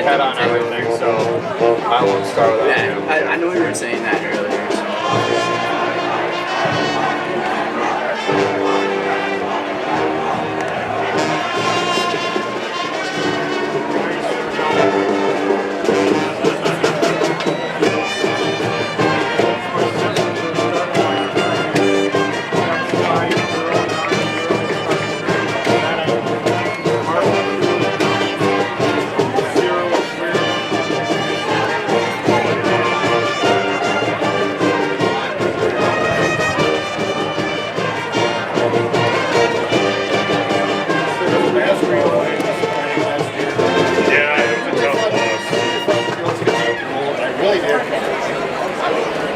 head on everything, so I won't start without you. I know you were saying that earlier.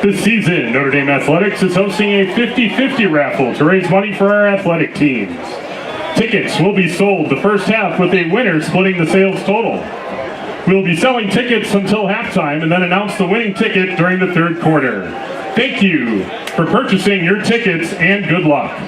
This season, Notre Dame Athletics is hosting a 50-50 raffle to raise money for our athletic teams. Tickets will be sold the first half with a winner splitting the sales total. We'll be selling tickets until halftime and then announce the winning ticket during the third quarter. Thank you for purchasing your tickets and good luck.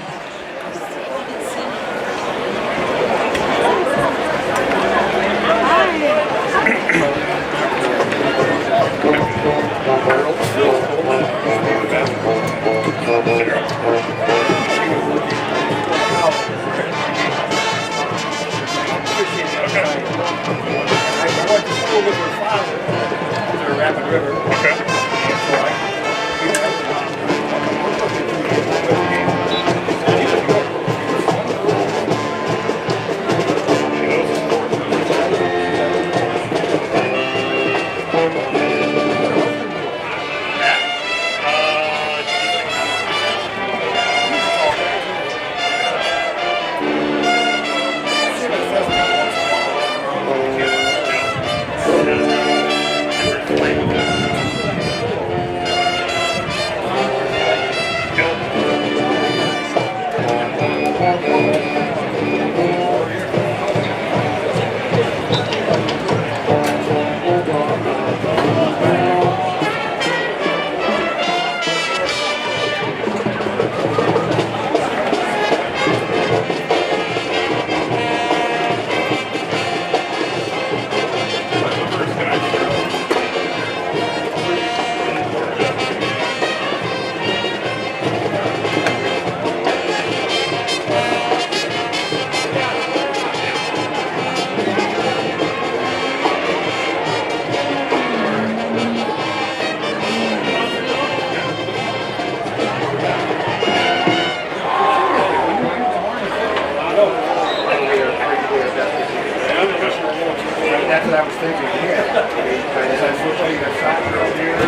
That's what I was thinking, yeah. That's what you got soccer over here.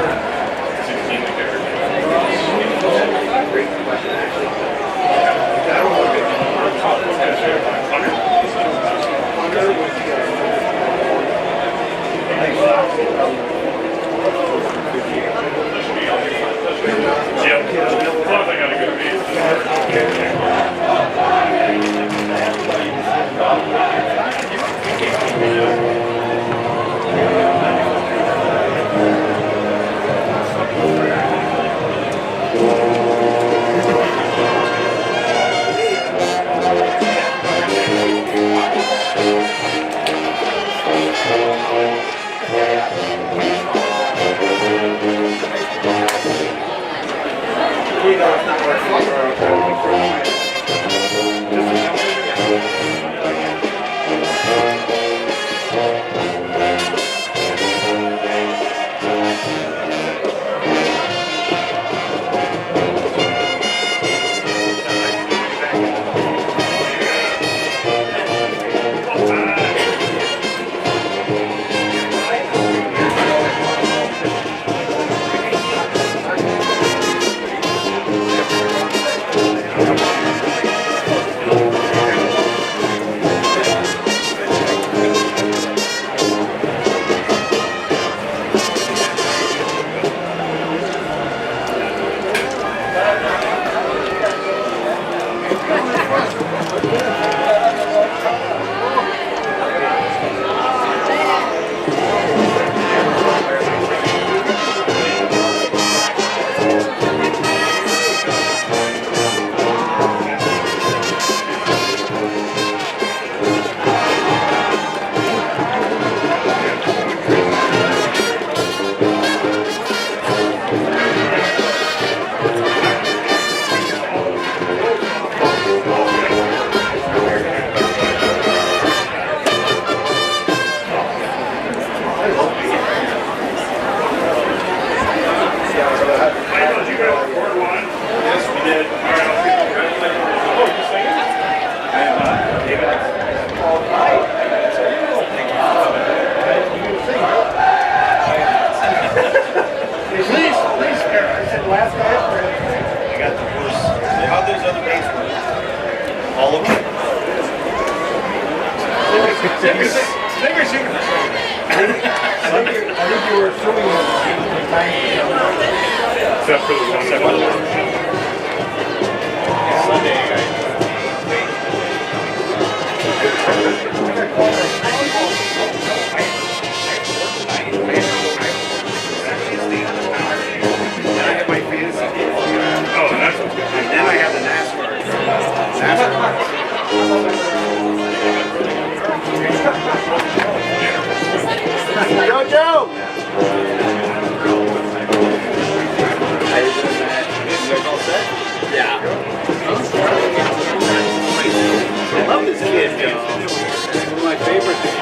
Great question, actually. I don't know Plus I got a good Thank you. think you were assuming that Except for the one Sunday, I have my fantasy game. Oh, that's what's good. And then I have the NASCAR. Jojo! How you doing, Matt? You guys all set? Yeah. I love this kid, yo. He's one of my favorite things.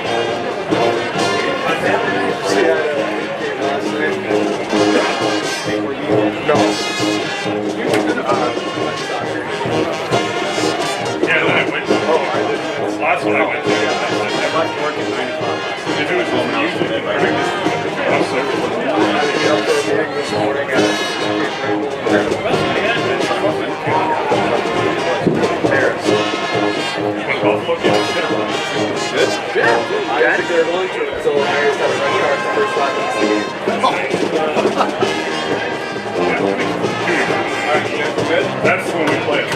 No. Yeah, then I went. Last one I went to. I left work at 9 o'clock. If it was home now, This morning, Good? Yeah. I think they're going to. It's so hilarious that we're running our first lap of the game. That's when we play it.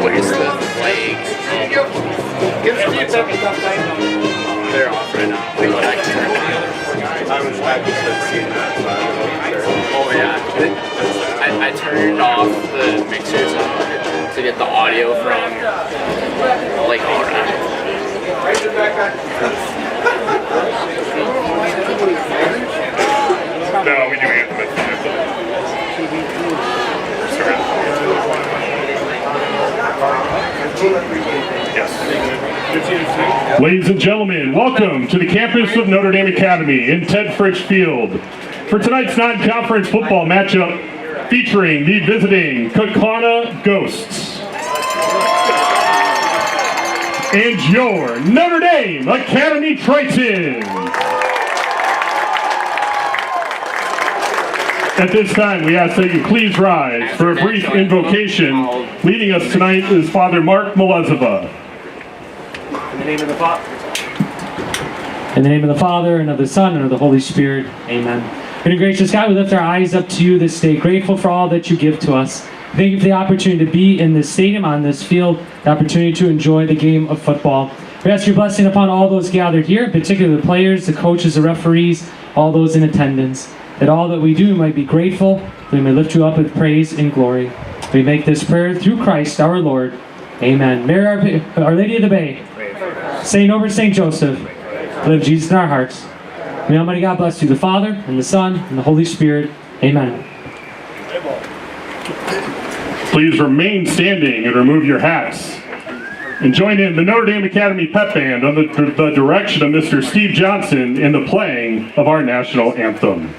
Where's the flag? They're off right now. But I can turn it on. I was happy to see that. Oh yeah. I turned off the mixers to get the audio from like all around. No, we do Anthem. Yes. Ladies and gentlemen, welcome to the campus of Notre Dame Academy in Ted Fritsch Field for tonight's non-conference football matchup featuring the visiting Kaukauna Ghosts and your Notre Dame Academy Tritons. At this time, we ask that you please rise for a brief invocation. Leading us tonight is Father Mark Melezova. In the name of the Father. In the name of the Father, and of the Son, and of the Holy Spirit. Amen. Good and gracious God, we lift our eyes up to you this day, grateful for all that you give to us. Thank you for the opportunity to be in this stadium, on this field, the opportunity to enjoy the game of football. We ask your blessing upon all those gathered here, particularly the players, the coaches, the referees, all those in attendance. That all that we do might be grateful, that we may lift you up with praise and glory. We make this prayer through Christ our Lord. Amen. Mary, Our Lady of the Bay, Saint Over Saint Joseph, live Jesus in our hearts. May Almighty God bless you, the Father, and the Son, and the Holy Spirit. Amen. Please remain standing and remove your hats. And join in the Notre Dame Academy Pep Band under the direction of Mr. Steve Johnson in the playing of our national anthem.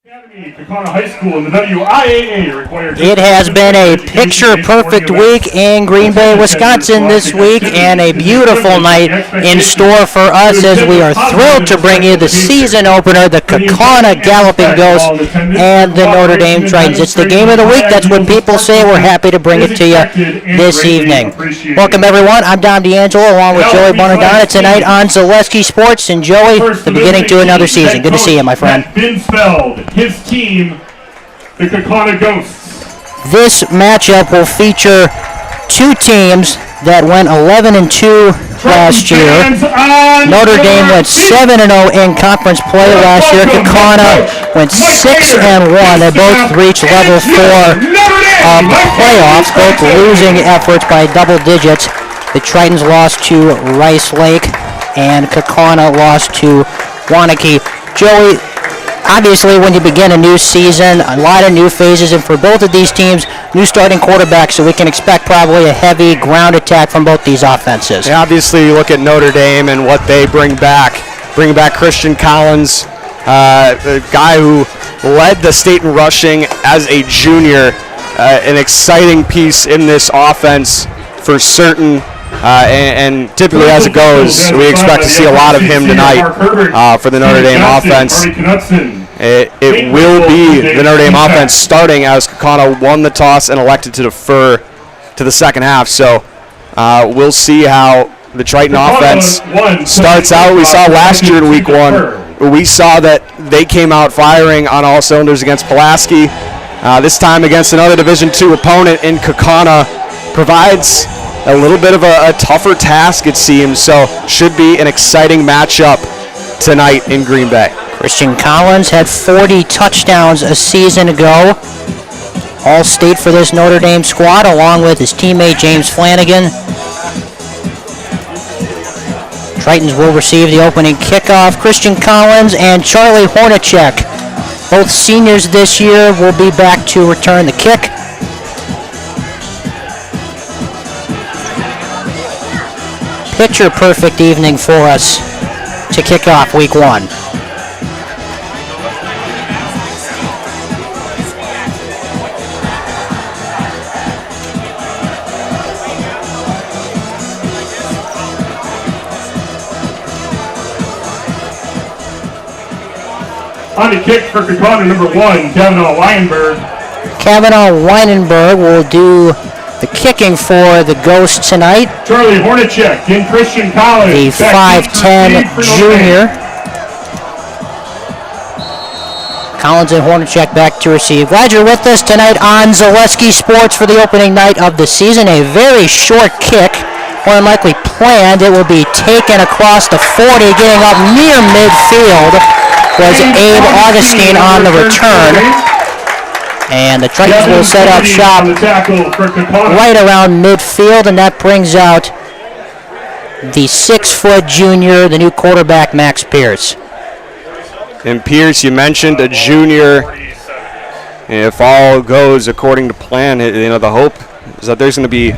Kaukauna High School in the WIAA requires. It has been a picture-perfect week in Green Bay, Wisconsin this week, and a beautiful night in store for us as we are thrilled to bring you the season opener, the Kaukauna Galloping Ghosts and the Notre Dame Tritons. It's the game of the week. That's what people say. We're happy to bring it to you this evening. Welcome, everyone. I'm Dom D'Angelo along with Joey Bonadonna tonight on Zaleski Sports. And Joey, the beginning to another season. Good to see you, my friend. His team, the Kaukauna Ghosts. This matchup will feature two teams that went 11-2 last year. Notre Dame went 7-0 in conference play last year. Kaukauna went 6-1. They both reached level 4 playoffs, both losing efforts by double digits. The Tritons lost to Rice Lake, and Kaukauna lost to Waunakee. Joey, obviously, when you begin a new season, a lot of new phases, and for both of these teams, new starting quarterbacks, so we can expect probably a heavy ground attack from both these offenses. Yeah, obviously, you look at Notre Dame and what they bring back. Bring back Christian Collins, the guy who led the state in rushing as a junior, an exciting piece in this offense for certain. And typically, as it goes, we expect to see a lot of him tonight for the Notre Dame offense. It will be the Notre Dame offense starting as Kaukauna won the toss and elected to defer to the second half. So we'll see how the Triton offense starts out. We saw last year in week 1. We saw that they came out firing on all cylinders against Pulaski. This time against another Division II opponent in Kaukauna provides a little bit of a tougher task, it seems, so should be an exciting matchup tonight in Green Bay. Christian Collins had 40 touchdowns a season ago. All-state for this Notre Dame squad, along with his teammate James Flanagan. Tritons will receive the opening kickoff. Christian Collins and Charlie Hornacek, both seniors this year, will be back to return the kick. Picture-perfect evening for us to kick off week 1. On the kick for Kaukauna, number 1, Kavanaugh Weinberg. Kavanaugh Weinberg will do the kicking for the Ghosts tonight. Charlie Hornacek and Christian Collins. The 5'10 junior. Collins and Hornacek back to receive. Glad you're with us tonight on Zaleski Sports for the opening night of the season. A very short kick, more than likely planned. It will be taken across the 40, getting up near midfield was Abe Augustine on the return. And the Tritons will set up shop right around midfield, and that brings out the 6-foot junior, the new quarterback, Max Pierce. And Pierce, you mentioned a junior. If all goes according to plan, the hope is that there's going to be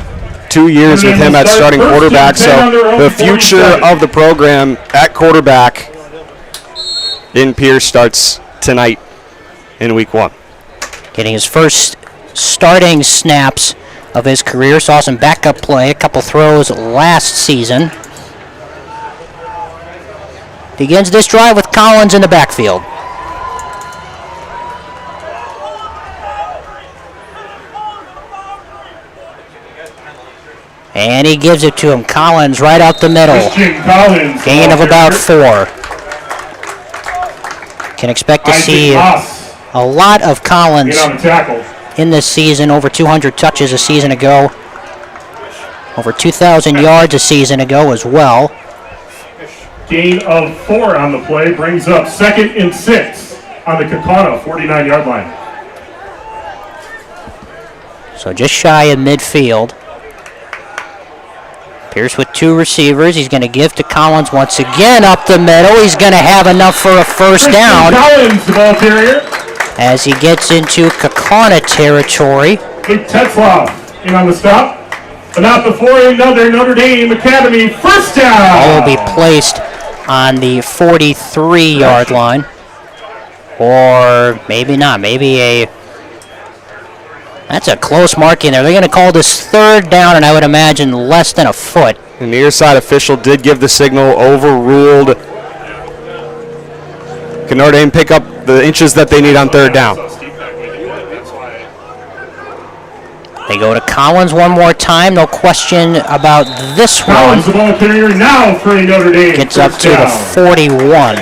2 years with him at starting quarterback. So the future of the program at quarterback in Pierce starts tonight in week 1. Getting his first starting snaps of his career. Saw some backup play, a couple throws last season. Begins this drive with Collins in the backfield. And he gives it to him. Collins right out the middle. Gain of about 4. Can expect to see a lot of Collins in this season. Over 200 touches a season ago. Over 2,000 yards a season ago as well. Gain of 4 on the play brings up 2nd and 6 on the Kaukauna 49-yard line. So just shy of midfield. Pierce with 2 receivers. He's going to give to Collins once again up the middle. He's going to have enough for a first down. Collins, the ball carrier. As he gets into Kaukauna territory. Luke Tetzlaff in on the stop. But not before another Notre Dame Academy first down. All will be placed on the 43-yard line. Or maybe not. Maybe that's a close marking there. They're going to call this third down, and I would imagine less than a foot. The near side official did give the signal, overruled. Can Notre Dame pick up the inches that they need on third down? They go to Collins one more time. No question about this one. Collins, the ball carrier now for Notre Dame. Gets up to the 41.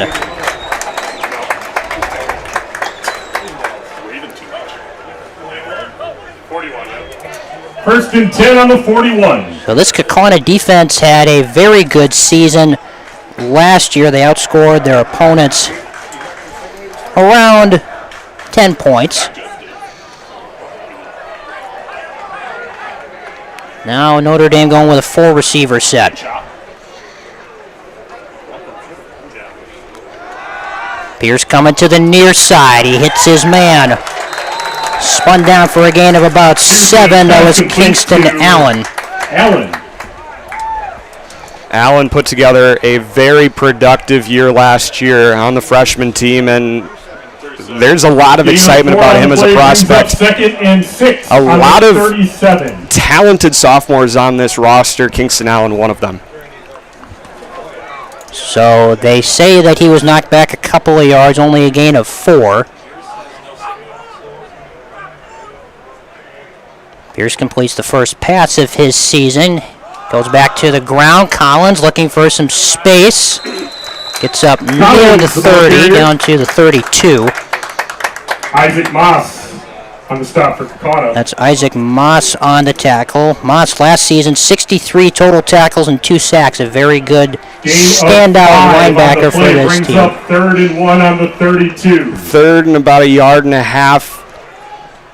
First and 10 on the 41. So this Kaukauna defense had a very good season last year. They outscored their opponents around 10 points. Now Notre Dame going with a 4 receiver set. Pierce coming to the near side. He hits his man. Spun down for a gain of about 7. That was Kingston Allen. Allen put together a very productive year last year on the freshman team, and there's a lot of excitement about him as a prospect. Second and 6. A lot of 37. Talented sophomores on this roster. Kingston Allen, one of them. So they say that he was knocked back a couple of yards, only a gain of 4. Pierce completes the first pass of his season. Goes back to the ground. Collins looking for some space. Gets up near the 30, down to the 32. Isaac Moss on the stop for Kaukauna. That's Isaac Moss on the tackle. Moss last season, 63 total tackles and 2 sacks. A very good standout linebacker for this brings team. Up 3rd and 1 on the 32. Third and about 1.5 yards.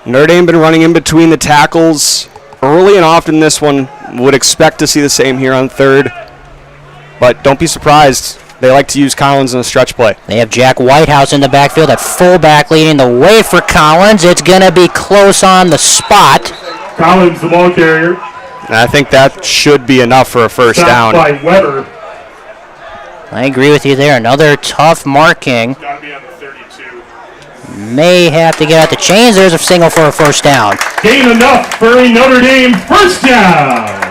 Notre Dame been running in between the tackles early and often. This one would expect to see the same here on third, but don't be surprised. They like to use Collins in a stretch play. They have Jack Whitehouse in the backfield at fullback, leading the way for Collins. It's going to be close on the spot. Collins, the ball carrier. And I think that should be enough for a first down. By Weber. I agree with you there. Another tough marking. Got to be on the 32. May have to get out the chains. There's a single for a first down. Gain enough for a Notre Dame first down.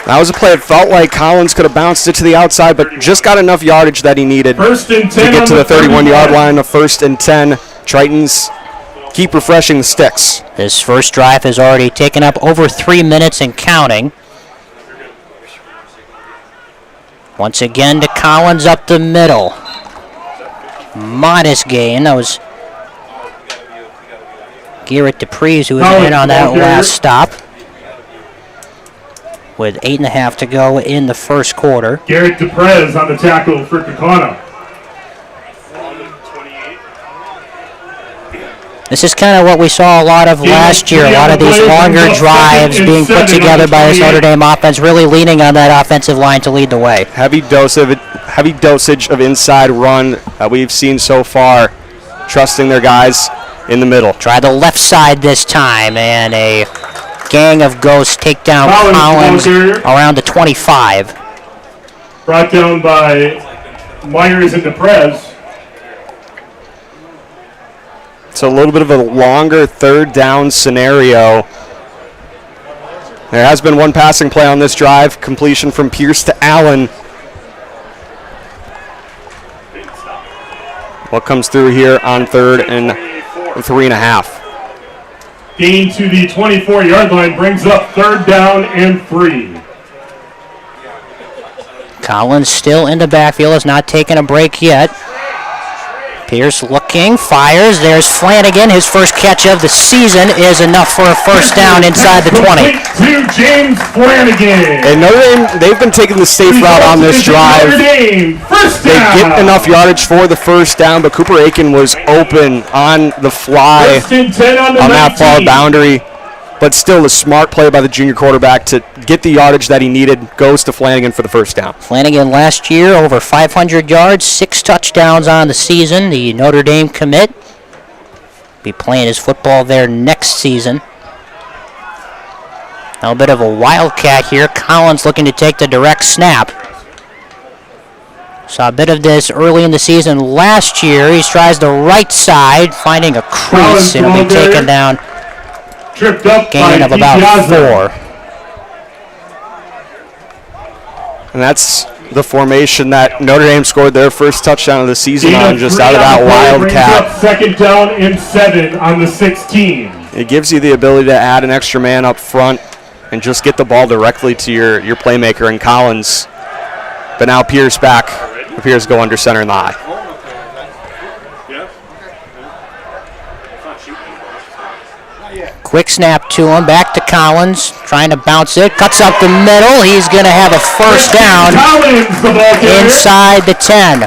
That was a play. It felt like Collins could have bounced it to the outside, but just got enough yardage that he needed First and 10 to get to the 31-yard 31. line. A 1st and 10. Tritons keep refreshing the sticks. This first drive has already taken up over 3 minutes and counting. Once again to Collins up the middle. Modest gain. That was Garrett DePreez who was in on that last stop. With 8.5 to go in the first quarter. Garrett DePreez on the tackle for Kaukauna. This is kind of what we saw a lot of last year. A lot of these longer drives being put together by this Notre Dame offense, really leaning on that offensive line to lead the way. Heavy dosage of inside run that we've seen so far, trusting their guys in the middle. Try the left side this time, and a gang of ghosts take down Collins around the 25. Brought down by Myers and DePreez. It's a little bit of a longer third down scenario. There has been one passing play on this drive, completion from Pierce to Allen. What comes through here on 3rd and 3.5? Gain to the 24-yard line brings up 3rd down and 3. Collins still in the backfield, has not taken a break yet. Pierce looking, fires. There's Flanagan. His first catch of the season is enough for a first down inside the 20. To James Flanagan. And Notre Dame, they've been taking the safe route on this drive. Notre Dame, first They down. get enough yardage for the first down, but Cooper Aiken was open on the fly First and 10 on the on that 19. far boundary. But still, a smart play by the junior quarterback to get the yardage that he needed. Goes to Flanagan for the first down. Flanagan last year over 500 yards, 6 touchdowns on the season. The Notre Dame commit be playing his football there next season. Now a bit of a wildcat here. Collins looking to take the direct snap. Saw a bit of this early in the season last year. He tries the right side, finding a crease, and will be taken down. Tripped up Gain of about 4. And that's the formation that Notre Dame scored their first touchdown of the season on, just out of that wildcat. Second down and 7 on the 16. It gives you the ability to add an extra man up front and just get the ball directly to your playmaker in Collins. But now Pierce back. Pierce go under center in the eye. Quick snap to him, back to Collins, trying to bounce it, cuts up the middle. He's going to have a first down inside the 10.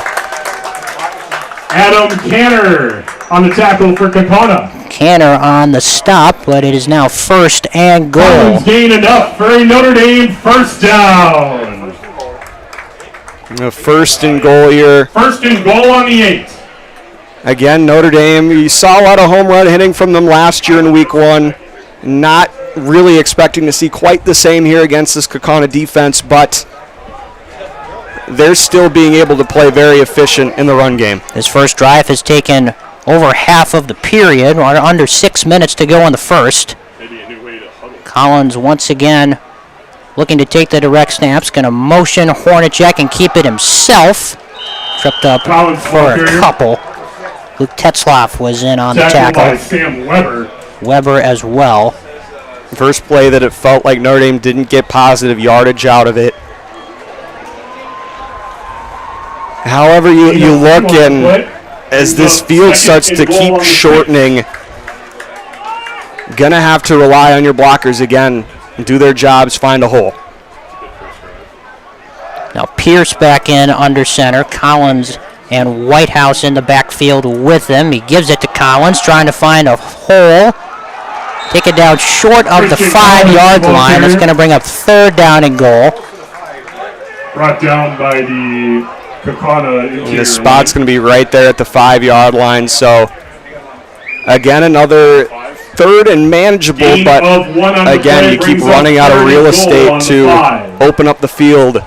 Adam Canner on the tackle for Kaukauna. Canner on the stop, but it is now first and goal. Collins gain enough for a Notre Dame first down. First and goal here. First and goal on the 8. Again, Notre Dame, you saw a lot of home run hitting from them last year in week 1. Not really expecting to see quite the same here against this Kaukauna defense, but they're still being able to play very efficient in the run game. This first drive has taken over half of the period, or under 6 minutes to go in the first. Collins once again looking to take the direct snaps, going to motion Hornacek and keep it himself. Tripped up for a couple. Luke Tetzloff was in on the tackle. By Sam Weber. Weber as well. First play that it felt like Notre Dame didn't get positive yardage out of it. However, you look, and as this field starts to keep shortening, gonna have to rely on your blockers again and do their jobs, find a hole. Now Pierce back in under center. Collins and Whitehouse in the backfield with him. He gives it to Collins, trying to find a hole. Take it down short of the 5-yard line. That's going to bring up third down and goal. Brought down by the Kaukauna interior. The spot's going to be right there at the 5-yard line. So, again, another third and manageable, but again, you keep running out of real estate to open up the field.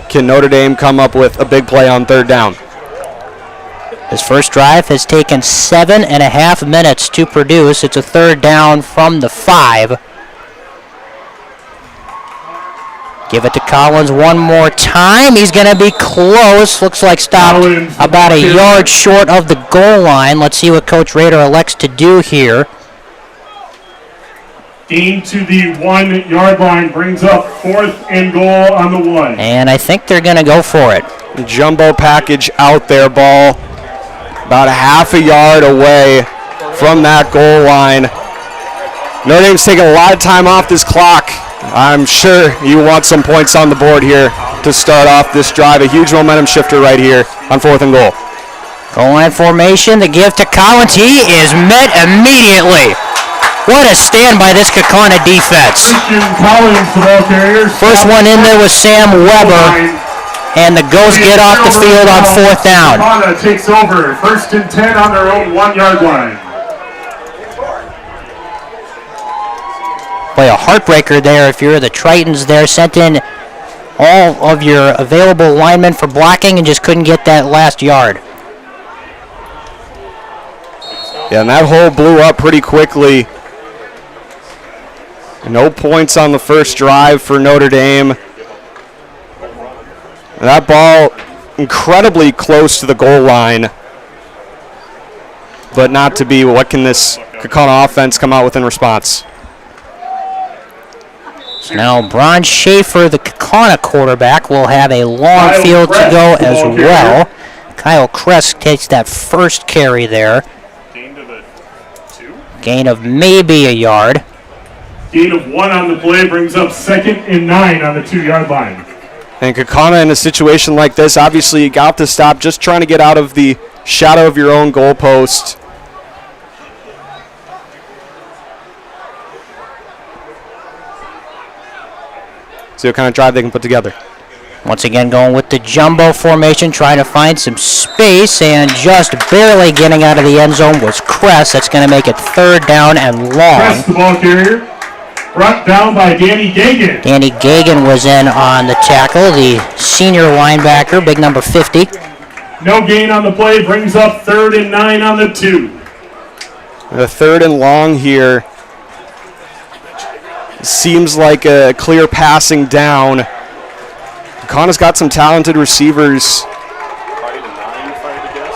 Can Notre Dame come up with a big play on third down? His first drive has taken 7.5 minutes to produce. It's a third down from the 5. Give it to Collins one more time. He's going to be close. Looks like stopped about a yard short of the goal line. Let's see what Coach Rader elects to do here. Gain to the 1-yard line brings up fourth and goal on the 1. And I think they're going to go for it. Jumbo package out there, ball about a half a yard away from that goal line. Notre Dame's taking a lot of time off this clock. I'm sure you want some points on the board here to start off this drive. A huge momentum shifter right here on fourth and goal. Goal line formation, the give to Collins. He is met immediately. What a stand by this Kaukauna defense. First one in there was Sam Weber, and the Ghosts get off the field on fourth down. Kaukauna takes over, first and 10 on their own 1-yard line. Boy, a heartbreaker there if you're the Tritons there. Sent in all of your available linemen for blocking and just couldn't get that last yard. Yeah, and that hole blew up pretty quickly. No points on the first drive for Notre Dame. That ball incredibly close to the goal line, but not to be. What can this Kaukauna offense come out with in response? So now Bron Schaefer, the Kaukauna quarterback, will have a long field to go as well. Kyle Kress takes that first carry there. Gain of maybe a yard. Gain of 1 on the play brings up second and 9 on the 2-yard line. And Kaukauna in a situation like this, obviously you got to stop, just trying to get out of the shadow of your own goalpost. See what kind of drive they can put together. Once again going with the jumbo formation, trying to find some space, and just barely getting out of the end zone was Kress. That's going to make it third down and long. Kress, the ball carrier. Brought down by Danny Gagan. Danny Gagan was in on the tackle, the senior linebacker, big number 50. No gain on the play, brings up 3rd and 9 on the 2. The 3rd and long here. Seems like a clear passing down. Kaukauna's got some talented receivers.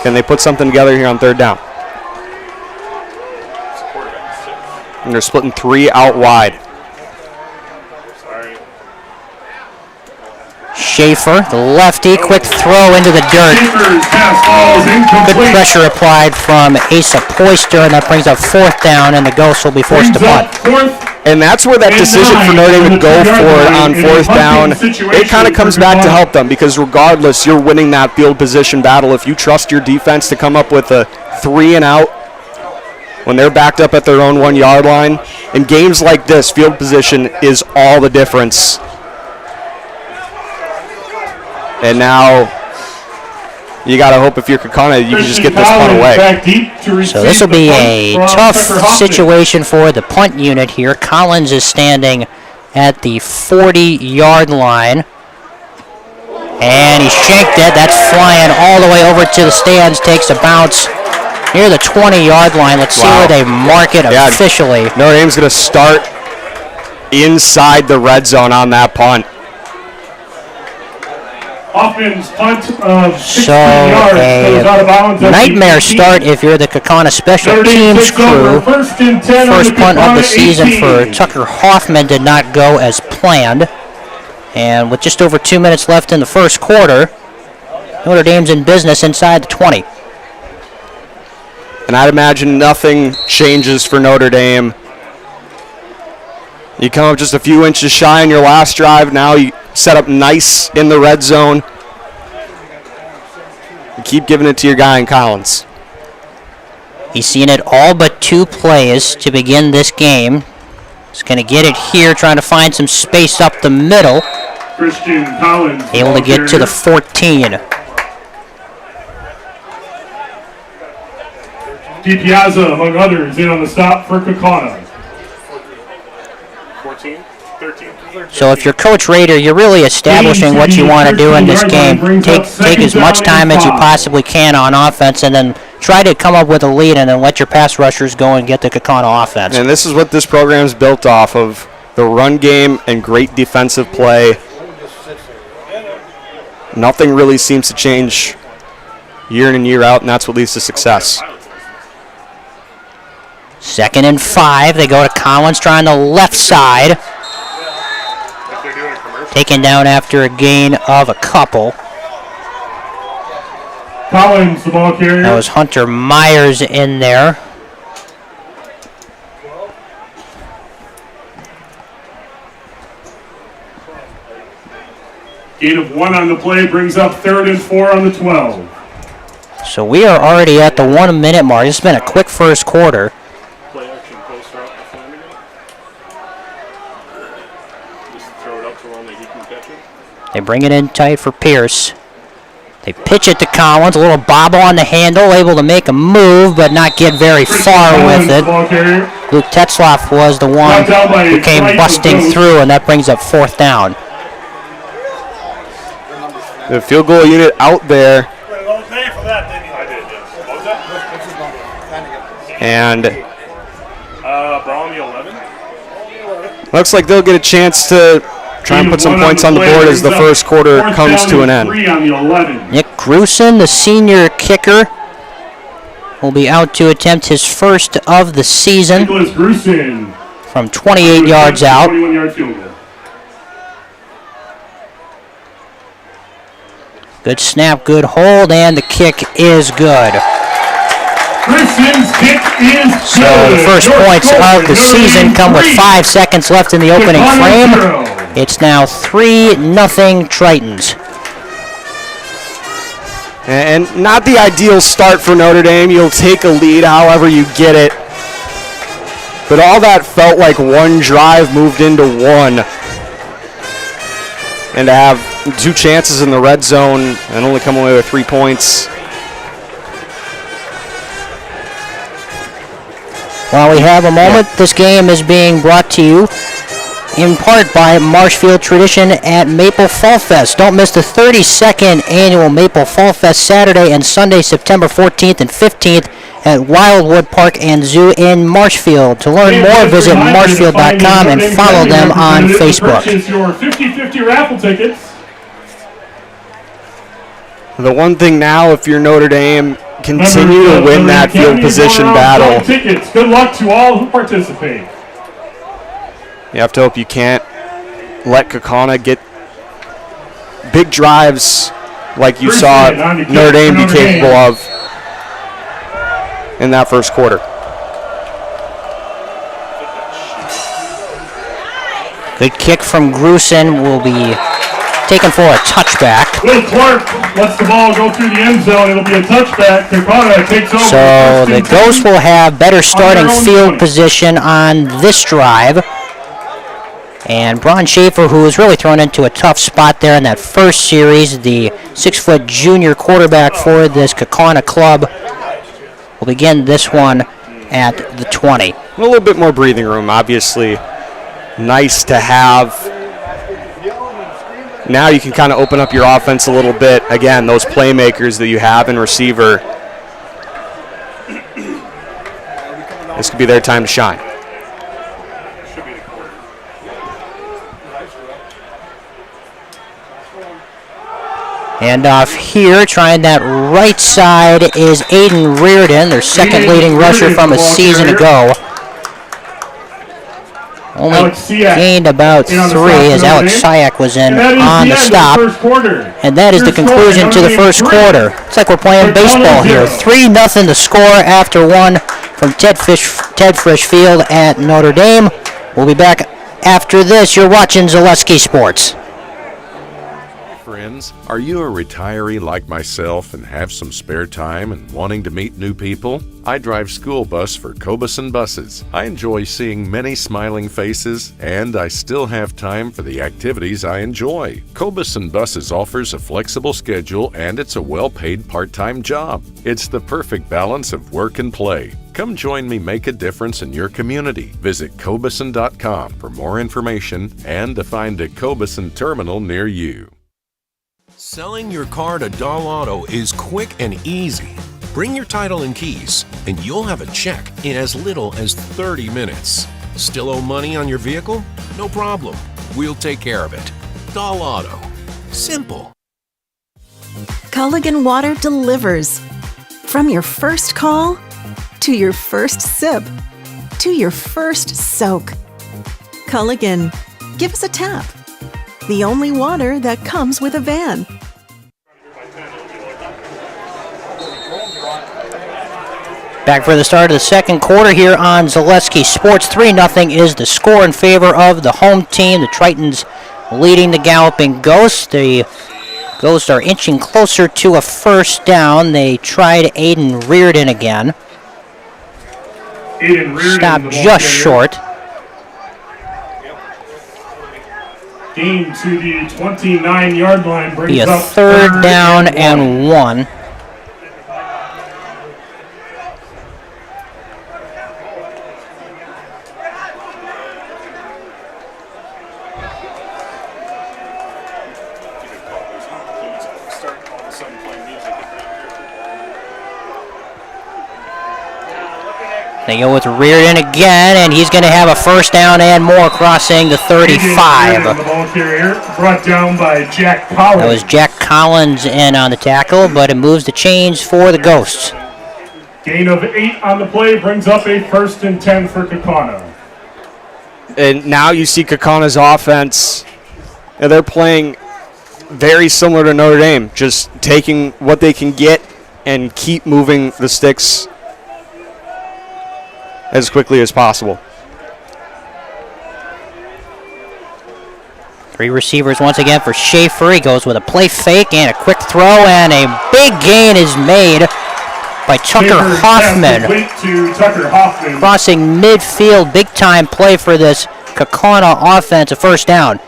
Can they put something together here on 3rd down? And they're splitting 3 out wide. Schaefer, the lefty, quick throw into the dirt. Good pressure applied from Asa Poister, and that brings up 4th down, and the Ghosts will be forced to punt. And that's where that decision for Notre Dame to go for it on 4th down, it kind of comes back to help them, because regardless, you're winning that field position battle. If you trust your defense to come up with a 3 and out when they're backed up at their own 1 yard line, in games like this, field position is all the difference. And now you got to hope if you're Kaukauna, you can just get this one away. So this will be a tough situation for the punt unit here. Collins is standing at the 40-yard line. And he shanked it. That's flying all the way over to the stands. Takes a bounce near the 20-yard line. Let's see where they mark it officially. Notre Dame's going to start inside the red zone on that punt. Hoffman's punt of 16 So yards goes out of bounds. a nightmare start if you're the Kaukauna special teams crew. First and 10 First punt of the Kaukauna season 18. for Tucker Hoffman did not go as planned. And with just over 2 minutes left in the first quarter, Notre Dame's in business inside the 20. And I'd imagine nothing changes for Notre Dame. You come up just a few inches shy in your last drive. Now you set up nice in the red zone. You keep giving it to your guy in Collins. He's seen it all but 2 plays to begin this game. He's going to get it here, trying to find some space up the middle. Christian Collins. Able to get to the 14. DiPiazza, among others, in on the stop for Kaukauna. 14, 13. So if you're Coach Rader, you're really establishing what you want to do in this game. Take as much time as you possibly can on offense, and then try to come up with a lead, and then let your pass rushers go and get the Kaukauna offense. And this is what this program is built off of: the run game and great defensive play. Nothing really seems to change year in and year out, and that's what leads to success. 2nd and 5. They go to Collins, trying the left side. Taken down after a gain of a couple. Collins, the ball carrier. That was Hunter Myers in there. Gain of 1 on the play brings up 3rd and 4 on the 12. So we are already at the 1 minute mark. It's been a quick first quarter. Play action post route to Flanagan. Just throw it up to one that he can catch it. They bring it in tight for Pierce. They pitch it to Collins. A little bobble on the handle. Able to make a move, but not get very far with it. Luke Tetzloff was the one who came busting through, and that brings up 4th down. The field goal unit out there. And Bromley 11. looks like they'll get a chance to try and put some points on the board as the first quarter comes to an end. Nick Grusin, the senior kicker, will be out to attempt his first of the season from 28 yards out. Good snap, good hold, and the kick is good. So the first points of the season come with 5 seconds left in the opening frame. It's now 3-0 Tritons. And not the ideal start for Notre Dame. You'll take a lead however you get it. But all that felt like one drive moved into one. And to have 2 chances in the red zone and only come away with 3 points. While we have a moment, this game is being brought to you in part by Marshfield Tradition at Maple Fall Fest. Don't miss the 32nd annual Maple Fall Fest Saturday and Sunday, September 14th and 15th at Wildwood Park and Zoo in Marshfield. To learn more, visit marshfield.com and follow them on Facebook. Purchase your 50-50 raffle tickets. The one thing now, if you're Notre Dame, continue to win that field position battle. Tickets. Good luck to all who participate. You have to hope you can't let Kaukauna get big drives like you saw Notre Dame be capable of in that first quarter. Good kick from Grusin will be taken for a touchback. Will Clark lets the ball go through the end zone. It'll be a touchback. Kaukauna takes over. So the Ghosts will have better starting field position on this drive. And Braun Schaefer, who was really thrown into a tough spot there in that first series, the 6-foot junior quarterback for this Kaukauna club, will begin this one at the 20. A little bit more breathing room, obviously. Nice to have. Now you can kind of open up your offense a little bit. Again, those playmakers that you have in receiver. This could be their time to shine. And off here, trying that right side is Aiden Reardon, their second leading rusher from a season ago. Only gained about 3 as Alex Syak was in on the stop. And that is the conclusion to the first quarter. It's like we're playing baseball here. 3-0 the score after one from Ted Frischfield at Notre Dame. We'll be back after this. You're watching Zaleski Sports. Friends, are you a retiree like myself and have some spare time and wanting to meet new people? I drive school bus for Kaukauna buses. I enjoy seeing many smiling faces, and I still have time for the activities I enjoy. Kaukauna buses offers a flexible schedule, and it's a well-paid part-time job. It's the perfect balance of work and play. Come join me make a difference in your community. Visit Kaukauna.com for more information and to find a Kaukauna terminal near you. Selling your car to Doll Auto is quick and easy. Bring your title and keys, and you'll have a check in as little as 30 minutes. Still owe money on your vehicle? No problem. We'll take care of it. Doll Auto. Simple. Culligan Water delivers. From your first call, to your first sip, to your first soak. Culligan, give us a tap. The only water that comes with a van. Back for the start of the second quarter here on Zaleski Sports. 3-0 is the score in favor of the home team. The Tritons leading the Galloping Ghosts. The Ghosts are inching closer to a first down. They tried Aiden Reardon again. Stopped just short. Gain to the 29-yard line brings Be a up third down and 1. They go with Reardon again, and he's going to have a first down and more crossing the 35. The ball carrier brought down by Jack Collins. That was Jack Collins in on the tackle, but it moves the chains for the Ghosts. Gain of 8 on the play brings up a 1st and 10 for Kaukauna. And now you see Kaukauna's offense. They're playing very similar to Notre Dame, just taking what they can get and keep moving the sticks as quickly as possible. 3 receivers once again for Schaefer. He goes with a play fake and a quick throw, and a big gain is made by Tucker Hoffman. Crossing midfield, big-time play for this Kaukauna offense, a first down.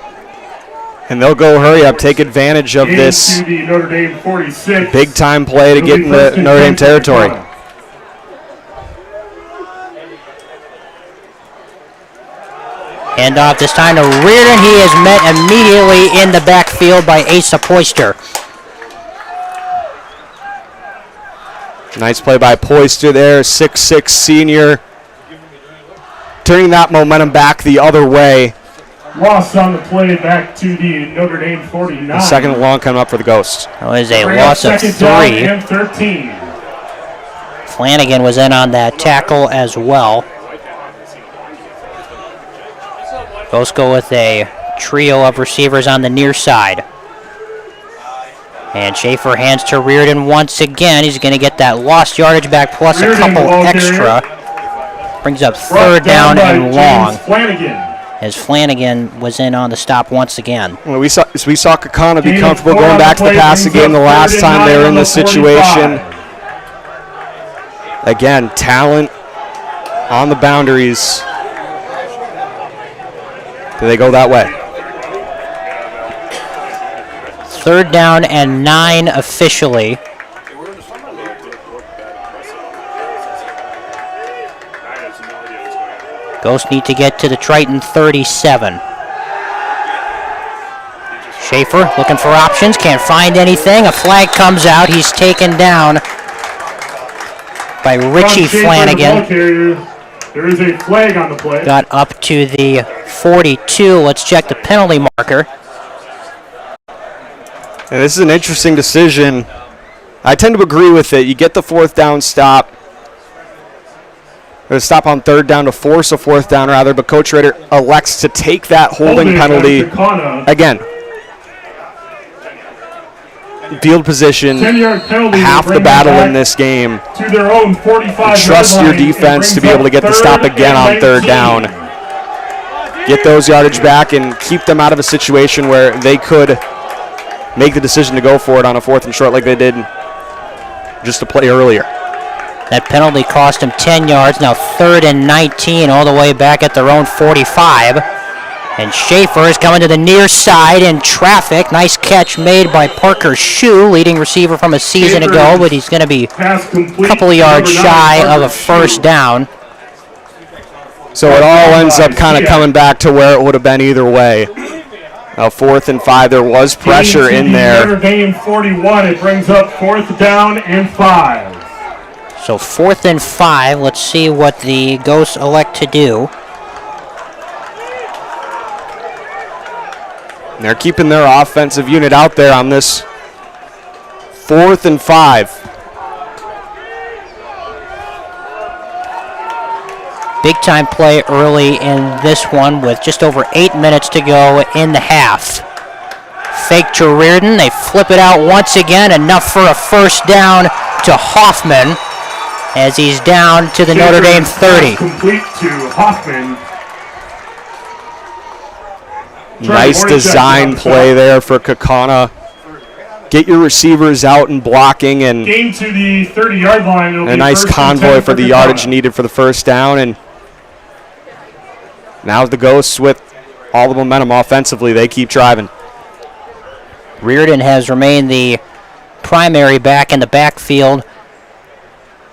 And they'll go hurry up, take advantage of this big-time play to get into Notre Dame territory. Handoff this time to Reardon. He is met immediately in the backfield by Asa Poister. Nice play by Poister there, 6'6" senior. Turning that momentum back the other way. Loss on the play back to the Notre Dame 49. The second and long coming up for the Ghosts. That was a loss of 3. And 13. Flanagan was in on that tackle as well. Ghosts go with a trio of receivers on the near side. And Schaefer hands to Reardon once again. He's going to get that lost yardage back plus a couple extra. Brings up third down and long. As Flanagan was in on the stop once again. Well, we saw Kaukauna be comfortable going back to the passing game the last time they were in this situation. Again, talent on the boundaries. Do they go that way? Third down and 9 officially. Ghosts need to get to the Triton 37. Schaefer looking for options, can't find anything. A flag comes out. He's taken down by Richie Flanagan. There is a flag on the play. Got up to the 42. Let's check the penalty marker. And this is an interesting decision. I tend to agree with it. You get the fourth down stop. Or stop on third down to force a fourth down rather, but Coach Rader elects to take that holding penalty. Again, field position, half the battle in this game. To their own 45. Trust your defense to be able to get the stop again on third down. Get those yardage back and keep them out of a situation where they could make the decision to go for it on a fourth and short like they did just a play earlier. That penalty cost him 10 yards. Now 3rd and 19 all the way back at their own 45. And Schaefer is coming to the near side in traffic. Nice catch made by Parker Shue, leading receiver from a season ago, but he's going to be a couple of yards shy of a first down. So it all ends up kind of coming back to where it would have been either way. Now 4th and 5, there was pressure in there. Notre Dame 41, it brings up 4th down and 5. So 4th and 5, let's see what the Ghosts elect to do. And they're keeping their offensive unit out there on this 4th and 5. Big time play early in this one with just over 8 minutes to go in the half. Fake to Reardon, they flip it out once again, enough for a first down to Hoffman as he's down to the Notre Dame 30. Complete to Hoffman. Nice design play there for Kaukauna. Get your receivers out and blocking, and Gain to the 30-yard line. a nice convoy for the yardage needed for the first down. And now the Ghosts with all the momentum offensively. They keep driving. Reardon has remained the primary back in the backfield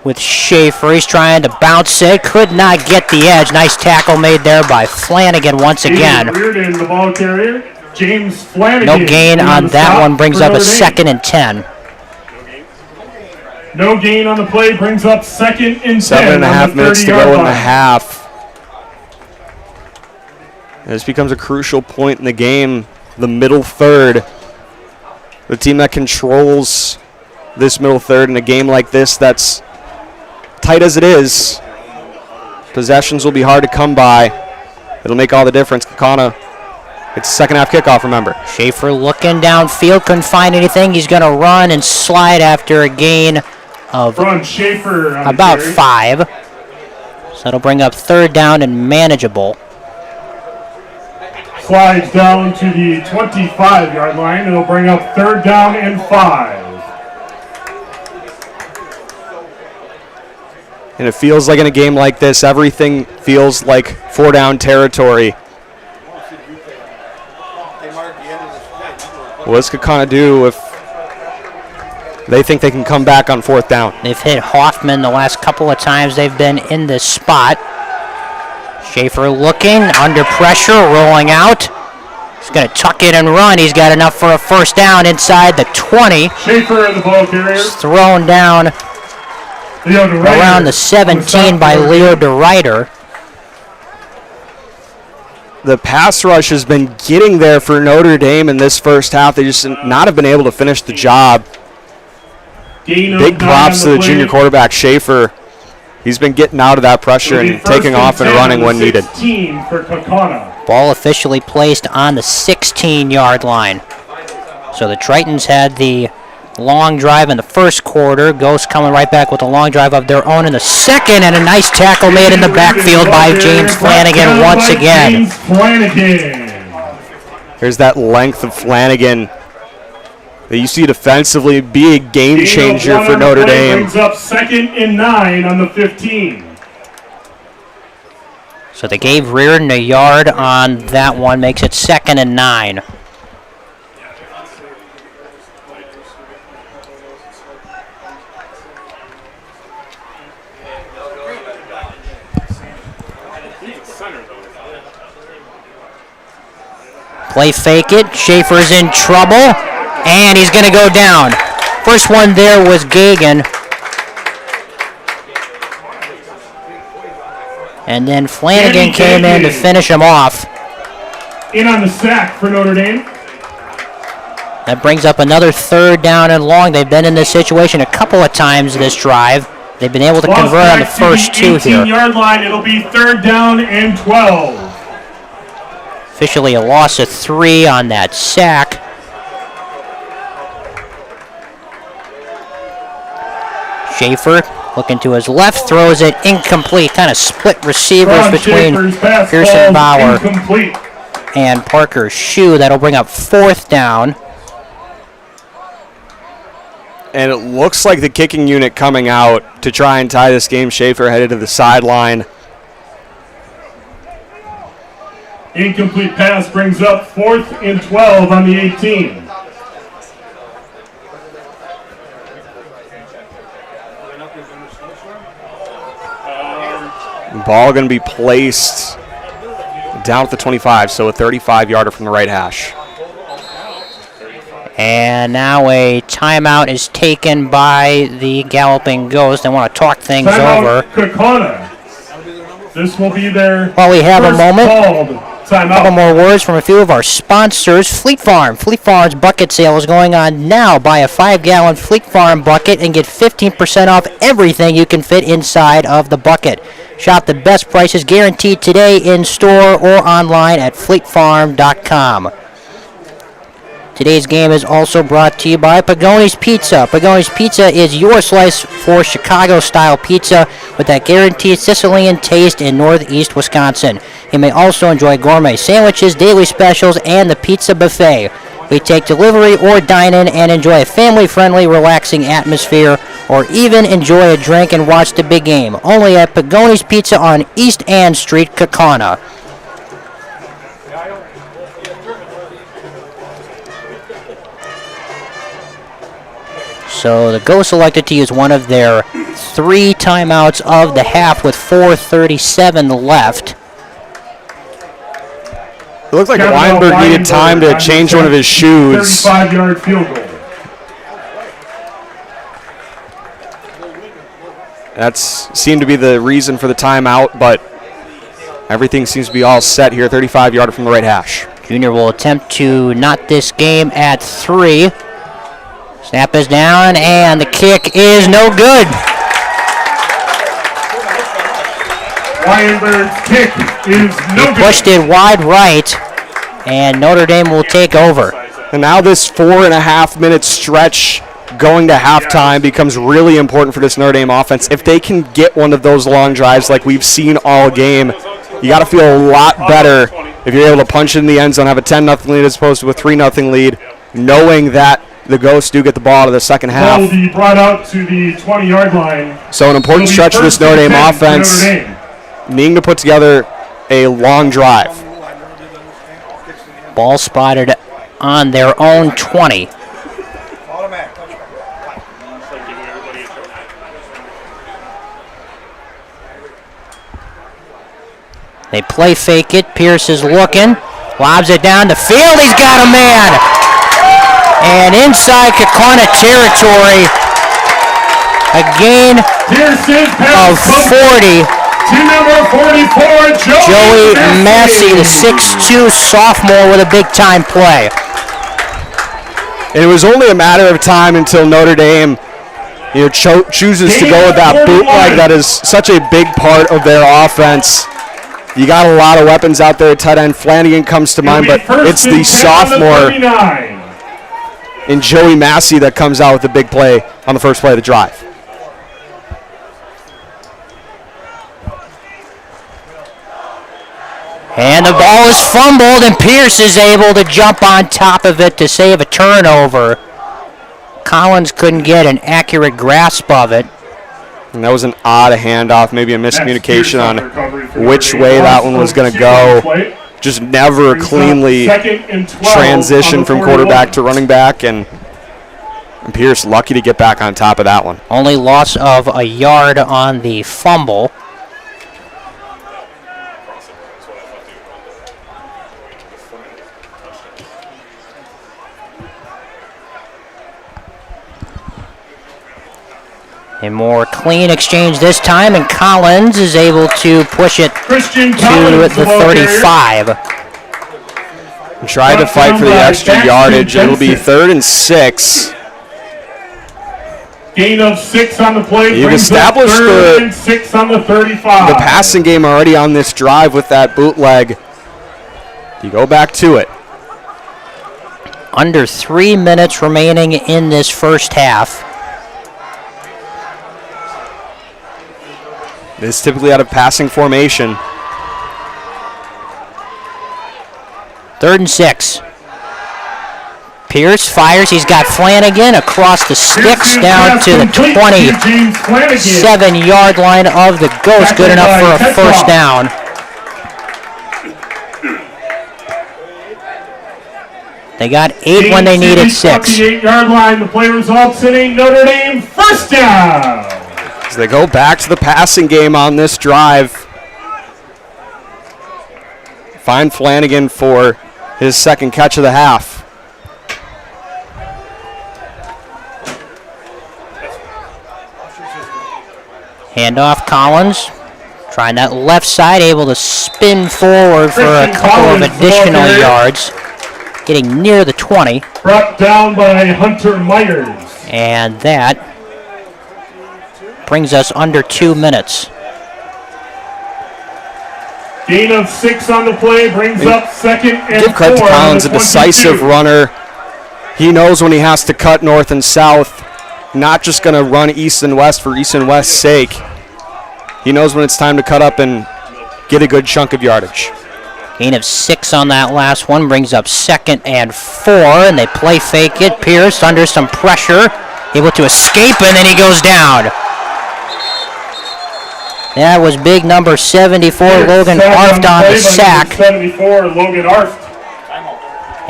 with Schaefer. He's trying to bounce it. Could not get the edge. Nice tackle made there by Flanagan once again. Reardon, the ball carrier. James Flanagan. No gain on that one. Brings up a 2nd and 10. No gain on the play. Brings up 2nd and 10. 7.5 minutes to go in the half. This becomes a crucial point in the game. The middle third. The team that controls this middle third in a game like this that's tight as it is, possessions will be hard to come by. It'll make all the difference. Kaukauna, it's second half kickoff, remember. Schaefer looking downfield, couldn't find anything. He's going to run and slide after a gain of about 5. So that'll bring up 3rd down and manageable. Slides down to the 25-yard line. It'll bring up 3rd down and 5. And it feels like in a game like this, everything feels like 4-down territory. What does Kaukauna do if they think they can come back on 4th down? They've hit Hoffman the last couple of times they've been in this spot. Schaefer looking, under pressure, rolling out. He's going to tuck it and run. He's got enough for a first down inside the 20. Schaefer, the ball carrier. He's thrown down around the 17 by Leo DeRuyter. The pass rush has been getting there for Notre Dame in this first half. They just not have been able to finish the job. Big props to the junior quarterback, Schaefer. He's been getting out of that pressure and taking off and running when needed. For Kaukauna. Ball officially placed on the 16-yard line. So the Tritons had the long drive in the first quarter. Ghosts coming right back with a long drive of their own in the second, and a nice tackle made in the backfield by James Flanagan once again. There's that length of Flanagan that you see defensively be a game changer for Notre Dame. Brings up 2nd and 9 on the 15. So they gave Reardon a yard on that one, makes it 2nd and 9. Play fake it. Schaefer's in trouble, and he's going to go down. First one there was Gagan. And then Flanagan came in to finish him off. In on the sack for Notre Dame. That brings up another 3rd down and long. They've been in this situation a couple of times this drive. They've been able to convert on the first 2 here. 18-yard line, it'll be 3rd down and 12. Officially a loss of 3 on that sack. Schaefer looking to his left, throws it incomplete. Kind of split receivers between Pearson Bauer and Parker Shue. That'll bring up 4th down. And it looks like the kicking unit coming out to try and tie this game. Schaefer headed to the sideline. Incomplete pass brings up 4th and 12 on the 18. Ball going to be placed down at the 25, so a 35-yarder from the right hash. And now a timeout is taken by the Galloping Ghost. They want to talk things over. Kaukauna. This will be their While we have a moment, a couple more words from a few of our sponsors. Fleet Farm. Fleet Farm's bucket sale is going on now. Buy a 5-gallon Fleet Farm bucket and get 15% off everything you can fit inside of the bucket. Shop the best prices guaranteed today in store or online at fleetfarm.com. Today's game is also brought to you by Pagone's Pizza. Pagone's Pizza is your slice for Chicago-style pizza with that guaranteed Sicilian taste in northeast Wisconsin. You may also enjoy gourmet sandwiches, daily specials, and the pizza buffet. We take delivery or dine in and enjoy a family-friendly, relaxing atmosphere, or even enjoy a drink and watch the big game. Only at Pagone's Pizza on East Ann Street, Kaukauna. So the Ghosts elected to use one of their 3 timeouts of the half with 4:37 left. It looked like Weinberg needed time to change one of his shoes. 35-yard field goal. That seemed to be the reason for the timeout, but everything seems to be all set here. 35-yarder from the right hash. Junior will attempt to knot this game at 3. Snap is down, and the kick is no good. Weinberg's kick is no good. Pushed it wide right, and Notre Dame will take over. And now this 4.5-minute stretch going to halftime becomes really important for this Notre Dame offense. If they can get one of those long drives like we've seen all game, you got to feel a lot better if you're able to punch in the end zone, have a 10-0 lead as opposed to a 3-0 lead, knowing that the Ghosts do get the ball to the second half. Ball will be brought out to the 20-yard line. So an important stretch for this Notre Dame offense, needing to put together a long drive. Ball spotted on their own 20. They play fake it. Pierce is looking. Lobs it down the field. He's got a man. And inside Kaukauna territory, a gain of 40. To number 44, Joey Massey, the 6'2 sophomore, with a big-time play. It was only a matter of time until Notre Dame chooses to go with that bootleg that is such a big part of their offense. You got a lot of weapons out there at tight end. Flanagan comes to mind, but it's the sophomore in Joey Massey that comes out with the big play on the first play of the drive. And the ball is fumbled, and Pierce is able to jump on top of it to save a turnover. Collins couldn't get an accurate grasp of it. And that was an odd handoff, maybe a miscommunication on which way that one was going to go. Just never cleanly transitioned from quarterback to running back, and Pierce lucky to get back on top of that one. Only loss of a yard on the fumble. A more clean exchange this time, and Collins is able to push it to the 35. Tried to fight for the extra yardage. It'll be 3rd and 6. Gain of 6 on the play. You've established the 6 on the 35. The passing game already on this drive with that bootleg. You go back to it. Under 3 minutes remaining in this first half. This is typically out of passing formation. 3rd and 6. Pierce fires. He's got Flanagan across the sticks down to the 27-yard line of the Ghost. Good enough for a first down. They got 8 when they needed 6. 28-yard line. The play results in a Notre Dame first down. As they go back to the passing game on this drive. Find Flanagan for his second catch of the half. Handoff Collins. Trying that left side, able to spin forward for a couple of additional yards. Getting near the 20. Brought down by Hunter Myers. And that brings us under 2 minutes. Gain of 6 on the play brings up 2nd and 4. Give credit to Collins, a decisive runner. He knows when he has to cut north and south, not just going to run east and west for east and west's sake. He knows when it's time to cut up and get a good chunk of yardage. Gain of 6 on that last one brings up 2nd and 4, and they play fake it. Pierce under some pressure, able to escape, and then he goes down. That was big number 74, Logan Arft on the sack. 74, Logan Arft.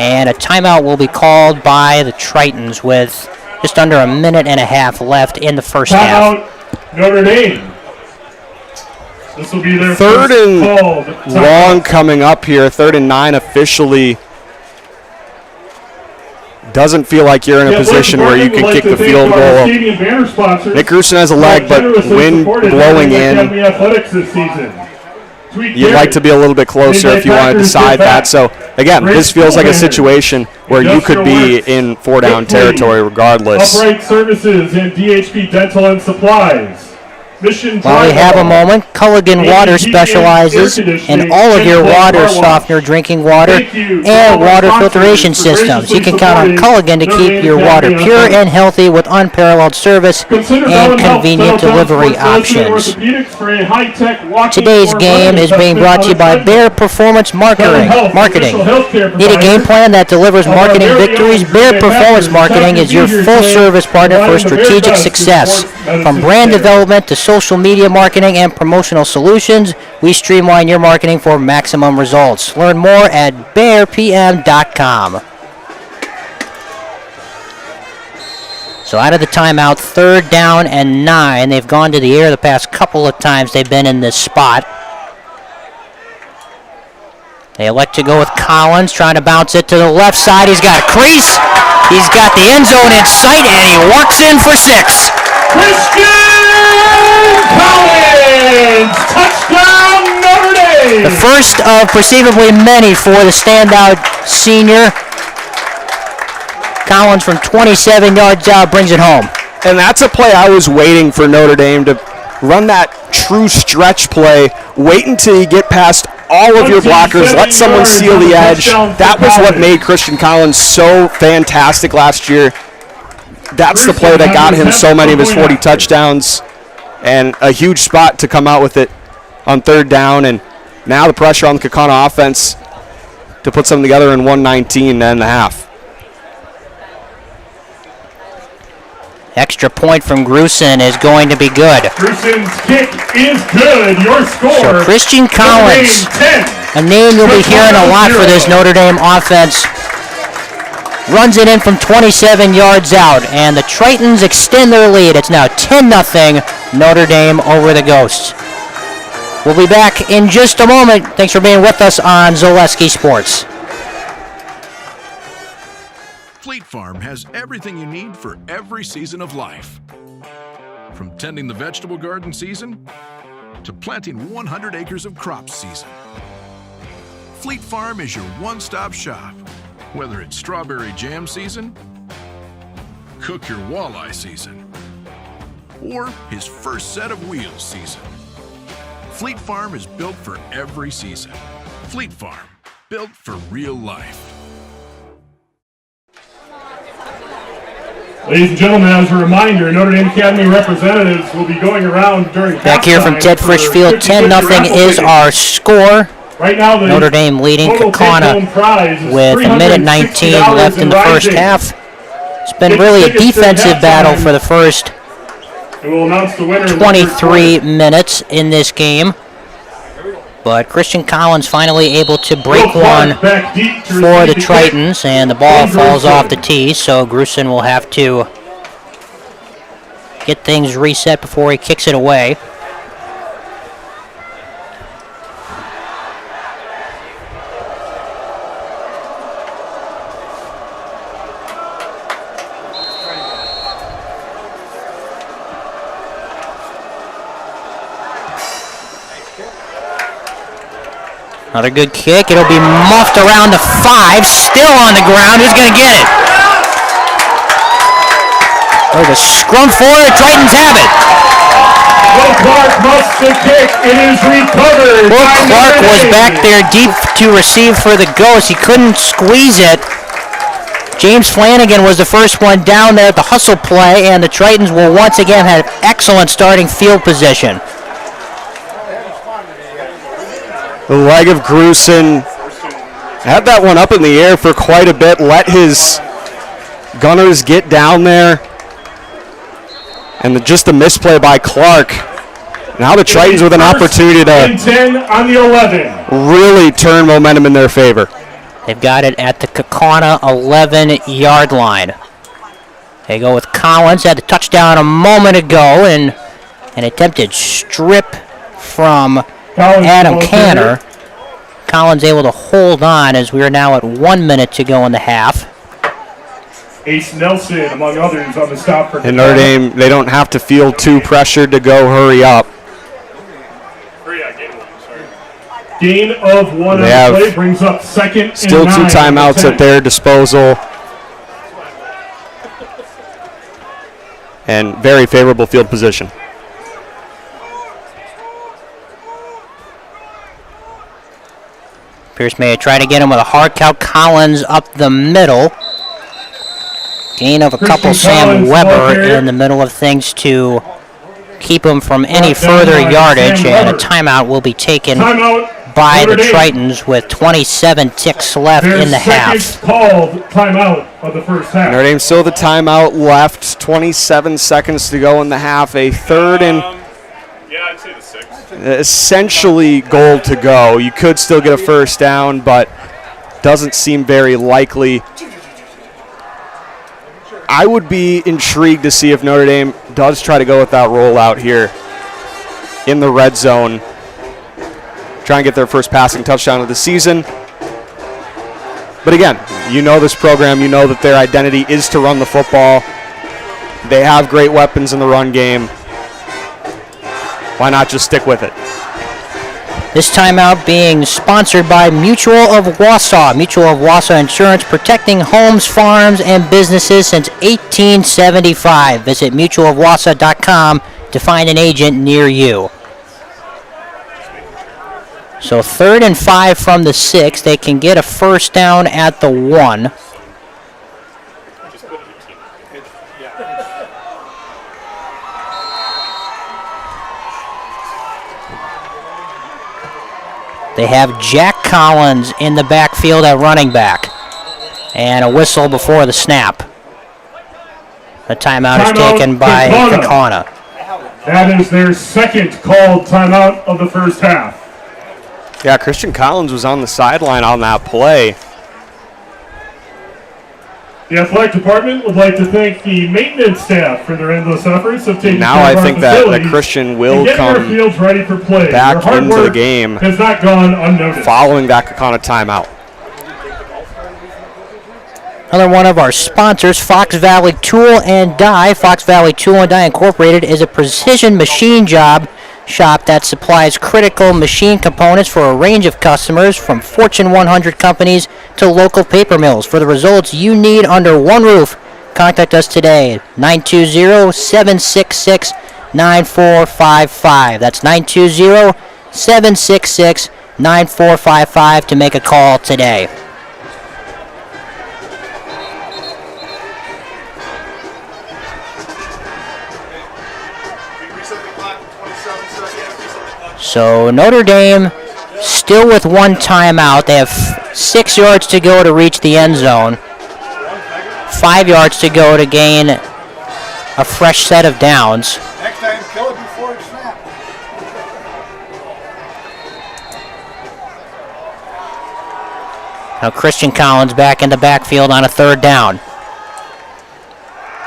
And a timeout will be called by the Tritons with just under a minute and a half left in the first half. Timeout, Notre Dame. This will be their 3rd and long coming up here. 3rd and 9 officially. Doesn't feel like you're in a position where you can kick the field goal. Nick Grusin has a leg, but wind blowing in. You'd like to be a little bit closer if you want to decide that. So, again, this feels like a situation where you could be in 4-down territory regardless. Upright Services and DHP Dental and Supplies. While we have a moment, Culligan Water specializes in all of your water softener, drinking water, and water filtration systems. You can count on Culligan to keep your water pure and healthy with unparalleled service and convenient delivery options. Today's game is being brought to you by Bear Performance Marketing. Need a game plan that delivers marketing victories? Bear Performance Marketing is your full-service partner for strategic success. From brand development to social media marketing and promotional solutions, we streamline your marketing for maximum results. Learn more at bearpm.com. So out of the timeout, 3rd down and 9. They've gone to the air the past couple of times they've been in this spot. They elect to go with Collins, trying to bounce it to the left side. He's got a crease. He's got the end zone in sight, and he walks in for 6. Christian Collins! Touchdown, Notre Dame! The first of perceivably many for the standout senior. Collins from 27 yards out brings it home. And that's a play I was waiting for Notre Dame to run, that true stretch play. Wait until you get past all of your blockers, let someone seal the edge. That was what made Christian Collins so fantastic last year. That's the play that got him so many of his 40 touchdowns, and a huge spot to come out with it on 3rd down. And now the pressure on the Kaukauna offense to put something together in 1:19 and a half. Extra point from Grusin is going to be good. Grusin's kick is good. Your score. So Christian Collins, a name you'll be hearing a lot for this Notre Dame offense, runs it in from 27 yards out, and the Tritons extend their lead. It's now 10-0 Notre Dame over the Ghosts. We'll be back in just a moment. Thanks for being with us on Zaleski Sports. Fleet Farm has everything you need for every season of life. From tending the vegetable garden season to planting 100 acres of crops season. Fleet Farm is your one-stop shop. Whether it's strawberry jam season, cook your walleye season, or his first set of wheels season. Fleet Farm is built for every season. Fleet Farm, built for real life. Ladies and gentlemen, as a reminder, Notre Dame Academy representatives will be going around during back here from Ted Frisch Field. 10-0 is our score. Right now, Notre Dame leading Kaukauna with a minute 19 left in the first half. It's been really a defensive battle for the first 23 minutes in this game. But Christian Collins finally able to break one for the Tritons, and the ball falls off the tee, so Grusin will have to get things reset before he kicks it away. Another good kick. It'll be muffed around the 5. Still on the ground. Who's going to get it? There's a scrum for it. Tritons have it. Will Clark muffs the kick. It is recovered. Will Clark was back there deep to receive for the Ghosts. He couldn't squeeze it. James Flanagan was the first one down there at the hustle play, and the Tritons will once again have excellent starting field position. The leg of Grusin had that one up in the air for quite a bit, let his gunners get down there, and just a misplay by Clark. Now the Tritons with an opportunity to 10 on the 11. Really turn momentum in their favor. They've got it at the Kaukauna 11-yard line. They go with Collins, had the touchdown a moment ago, and an attempted strip from Adam Canner. Collins able to hold on as we are now at 1 minute to go in the half. Ace Nelson, among others, on the stop for And Notre Dame, they don't have to feel too pressured to go hurry up. Gain of 1 on the play brings up second still and 2 9 timeouts at their disposal. And very favorable field position. Pierce may try to get him with a hard count. Collins up the middle. Gain of a couple. Sam Weber in the middle of things to keep him from any further yardage, and a timeout will be taken by the Tritons with 27 ticks left in the half. Called timeout of the first half. Notre Dame still the timeout left. 27 seconds to go in the half. A third and yeah, I'd say the 6. Essentially goal to go. You could still get a first down, but doesn't seem very likely. I would be intrigued to see if Notre Dame does try to go with that rollout here in the red zone. Try and get their first passing touchdown of the season. But again, you know this program, you know that their identity is to run the football. They have great weapons in the run game. Why not just stick with it? This timeout being sponsored by Mutual of Wausau. Mutual of Wausau Insurance, protecting homes, farms, and businesses since 1875. Visit mutualofwausau.com to find an agent near you. So 3rd and 5 from the 6. They can get a first down at the 1. They have Jack Collins in the backfield at running back. And a whistle before the snap. The timeout is taken by Kaukauna. That is their second called timeout of the first half. Yeah, Christian Collins was on the sideline on that play. The athletic department would like to thank the maintenance staff for their endless efforts of taking Now care of I our think that facilities Christian will and getting our come fields ready for play. back Your hard into the work game has not gone unnoticed. following that Kaukauna timeout. Another one of our sponsors, Fox Valley Tool and Die. Fox Valley Tool and Die Incorporated is a precision machine job shop that supplies critical machine components for a range of customers, from Fortune 100 companies to local paper mills. For the results you need under one roof, contact us today at 920-766-9455. That's 920-766-9455 to make a call today. So Notre Dame still with one timeout. They have 6 yards to go to reach the end zone. 5 yards to go to gain a fresh set of downs. Next time, kill it before it snaps. Now Christian Collins back in the backfield on a 3rd down.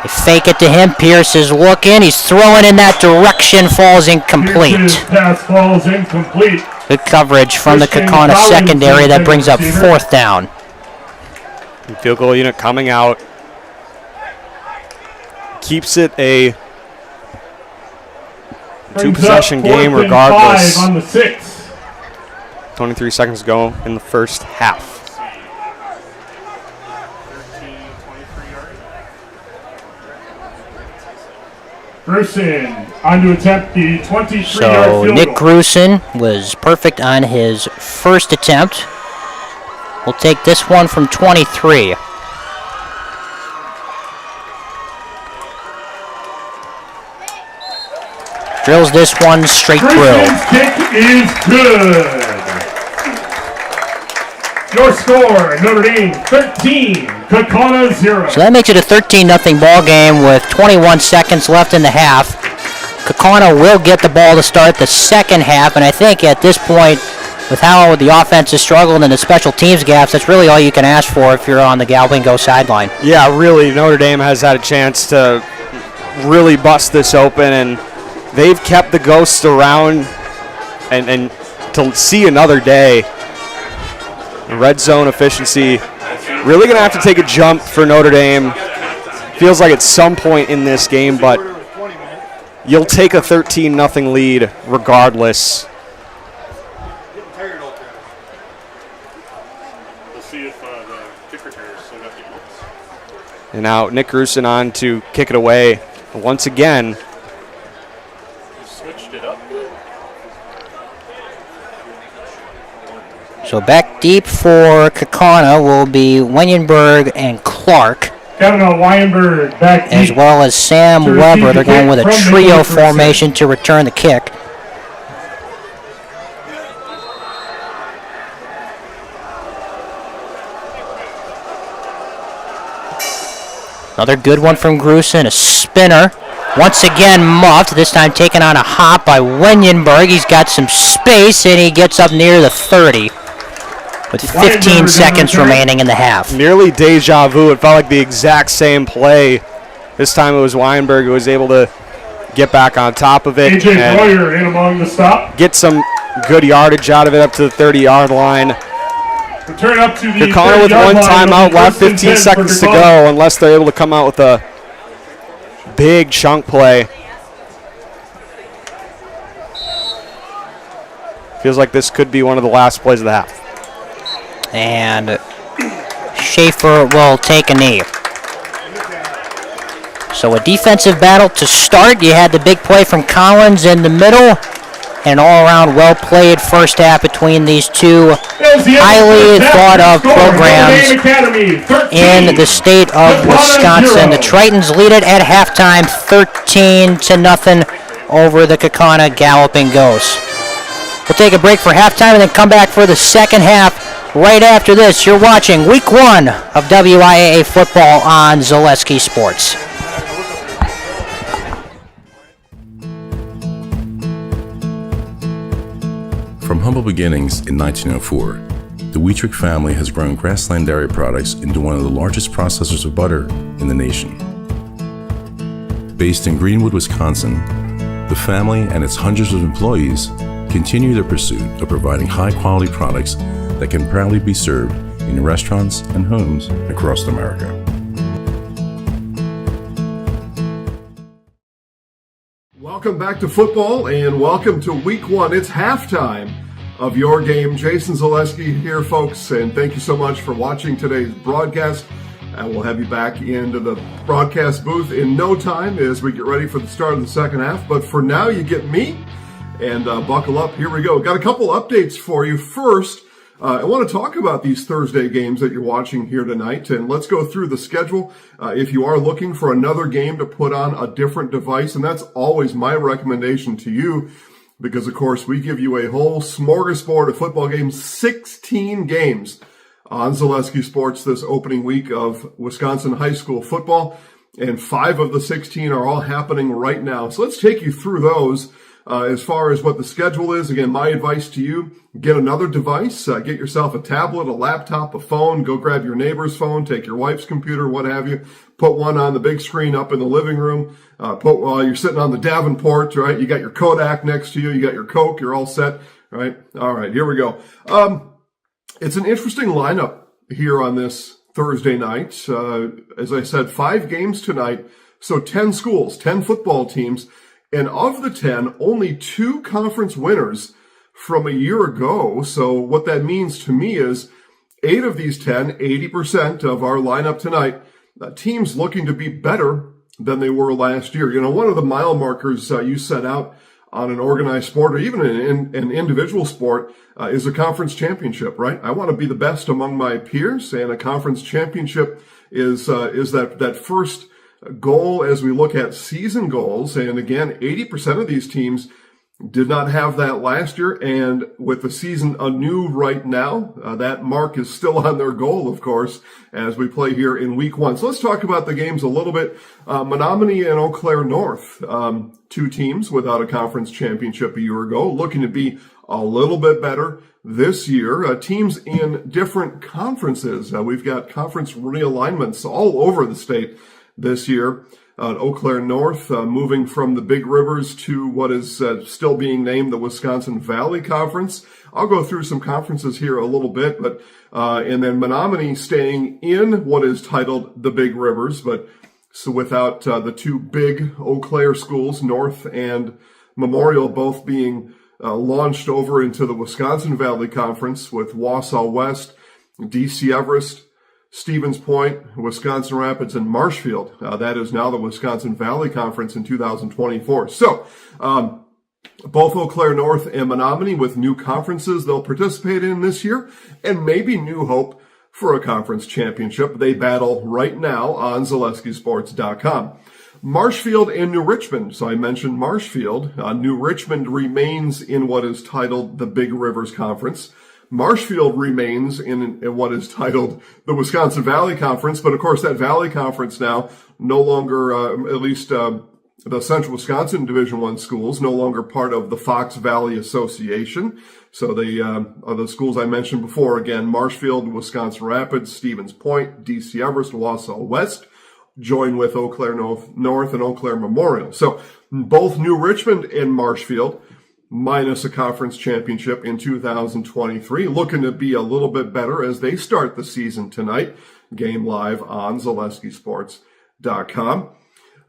They fake it to him. Pierce is looking. He's throwing in that direction. Falls incomplete. Pierce's pass falls incomplete. Good coverage from the Christian Kaukauna Collins secondary. That brings up receiver. 4th down. Field goal unit coming out. Keeps it a two-possession game regardless. 5 on the 6. 23 seconds to go in the first half. Grusin on to attempt the 23-yard So field Nick goal. Grusin was perfect on his first attempt. We'll take this one from 23. Drills this one straight through. Grusin's kick is good. Your score, Notre Dame 13, Kaukauna 0. So that makes it a 13-0 ball game with 21 seconds left in the half. Kaukauna will get the ball to start the second half, and I think at this point, with how the offense has struggled and the special teams gaps, that's really all you can ask for if you're on the Galloping Go sideline. Yeah, really, Notre Dame has had a chance to really bust this open, and they've kept the ghosts around and to see another day. Red zone efficiency really going to have to take a jump for Notre Dame. Feels like at some point in this game, but you'll take a 13-0 lead regardless. And now Nick Grusin on to kick it away once again. Switched it up. So back deep for Kaukauna will be Wenyenberg and Clark, Kavanaugh Weinberg back as deep. well as Sam To receive Weber. They're the going kick with a from trio Nicholas Grusin. formation to return the kick. Another good one from Grusin, a spinner. Once again muffed, this time taken on a hop by Wenyenberg. He's got some space, and he gets up near the 30 with 15 seconds remaining in the half. Nearly deja vu. It felt like the exact same play. This time it was Weinberg who was able to get back on top of it AJ and Boyer in among the stop. get some good yardage out of it up to the 30-yard line. Return up to the Kaukauna with 30-yard one line. timeout left, First and 15 10 seconds to for go, unless they're able to come out with a big chunk play. Feels like this could be one of the last plays of the half. And Schaefer will take a knee. So a defensive battle to start. You had the big play from Collins in the middle. An all-around well-played first half between these two highly thought-of programs in the state of Wisconsin. The Tritons lead it at halftime, 13-0 over the Kaukauna Galloping Ghosts. We'll take a break for halftime and then come back for the second half right after this. You're watching Week 1 of WIAA football on Zaleski Sports. From humble beginnings in 1904, the Wheatrick family has grown Grassland Dairy Products into one of the largest processors of butter in the nation. Based in Greenwood, Wisconsin, the family and its hundreds of employees continue their pursuit of providing high-quality products that can proudly be served in restaurants and homes across America. Welcome back to football and welcome to Week 1. It's halftime of your game. Jason Zaleski here, folks, and thank you so much for watching today's broadcast. And we'll have you back into the broadcast booth in no time as we get ready for the start of the second half. But for now, you get me, and buckle up. Here we go. Got a couple updates for you. First, I want to talk about these Thursday games that you're watching here tonight, and let's go through the schedule. If you are looking for another game to put on a different device, and that's always my recommendation to you, because, of course, we give you a whole smorgasbord of football games, 16 games on Zaleski Sports this opening week of Wisconsin high school football, and 5 of the 16 are all happening right now. So let's take you through those. As far as what the schedule is, again, my advice to you, get another device, get yourself a tablet, a laptop, a phone, go grab your neighbor's phone, take your wife's computer, what have you, put one on the big screen up in the living room, put while you're sitting on the Davenport, right? You got your Kodak next to you, you got your Coke, you're all set, right? All right, here we go. It's an interesting lineup here on this Thursday night. As I said, 5 games tonight, so 10 schools, 10 football teams. And of the 10, only 2 conference winners from a year ago. So what that means to me is 8 of these 10, 80% of our lineup tonight, teams looking to be better than they were last year. You know, one of the mile markers you set out on an organized sport or even an individual sport is a conference championship, right? I want to be the best among my peers, and a conference championship is that first goal as we look at season goals. And again, 80% of these teams did not have that last year. And with the season anew right now, that mark is still on their goal, of course, as we play here in Week 1. So let's talk about the games a little bit. Menominee and Eau Claire North, 2 teams without a conference championship a year ago, looking to be a little bit better this year. Teams in different conferences. We've got conference realignments all over the state this year. Eau Claire North moving from the Big Rivers to what is still being named the Wisconsin Valley Conference. I'll go through some conferences here a little bit, but and then Menominee staying in what is titled the Big Rivers, but so without the 2 big Eau Claire schools, North and Memorial, both being launched over into the Wisconsin Valley Conference with Wausau West, DC Everest, Stevens Point, Wisconsin Rapids, and Marshfield. That is now the Wisconsin Valley Conference in 2024. So, both Eau Claire North and Menominee with new conferences they'll participate in this year, and maybe new hope for a conference championship. They battle right now on ZaleskiSports.com. Marshfield and New Richmond. So I mentioned Marshfield. New Richmond remains in what is titled the Big Rivers Conference. Marshfield remains in what is titled the Wisconsin Valley Conference, but of course that Valley Conference now no longer, at least the Central Wisconsin Division I schools, no longer part of the Fox Valley Association. So the schools I mentioned before, again, Marshfield, Wisconsin Rapids, Stevens Point, DC Everest, Wausau West, join with Eau Claire North and Eau Claire Memorial. So both New Richmond and Marshfield minus a conference championship in 2023. Looking to be a little bit better as they start the season tonight. Game live on ZaleskiSports.com.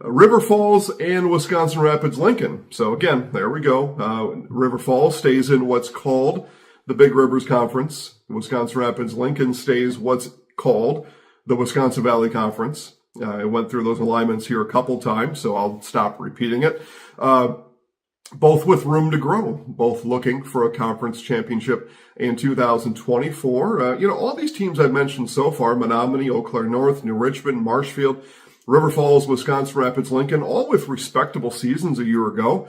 River Falls and Wisconsin Rapids Lincoln. So again, there we go. River Falls stays in what's called the Big Rivers Conference. Wisconsin Rapids Lincoln stays what's called the Wisconsin Valley Conference. I went through those alignments here a couple times, so I'll stop repeating it. Both with room to grow, both looking for a conference championship in 2024. All these teams I've mentioned so far, Menominee, Eau Claire North, New Richmond, Marshfield, River Falls, Wisconsin Rapids, Lincoln, all with respectable seasons a year ago.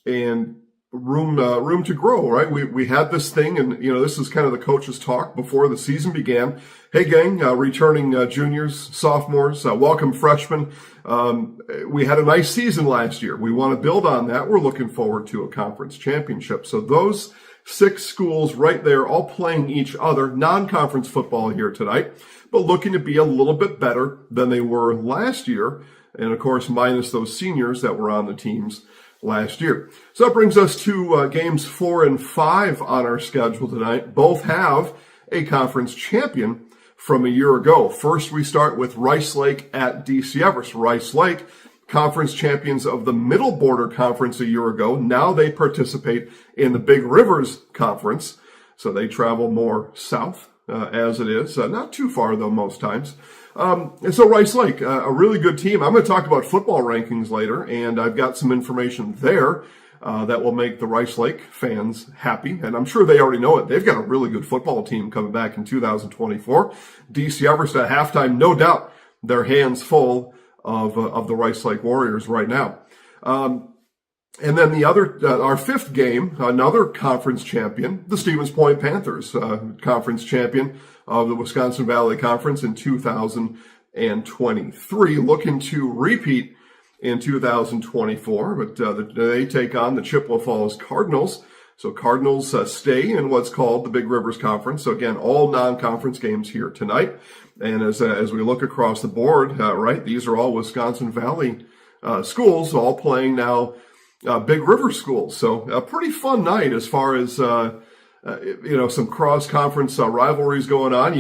And room to grow, right? We had this thing, and this is kind of the coach's talk before the season began. Hey gang, returning juniors, sophomores, welcome freshmen. We had a nice season last year. We want to build on that. We're looking forward to a conference championship. So those 6 schools right there, all playing each other, non-conference football here tonight, but looking to be a little bit better than they were last year. And of course, minus those seniors that were on the teams last year. So that brings us to games 4 and 5 on our schedule tonight. Both have a conference champion from a year ago. First, we start with Rice Lake at DC Everest. Rice Lake, conference champions of the Middle Border Conference a year ago. Now they participate in the Big Rivers Conference. So they travel more south as it is. Not too far, though, most times. And so Rice Lake, a really good team. I'm going to talk about football rankings later, and I've got some information there that will make the Rice Lake fans happy, and I'm sure they already know it. They've got a really good football team coming back in 2024. DC Everest at halftime, no doubt their hands full of the Rice Lake Warriors right now. And then the other, our 5th game, another conference champion, the Stevens Point Panthers, conference champion of the Wisconsin Valley Conference in 2023, looking to repeat in 2024, but they take on the Chippewa Falls Cardinals. So Cardinals stay in what's called the Big Rivers Conference. So again, all non-conference games here tonight. And as we look across the board, right, these are all Wisconsin Valley schools, all playing now Big River schools. So a pretty fun night as far as some cross-conference rivalries going on.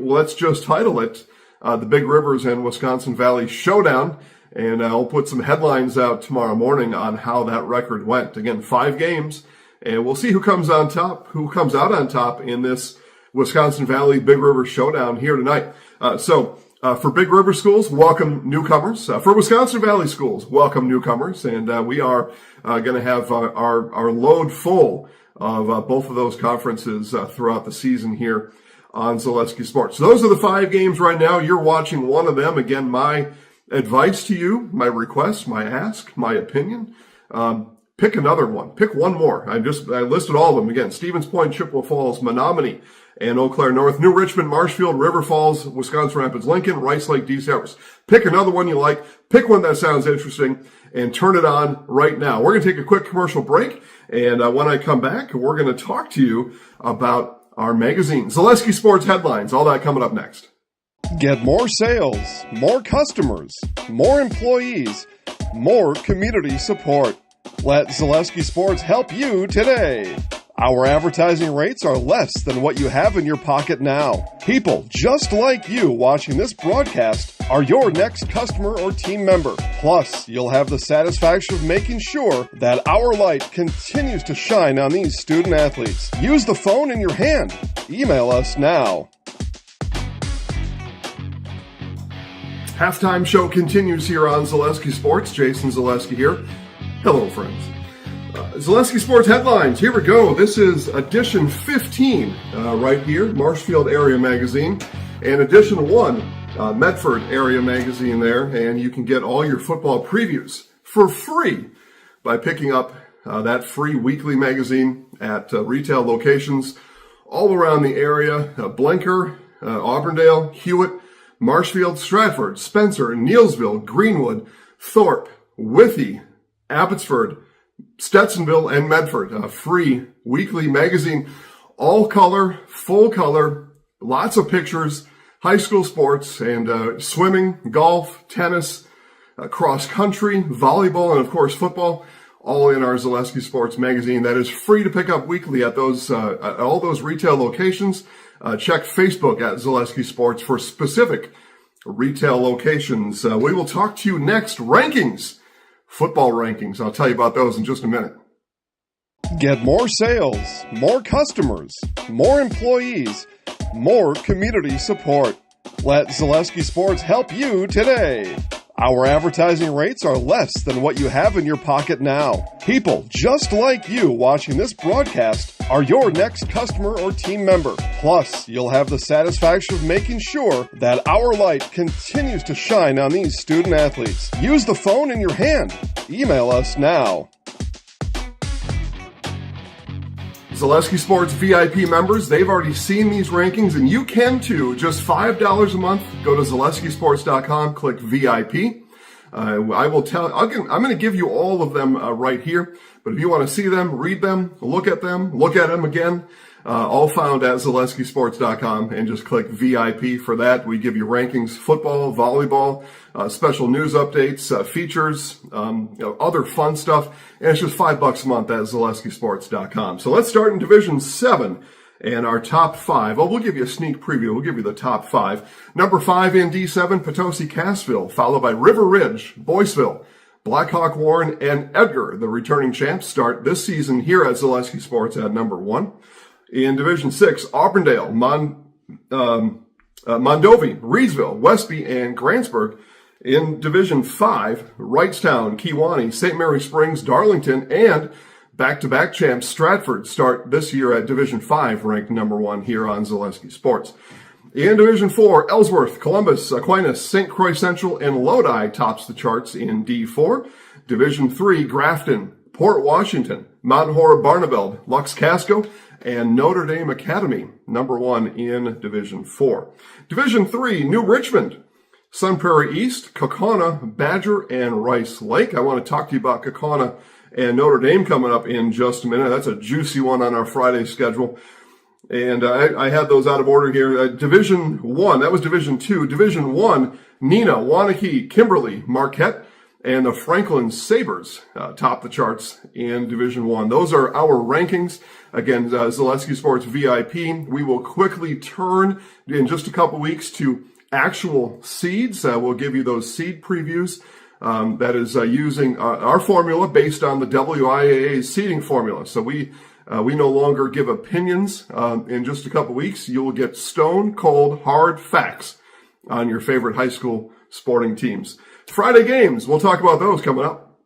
Let's just title it the Big Rivers and Wisconsin Valley Showdown, and I'll put some headlines out tomorrow morning on how that record went. Again, 5 games, and we'll see who comes out on top in this Wisconsin Valley Big River Showdown here tonight. For Big River schools, welcome newcomers. For Wisconsin Valley schools, welcome newcomers, and we are going to have our load full of both of those conferences throughout the season here on Zaleski Sports. So those are the 5 games right now. You're watching one of them. Again, my advice to you, my request, my ask, my opinion, pick another one. Pick one more. I listed all of them again. Stevens Point, Chippewa Falls, Menominee, and Eau Claire North, New Richmond, Marshfield, River Falls, Wisconsin Rapids, Lincoln, Rice Lake, DC Everest. Pick another one you like. Pick one that sounds interesting and turn it on right now. We're going to take a quick commercial break, and when I come back, we're going to talk to you about our magazine, Zaleski Sports Headlines, all that coming up next. Get more sales, more customers, more employees, more community support. Let Zaleski Sports help you today. Our advertising rates are less than what you have in your pocket now. People just like you watching this broadcast are your next customer or team member. Plus, you'll have the satisfaction of making sure that our light continues to shine on these student athletes. Use the phone in your hand. Email us now. Halftime show continues here on Zaleski Sports. Jason Zaleski here. Hello, friends. Zaleski Sports Headlines. Here we go. This is edition 15 right here, Marshfield Area Magazine, and edition 1, Medford Area Magazine there. And you can get all your football previews for free by picking up that free weekly magazine at retail locations all around the area. Blenker, Auburndale, Hewitt, Marshfield, Stratford, Spencer, Neelsville, Greenwood, Thorpe, Withee, Abbotsford, Stetsonville, and Medford. A free weekly magazine, all color, full color, lots of pictures, high school sports, and swimming, golf, tennis, cross country, volleyball, and of course football. all in our Zaleski Sports magazine that is free to pick up weekly at those at all those retail locations. Check Facebook at Zaleski Sports for specific retail locations. We will talk to you next. Rankings, football rankings. I'll tell you about those in just a minute. Get more sales, more customers, more employees, more community support. Let Zaleski Sports help you today. Our advertising rates are less than what you have in your pocket now. People just like you watching this broadcast are your next customer or team member. Plus, you'll have the satisfaction of making sure that our light continues to shine on these student athletes. Use the phone in your hand. Email us now. Zaleski Sports VIP members, they've already seen these rankings, and you can too. Just $5 a month. Go to ZaleskiSports.com, click VIP. I'm going to give you all of them right here. But if you want to see them, read them, look at them again, all found at ZaleskiSports.com, and just click VIP for that. We give you rankings, football, volleyball, special news updates, features, other fun stuff, and it's just $5 a month at ZaleskiSports.com. So let's start in Division 7 and our top 5. Well, we'll give you a sneak preview. We'll give you the top 5. Number 5 in D7, Potosi-Cassville, followed by River Ridge, Boyceville, Blackhawk Warren, and Edgar. The returning champs start this season here at Zaleski Sports at number 1. In Division 6, Auburndale, Mondovi, Reedsville, Westby, and Grantsburg. In Division 5, Wrightstown, Kewanee, St. Mary Springs, Darlington, and back-to-back champs Stratford start this year at Division 5, ranked number 1 here on Zaleski Sports. In Division 4, Ellsworth, Columbus, Aquinas, St. Croix Central, and Lodi tops the charts in D4. Division 3, Grafton, Port Washington, Mount Horeb, Barneveld, Lux Casco, and Notre Dame Academy, number 1 in Division 4. Division 3, New Richmond, Sun Prairie East, Kaukauna, Badger, and Rice Lake. I want to talk to you about Kaukauna and Notre Dame coming up in just a minute. That's a juicy one on our Friday schedule. And I had those out of order here. Division 1, that was Division 2. Division 1, Neenah, Waunakee, Kimberly, Marquette, and the Franklin Sabres top the charts in Division 1. Those are our rankings. Again, Zaleski Sports VIP. We will quickly turn in just a couple weeks to actual seeds. We'll give you those seed previews. That is using our formula based on the WIAA seeding formula. So we no longer give opinions. In just a couple weeks, you will get stone cold hard facts on your favorite high school sporting teams. Friday games, we'll talk about those coming up.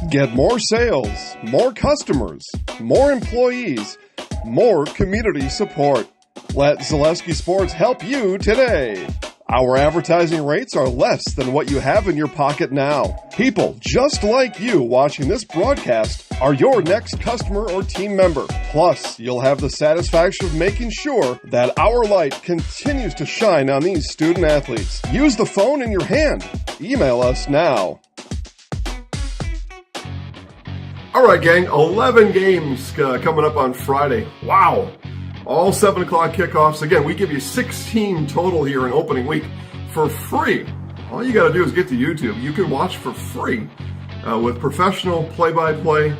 Get more sales, more customers, more employees, more community support. Let Zaleski Sports help you today. Our advertising rates are less than what you have in your pocket now. People just like you watching this broadcast are your next customer or team member. Plus, you'll have the satisfaction of making sure that our light continues to shine on these student athletes. Use the phone in your hand. Email us now. All right, gang, 11 games coming up on Friday. Wow. All 7 o'clock kickoffs. Again, we give you 16 total here in opening week for free. All you got to do is get to YouTube. You can watch for free with professional play-by-play,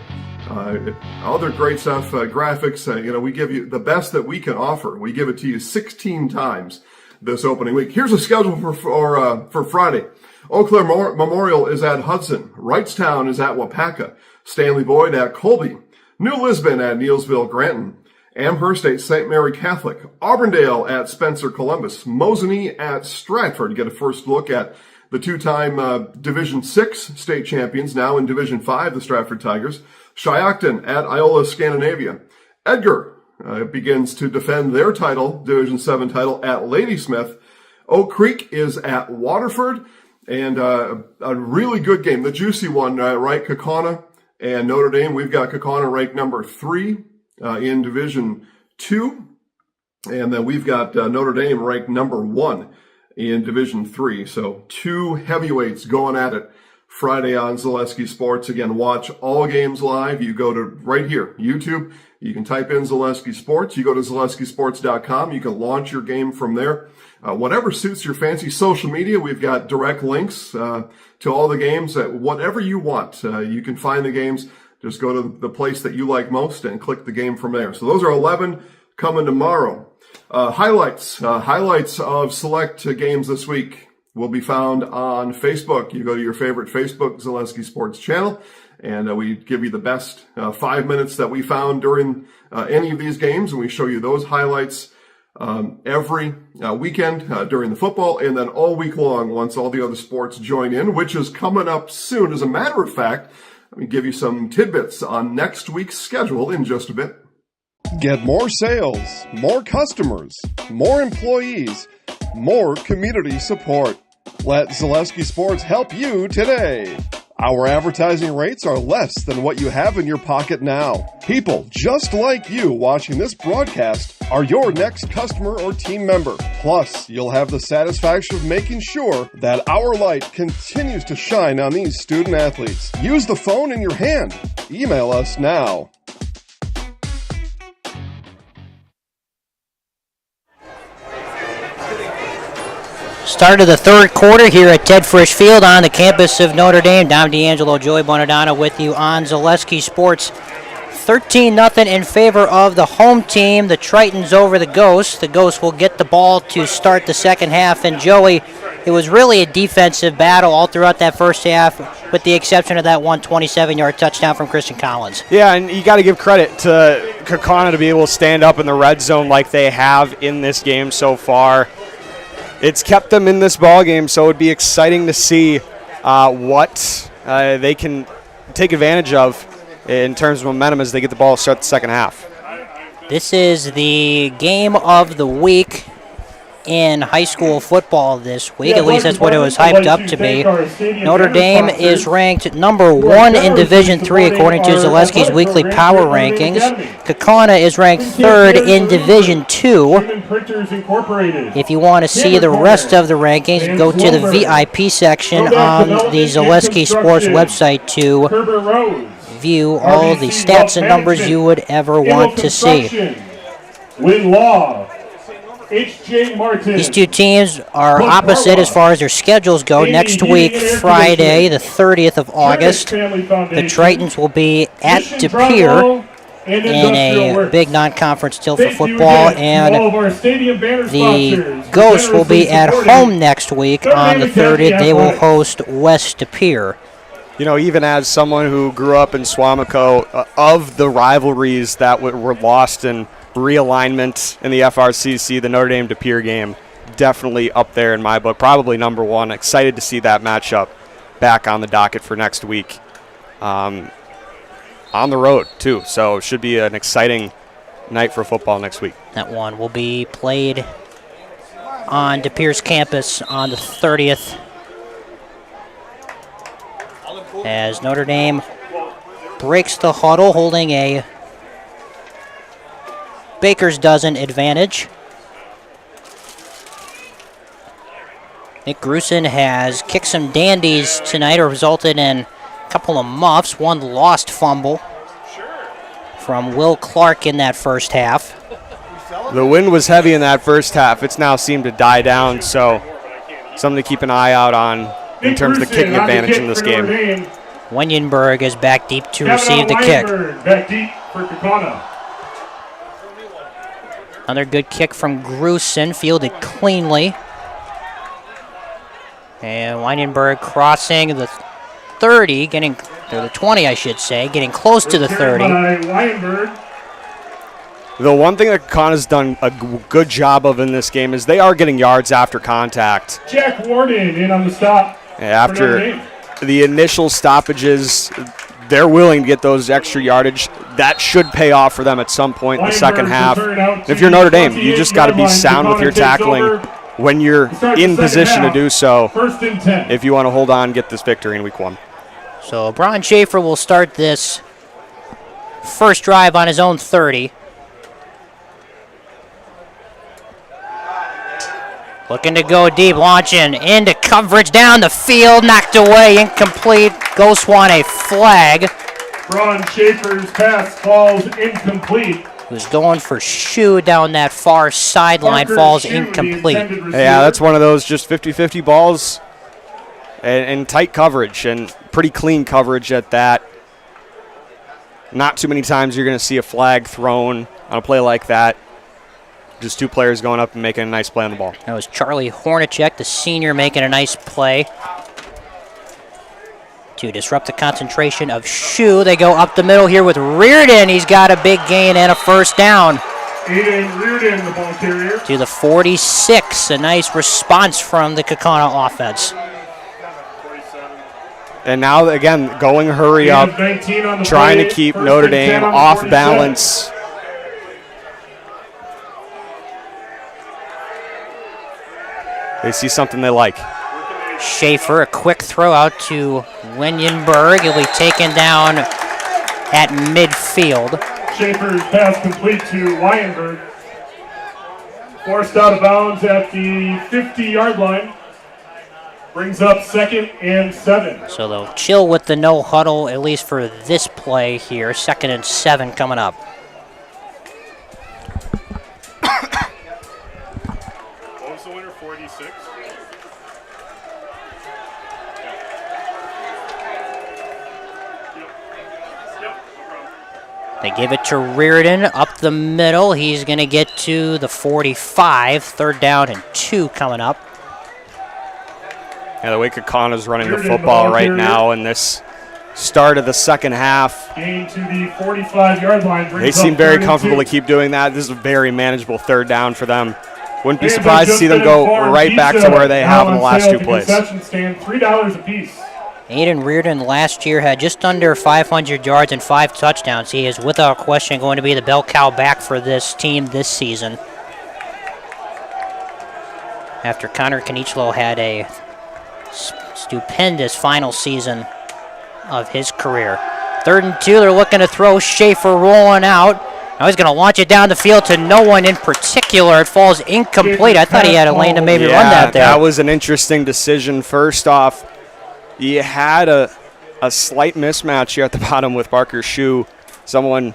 other great stuff, graphics. We give you the best that we can offer. We give it to you 16 times this opening week. Here's a schedule for Friday. Eau Claire Memorial is at Hudson. Wrightstown is at Wapaka. Stanley Boyd at Colby. New Lisbon at Neelsville Granton. Amherst at St. Mary Catholic. Auburndale at Spencer Columbus. Mosinee at Stratford. Get a first look at the two-time Division 6 state champions, now in Division 5, the Stratford Tigers. Shiocton at Iola Scandinavia. Edgar begins to defend their title, Division 7 title, at Ladysmith. Oak Creek is at Waterford. And a really good game, the juicy one, right? Kaukauna and Notre Dame. We've got Kaukauna ranked number 3 in Division 2. And then we've got Notre Dame ranked number 1 in Division 3. So 2 heavyweights going at it Friday on Zaleski Sports. Again, watch all games live. You go to right here, YouTube. You can type in Zaleski Sports. You go to ZaleskiSports.com. You can launch your game from there. Whatever suits your fancy. Social media, we've got direct links to all the games. Whatever you want, you can find the games. Just go to the place that you like most and click the game from there. So those are 11 coming tomorrow. Highlights of select games this week will be found on Facebook. You go to your favorite Facebook Zaleski Sports channel, and we give you the best 5 minutes that we found during any of these games, and we show you those highlights every weekend during the football, and then all week long once all the other sports join in, which is coming up soon. As a matter of fact, let me give you some tidbits on next week's schedule in just a bit. Get more sales, more customers, more employees, more community support. Let Zaleski Sports help you today. Our advertising rates are less than what you have in your pocket now. People just like you watching this broadcast are your next customer or team member. Plus, you'll have the satisfaction of making sure that our light continues to shine on these student athletes. Use the phone in your hand. Email us now. Start of the third quarter here at Ted Frisch Field on the campus of Notre Dame. Dom D'Angelo, Joey Bonadonna with you on Zaleski Sports. 13-0 in favor of the home team. The Tritons over the Ghosts. The Ghosts will get the ball to start the second half. And Joey, it was really a defensive battle all throughout that first half, with the exception of that 127-yard touchdown from Christian Collins. Yeah, and you got to give credit to Kaukauna to be able to stand up in the red zone like they have in this game so far. It's kept them in this ball game, so it would be exciting to see what they can take advantage of in terms of momentum as they get the ball to start the second half. This is the game of the week in high school football this week. At least that's what it was hyped up to be. Notre Dame is ranked number 1 in Division III according to Zaleski's weekly power rankings. Kaukauna is ranked 3rd in Division II. If you want to see the rest of the rankings, go to the VIP section on the Zaleski Sports website to view all the stats and numbers you would ever want to see. These two teams are opposite as far as their schedules go. Next week, Friday, the 30th of August, the Tritons will be at De Pere in a big non-conference deal for football, and the Ghosts will be at home next week on the 30th. They will host West De Pere. You know, even as someone who grew up in Swamico, of the rivalries that were lost in realignment in the FRCC, the Notre Dame De Pere game, definitely up there in my book, probably number 1. Excited to see that matchup back on the docket for next week. On the road, too, so should be an exciting night for football next week. That one will be played on De Pere's campus on the 30th, as Notre Dame breaks the huddle, holding a Baker's dozen advantage. Nick Grusin has kicked some dandies tonight, or resulted in a couple of muffs. One lost fumble from Will Clark in that first half. The wind was heavy in that first half. It's now seemed to die down, so something to keep an eye out on in terms of the kicking advantage in this game. Wenyenberg is back deep to receive the kick. Back deep for Kaukauna. Another good kick from Grusin, fielded cleanly. And Wenyenberg crossing the 30, or the 20, I should say, getting close to the 30. The one thing that Kaukauna's done a good job of in this game is they are getting yards after contact. Jack Warden in on the stop. After the initial stoppages, they're willing to get those extra yardage. That should pay off for them at some point in the second half. If you're Notre Dame, you just got to be sound with your tackling when you're in position to do so if you want to hold on and get this victory in week 1. So Brian Schaefer will start this first drive on his own 30. Looking to go deep, launching into coverage down the field, knocked away, incomplete. Ghosts want a flag. Braun Schaefer's pass falls incomplete. Who's going for Shoe down that far sideline, falls incomplete. Yeah, that's one of those just 50-50 balls and tight coverage, and pretty clean coverage at that. Not too many times you're going to see a flag thrown on a play like that. Just two players going up and making a nice play on the ball. That was Charlie Hornacek, the senior, making a nice play to disrupt the concentration of Shu. They go up the middle here with Reardon. He's got a big gain and a first down. Aiden Reardon, the ball carrier. To the 46. A nice response from the Kaukauna offense. And now, again, going hurry up, trying to keep Notre Dame off balance. They see something they like. Schaefer, a quick throw out to Winyenberg. He'll be taken down at midfield. Schaefer's pass complete to Wyenberg. Forced out of bounds at the 50-yard line. Brings up 2nd and 7. So they'll chill with the no huddle, at least for this play here. 2nd and 7 coming up. What was the winner, 46? They give it to Reardon up the middle. He's going to get to the 45. 3rd down and 2 coming up. Yeah, the way Kaukauna's running the football right now in this start of the second half. Gain to the 45-yard line. They seem very comfortable to keep doing that. This is a very manageable 3rd down for them. Wouldn't be surprised to see them go right back to where they have in the last 2 plays. Stand $3 a piece. Aiden Reardon last year had just under 500 yards and 5 touchdowns. He is without question going to be the bell cow back for this team this season. After Connor Kanichlo had a stupendous final season of his career. 3rd and 2, they're looking to throw. Schaefer rolling out. Now he's going to launch it down the field to no one in particular. It falls incomplete. I thought he had a lane to maybe run that there. That was an interesting decision. First off, you had a slight mismatch here at the bottom with Parker Shu. Someone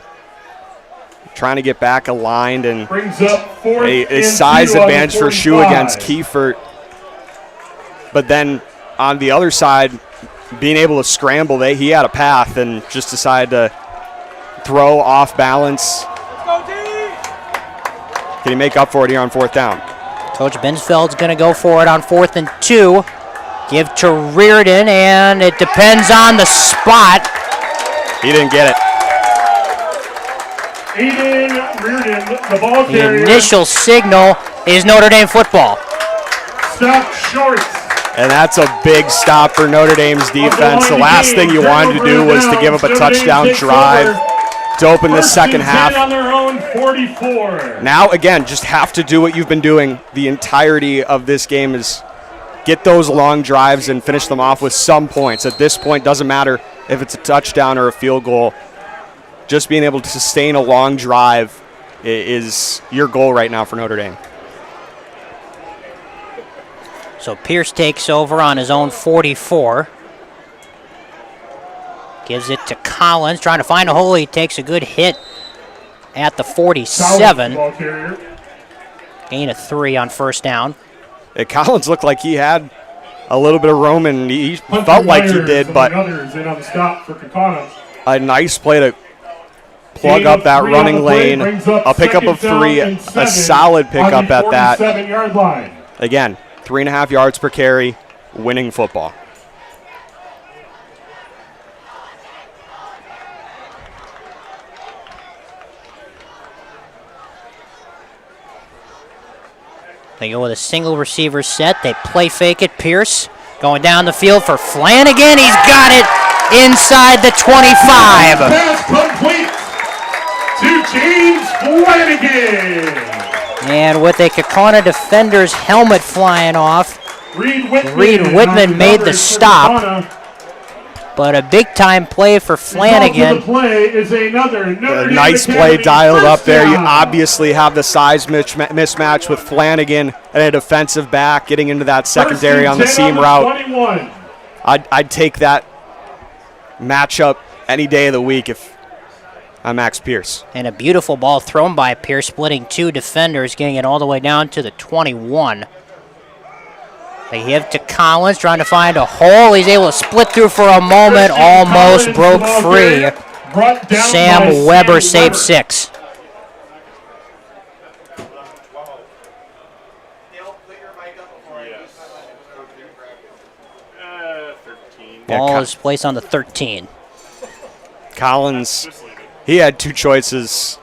trying to get back aligned, and a size advantage for Shu against Kiefert. But then on the other side, being able to scramble, he had a path and just decided to throw off balance. Can he make up for it here on 4th down? Coach Bensfeld's going to go for it on 4th and 2. Give to Reardon, and it depends on the spot. He didn't get it. Aiden Reardon, the ball carrier. The initial signal is Notre Dame football. Stop short. And that's a big stop for Notre Dame's defense. The last thing you wanted to do was to give up a touchdown drive to open the second half. On their own 44. Now, again, just have to do what you've been doing the entirety of this game, is get those long drives and finish them off with some points. At this point, doesn't matter if it's a touchdown or a field goal. Just being able to sustain a long drive is your goal right now for Notre Dame. So Pierce takes over on his own 44. Gives it to Collins, trying to find a hole. He takes a good hit at the 47. Gain of 3 on 1st down. Collins looked like he had a little bit of room, and he felt like he did, but a nice play to plug up that running lane, a pickup of 3, a solid pickup at that. Again, 3.5 yards per carry, winning football. They go with a single receiver set. They play fake it. Pierce going down the field for Flanagan. He's got it inside the 25. Pass complete to James Flanagan. And with a Kaukauna defender's helmet flying off, Reed Whitman made the stop. But a big-time play for Flanagan. The play is another nice play dialed up there. You obviously have the size mismatch with Flanagan and a defensive back getting into that secondary on the seam route. I'd take that matchup any day of the week if I'm Max Pierce. And a beautiful ball thrown by Pierce, splitting 2 defenders, getting it all the way down to the 21. They give to Collins, trying to find a hole. He's able to split through for a moment, almost broke free. Brought down Sam by Weber Sam saved Weber. 6. Ball is placed on the 13. Collins, he had two choices.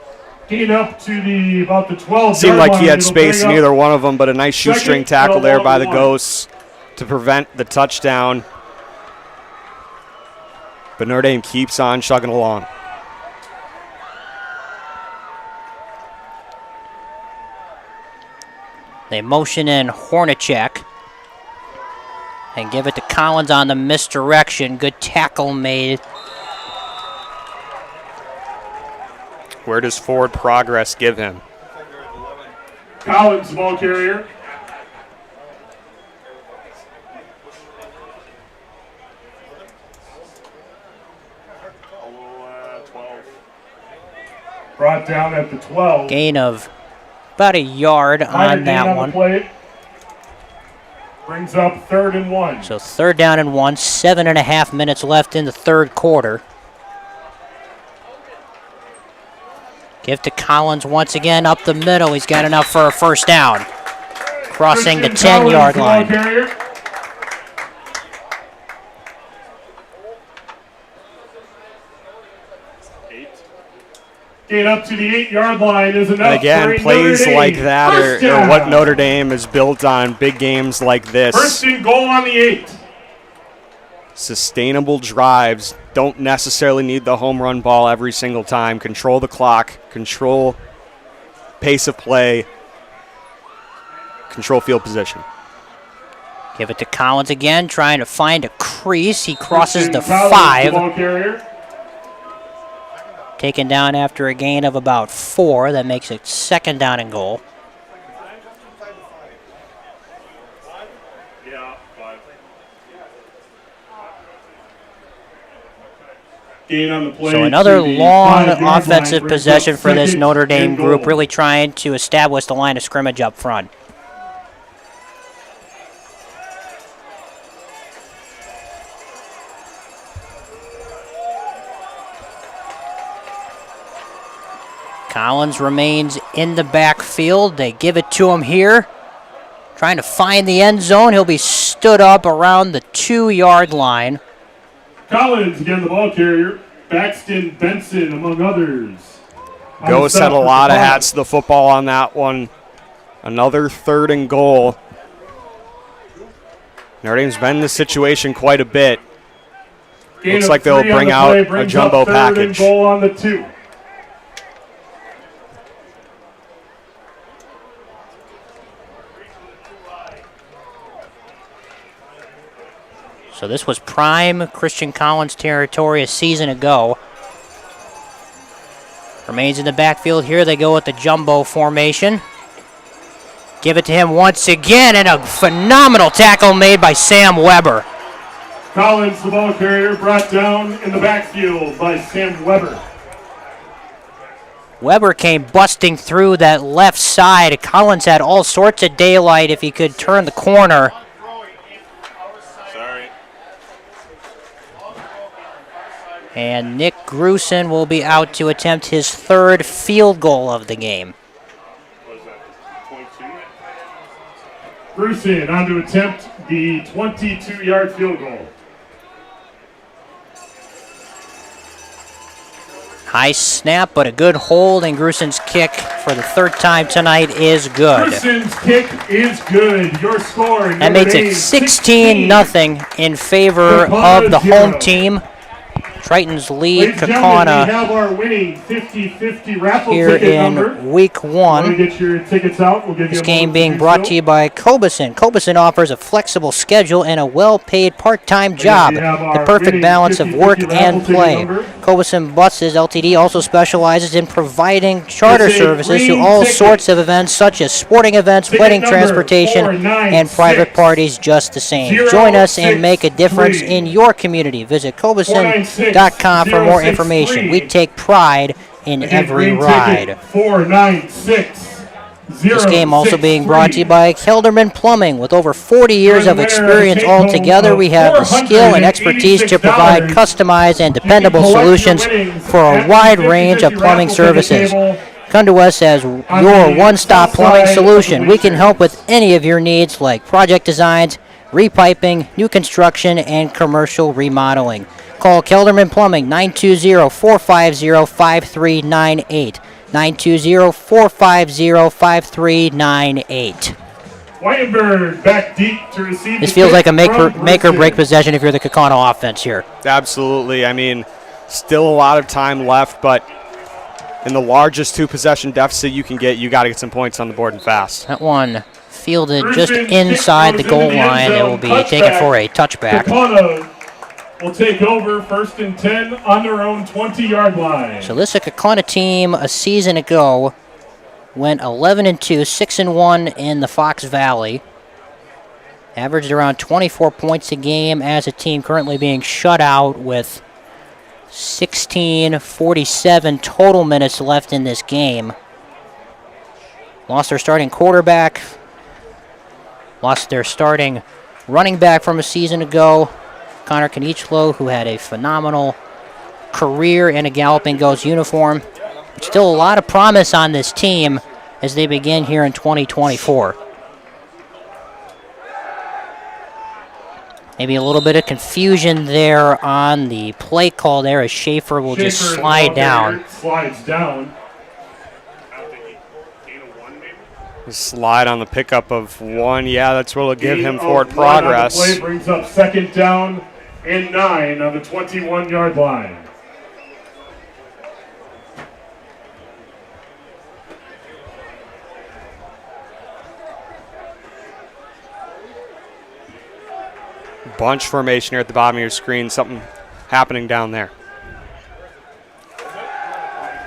Gain up to about the 12. Seemed like he had It'll space in bring up either one of them, but a nice shoestring second tackle and a there long by the one. Ghosts to prevent the touchdown. But Notre Dame keeps on chugging along. They motion in Hornacek and give it to Collins on the misdirection. Good tackle made. Where does forward progress give him? Collins, ball carrier. Brought down at the 12. Gain of about a yard on that one. Play. Brings up 3rd and 1. So 3rd down and 1, 7.5 minutes left in the 3rd quarter. Give to Collins once again up the middle. He's got enough for a 1st down. Crossing the 10-yard line. Gain up to the 8-yard line is enough. And again, plays like that are what Notre Dame is built on, big games like this. 1st and goal on the 8. Sustainable drives don't necessarily need the home run ball every single time. Control the clock, control pace of play, control field position. Give it to Collins again, trying to find a crease. He crosses the 5. Taken down after a gain of about 4. That makes it 2nd down and goal. Gain on the play. So another long offensive possession for this Notre Dame group, really trying to establish the line of scrimmage up front. Collins remains in the backfield. They give it to him here. Trying to find the end zone. He'll be stood up around the 2-yard line. Collins, again, the ball carrier. Baxton, Benson, among others. Ghosts had a lot of hats to the football on that one. Another 3rd and goal. Notre Dame's been in this situation quite a bit. Looks like they'll bring out a jumbo package. 3rd and goal on the 2. So this was prime Christian Collins territory a season ago. Remains in the backfield here. They go with the jumbo formation. Give it to him once again, and a phenomenal tackle made by Sam Weber. Collins, the ball carrier, brought down in the backfield by Sam Weber. Weber came busting through that left side. Collins had all sorts of daylight if he could turn the corner. And Nick Grusin will be out to attempt his 3rd field goal of the game. Grusin on to attempt the 22-yard field goal. High snap, but a good hold, and Grusin's kick for the 3rd time tonight is good. Grusin's kick is good. Your score. That makes it 16-0 in favor of the home team. Tritons lead Kaukauna have our winning 50-50 raffle here ticket in number. week 1. Get your tickets out. We'll give This you a game moment being do brought so. to you by Kobusin. Kobusin offers a flexible schedule and a well-paid part-time job. The perfect balance of work and play. Kobusin Buses Ltd. also specializes in providing charter services to all sorts of events such as sporting events, wedding transportation, and private parties just the same. Join us and make a difference in your community. Visit Kobusin.com for more information. We take pride in every ride. 496. 0. This game also being brought to you by Kelderman Plumbing. With over 40 years of experience altogether, we have the skill and expertise to provide customized and dependable solutions for a wide range of plumbing services. Come to us as your one-stop plumbing solution. We can help with any of your needs like project designs, repiping, new construction, and commercial remodeling. Call Kelderman Plumbing 920-450-5398. 920-450-5398. Weinberg back deep to receive. This feels like a make or break possession if you're the Kaukauna offense here. Absolutely. I mean, still a lot of time left, but in the largest two-possession deficit you can get, you got to get some points on the board and fast. That one fielded just inside the goal line. It will be taken for a touchback. Kaukauna will take over 1st and 10 on their own 20-yard line. So this Kaukauna team a season ago went 11-2, 6-1 in the Fox Valley. Averaged around 24 points a game as a team, currently being shut out with 16:47 total minutes left in this game. Lost their starting quarterback. Lost their starting running back from a season ago, Connor Kanichlo, who had a phenomenal career in a Galloping Ghost uniform. Still a lot of promise on this team as they begin here in 2024. Maybe a little bit of confusion there on the play call there as Schaefer will just slide down. Slides down. Slide on the pickup of 1. Yeah, that's what will give him forward progress. Play brings up 2nd down and 9 on the 21-yard line. Bunch formation here at the bottom of your screen. Something happening down there.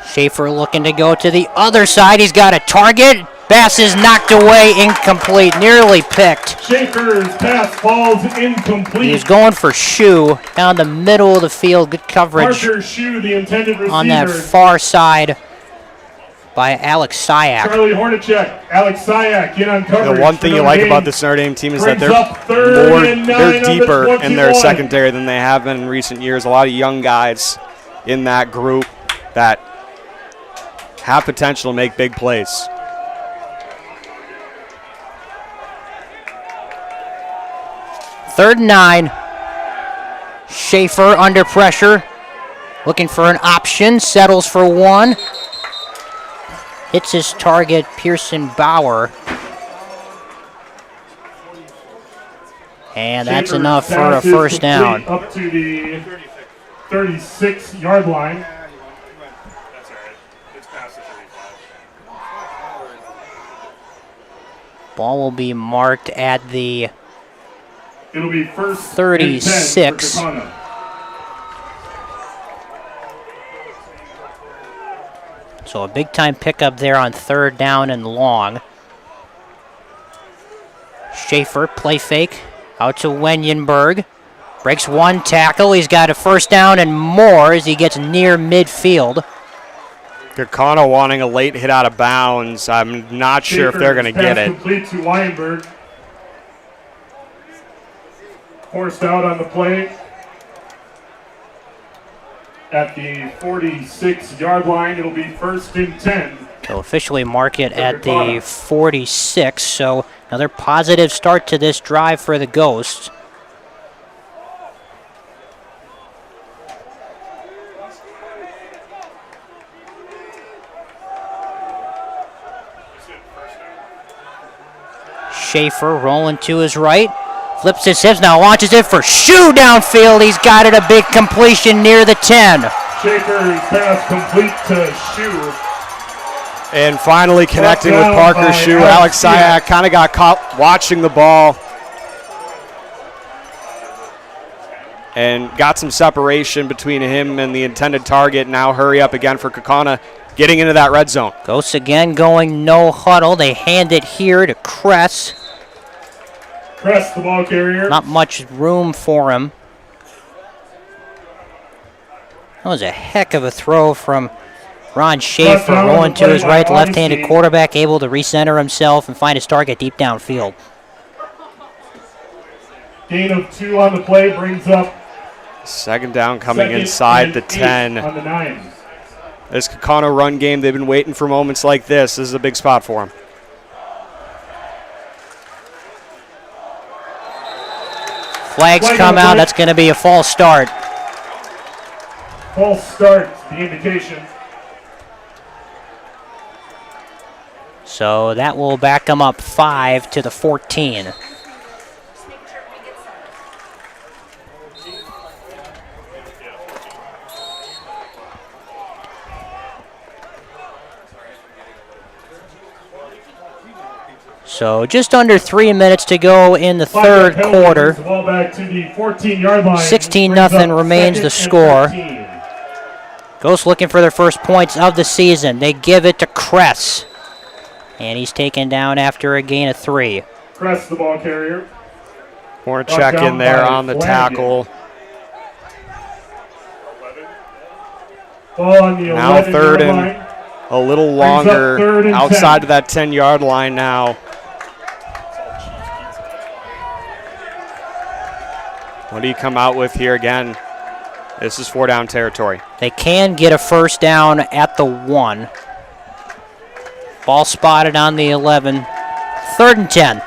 Schaefer looking to go to the other side. He's got a target. Pass is knocked away, incomplete, nearly picked. Schaefer's pass falls incomplete. He was going for Shoe down the middle of the field. Good coverage Parker Shoe, the intended receiver, on that far side by Alex Syak. Charlie Hornacek, Alex Syak in on coverage. The one thing you like about this Notre Dame team is that they're deeper in their secondary than they have been in recent years. A lot of young guys in that group that have potential to make big plays. Third and 9. Schaefer under pressure. Looking for an option. Settles for 1. Hits his target, Pearson Bauer. And that's Schaefer's enough for a pass is first down. Up to the 36-yard line. Ball will be marked at the It'll be 1st 36. So a big-time pickup there on 3rd down and long. Schaefer, play fake, out to Wenyenberg. Breaks 1 tackle. He's got a first down and more as he gets near midfield. Kaukauna wanting a late hit out of bounds. I'm not sure if they're going to get it. Complete to Weinberg. Forced out on the play at the 46-yard line. It'll be 1st and 10. They'll officially mark it at the 46, so another positive start to this drive for the Ghosts. Schaefer rolling to his right. Flips his hips now, launches it for Shoe downfield. He's got it, a big completion near the 10. Schaefer's pass complete to Shoe. And finally connecting with Parker Shoe. Alex Syak kind of got caught watching the ball and got some separation between him and the intended target. Now hurry up again for Kaukauna, getting into that red zone. Ghosts again going no huddle. They hand it here to Kress. Press the ball carrier. Not much room for him. That was a heck of a throw from Ron Schaefer rolling to his right, left-handed quarterback, able to recenter himself and find his target deep downfield. Gain of 2 on the play brings up second down coming inside the 10. on the 9. This Kaukauna run game, they've been waiting for moments like this. This is a big spot for them. Flags come out. That's going to be a false start. False start, the indication. So that will back them up 5 to the 14. So just under 3 minutes to go in the third quarter. 16-0 remains the score. Ghosts looking for their first points of the season. They give it to Kress. And he's taken down after a gain of 3. Kress, the ball carrier. Hornacek in there on the tackle. Now third and a little longer outside of that 10-yard line now. What do you come out with here again? This is 4-down territory. They can get a first down at the 1. Ball spotted on the 11. 3rd and 10.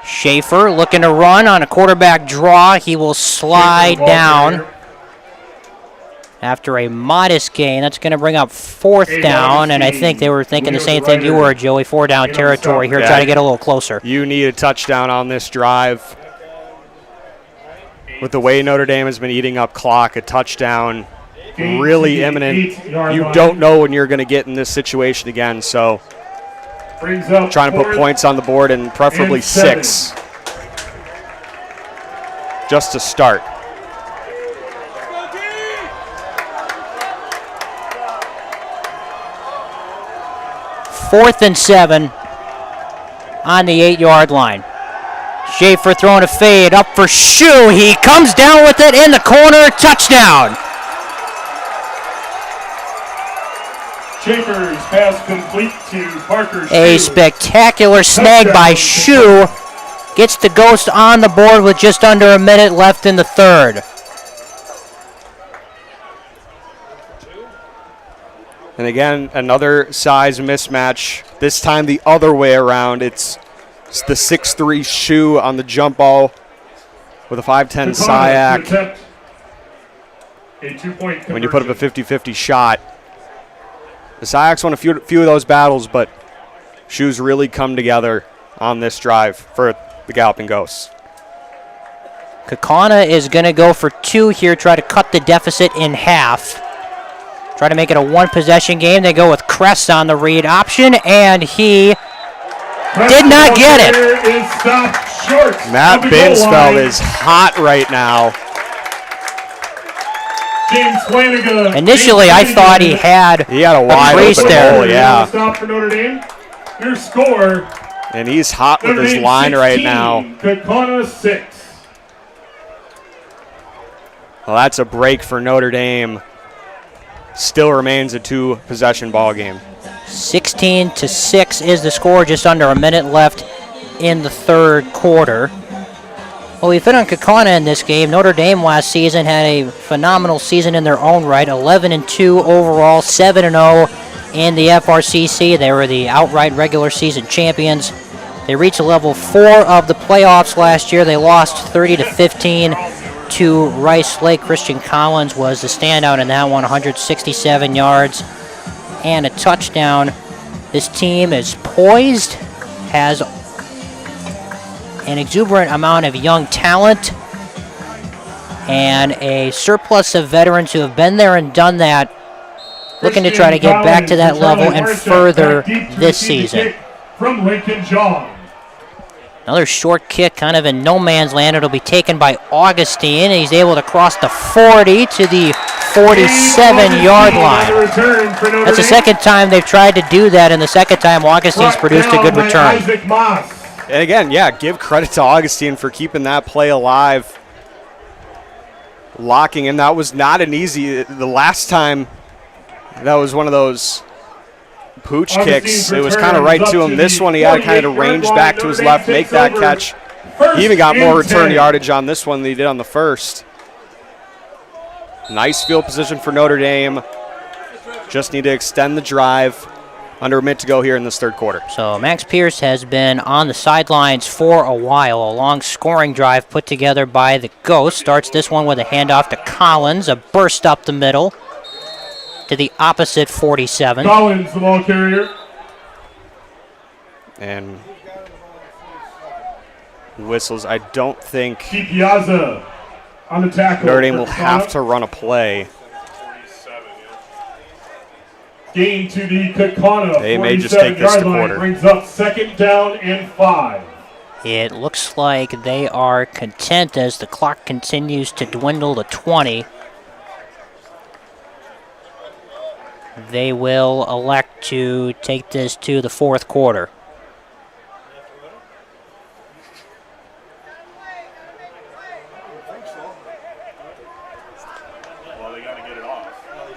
Schaefer looking to run on a quarterback draw. He will slide down. After a modest gain, that's going to bring up 4th down, and I think they were thinking the same thing you were, Joey. 4-down territory here, try to get a little closer. You need a touchdown on this drive. With the way Notre Dame has been eating up clock, a touchdown really imminent. You don't know when you're going to get in this situation again, so trying to put points on the board and preferably 6 just to start. 4th and 7 on the 8-yard line. Schaefer throwing a fade up for Shue. He comes down with it in the corner. Touchdown. Schaefer's pass complete to Parker Shue. A spectacular snag by Shue. Gets the Ghost on the board with just under a minute left in the third. And again, another size mismatch. This time the other way around. It's the 6'3" Shue on the jump ball with a 5'10" Syak. When you put up a 50-50 shot. The Syaks won a few of those battles, but Shue's really come together on this drive for the Galloping Ghosts. Kaukauna is going to go for 2 here, try to cut the deficit in half. Try to make it a 1-possession game. They go with Kress on the read option, and he did not get it. Matt Binsfeld is hot right now. James Flanagan. Initially, I thought he had a wide open hole, yeah. Stop for Notre Dame. Your score. And he's hot with his line 16, right now. Kaukauna 6. Well, that's a break for Notre Dame. Still remains a 2-possession ball game. 16-6 is the score, just under a minute left in the third quarter. Well, we've hit on Kaukauna in this game. Notre Dame last season had a phenomenal season in their own right. 11-2 overall, 7-0 in the FRCC. They were the outright regular season champions. They reached level 4 of the playoffs last year. They lost 30-15 to Rice Lake. Christian Collins was the standout in that one, 167 yards and a touchdown. This team is poised, has an exuberant amount of young talent, and a surplus of veterans who have been there and done that, looking to try to get back to that level and further this season. From Lincoln John. Another short kick kind of in no man's land. It'll be taken by Augustine. He's able to cross the 40 to the 47-yard line. That's the second time they've tried to do that, and the second time Augustine's produced a good return. And again, yeah, give credit to Augustine for keeping that play alive. Locking him. That was not an easy. The last time, that was one of those pooch kicks. It was kind of right to him. This one, he had to kind of range back to his left, make that catch. He even got more return yardage on this one than he did on the first. Nice field position for Notre Dame. Just need to extend the drive. Under a minute to go here in this third quarter. So Max Pierce has been on the sidelines for a while. A long scoring drive put together by the Ghost. Starts this one with a handoff to Collins. A burst up the middle to the opposite 47. Collins, the ball carrier. And whistles. I don't think Piazza on the tackle. Notre Dame will have to run a play. Gain to the Kaukauna. They may just take this to quarter. Brings up 2nd down and 5. It looks like they are content as the clock continues to dwindle to 20. They will elect to take this to the fourth quarter.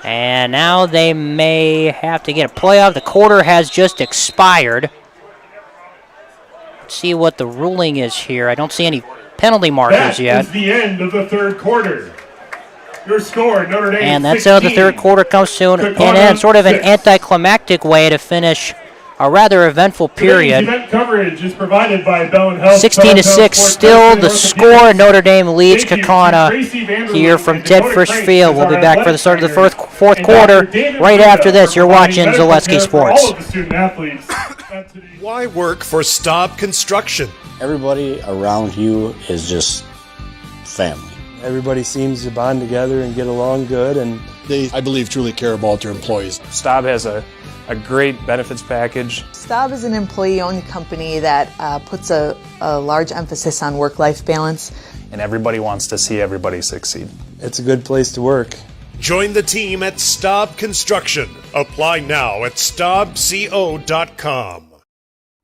And now they may have to get a playoff. The quarter has just expired. Let's see what the ruling is here. I don't see any penalty markers yet. That is the end of the third quarter. Your score, Notre Dame And that's 16, how the third quarter comes to an end. Sort of an anticlimactic way to finish a rather eventful period. Event coverage is provided by Bell & Health. 16-6 still the score. Notre Dame leads Kaukauna here from Ted Frisch Field. We'll be back for the start of the fourth quarter right after this. You're watching Zaleski Sports. Why work for Staub Construction? Everybody around you is just family. Everybody seems to bond together and get along good, and They, I believe, truly care about their employees. Staub has a great benefits package. Staub is an employee-owned company that puts a large emphasis on work-life balance. And everybody wants to see everybody succeed. It's a good place to work. Join the team at Staub Construction. Apply now at staubco.com.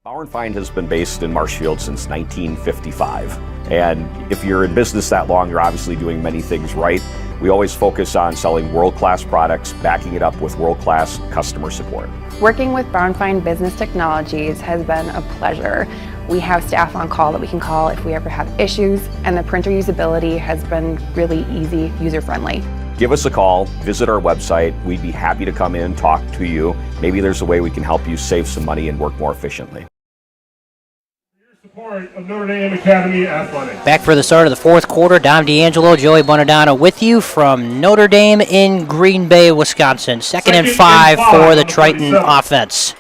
Bauer & Feind has been based in Marshfield since 1955. And if you're in business that long, you're obviously doing many things right. We always focus on selling world-class products, backing it up with world-class customer support. Working with Bauer & Feind Business Technologies has been a pleasure. We have staff on call that we can call if we ever have issues, and the printer usability has been really easy, user-friendly. Give us a call, visit our website. We'd be happy to come in, talk to you. Maybe there's a way we can help you save some money and work more efficiently. Support of Notre Dame Academy Athletics. Back for the start of the fourth quarter. Dom D'Angelo, Joey Bonadonna with you from Notre Dame in Green Bay, Wisconsin. Second and 5 for the Triton offense.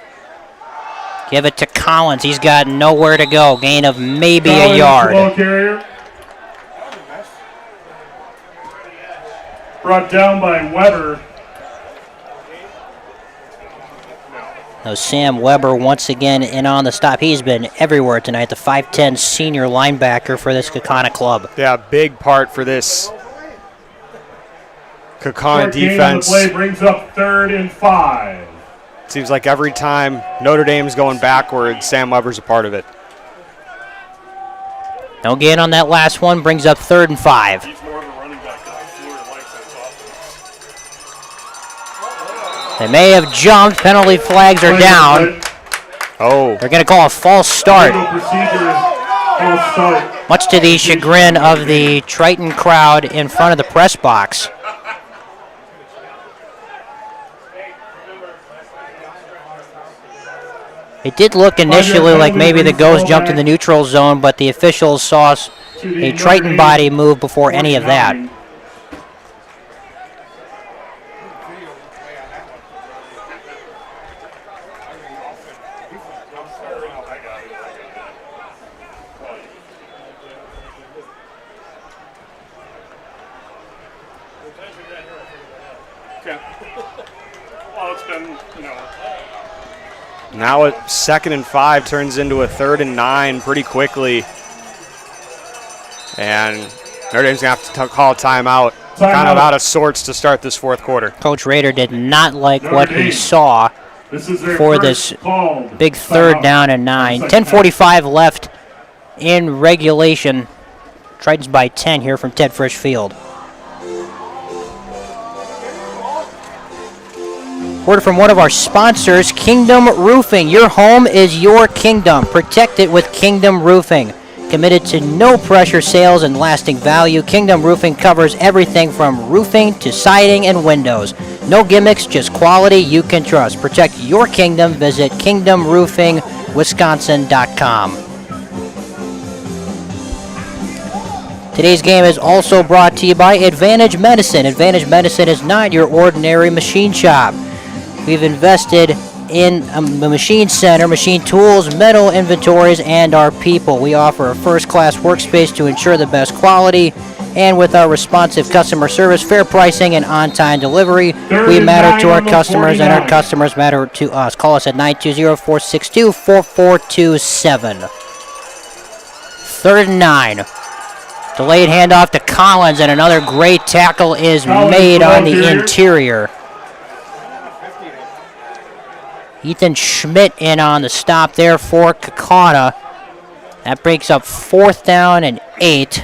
Give it to Collins. He's got nowhere to go. Gain of maybe a yard. Ball carrier. Brought down by Weber. Now Sam Weber once again in on the stop. He's been everywhere tonight. The 5'10 senior linebacker for this Kaukauna club. Yeah, big part for this Kaukauna defense. Play brings up 3rd and 5. Seems like every time Notre Dame's going backwards, Sam Weber's a part of it. No gain on that last one. Brings up 3rd and 5. They may have jumped. Penalty flags are down. Oh. They're going to call a false start. Much to the chagrin of the Triton crowd in front of the press box. It did look initially like maybe the Ghost jumped in the neutral zone, but the officials saw a Triton body move before any of that. Now at 2nd and 5 turns into a 3rd and 9 pretty quickly. And Notre Dame's going to have to call a timeout. Kind of out of sorts to start this fourth quarter. Coach Rader did not like what he saw for this big third down and 9. 10:45 left in regulation. Tritons by 10 here from Ted Frisch Field. Word from one of our sponsors, Kingdom Roofing. Your home is your kingdom. Protect it with Kingdom Roofing. Committed to no pressure sales and lasting value, Kingdom Roofing covers everything from roofing to siding and windows. No gimmicks, just quality you can trust. Protect your kingdom. Visit kingdomroofingwisconsin.com. Today's game is also brought to you by Advantage Medicine. Advantage Medicine is not your ordinary machine shop. We've invested in a machine center, machine tools, metal inventories, and our people. We offer a first-class workspace to ensure the best quality, and with our responsive customer service, fair pricing, and on-time delivery, we matter to our customers, and our customers matter to us. Call us at 920-462-4427. 3rd and 9. Delayed handoff to Collins, and another great tackle is made on the interior. Ethan Schmidt in on the stop there for Kaukauna. That breaks up 4th down and 8.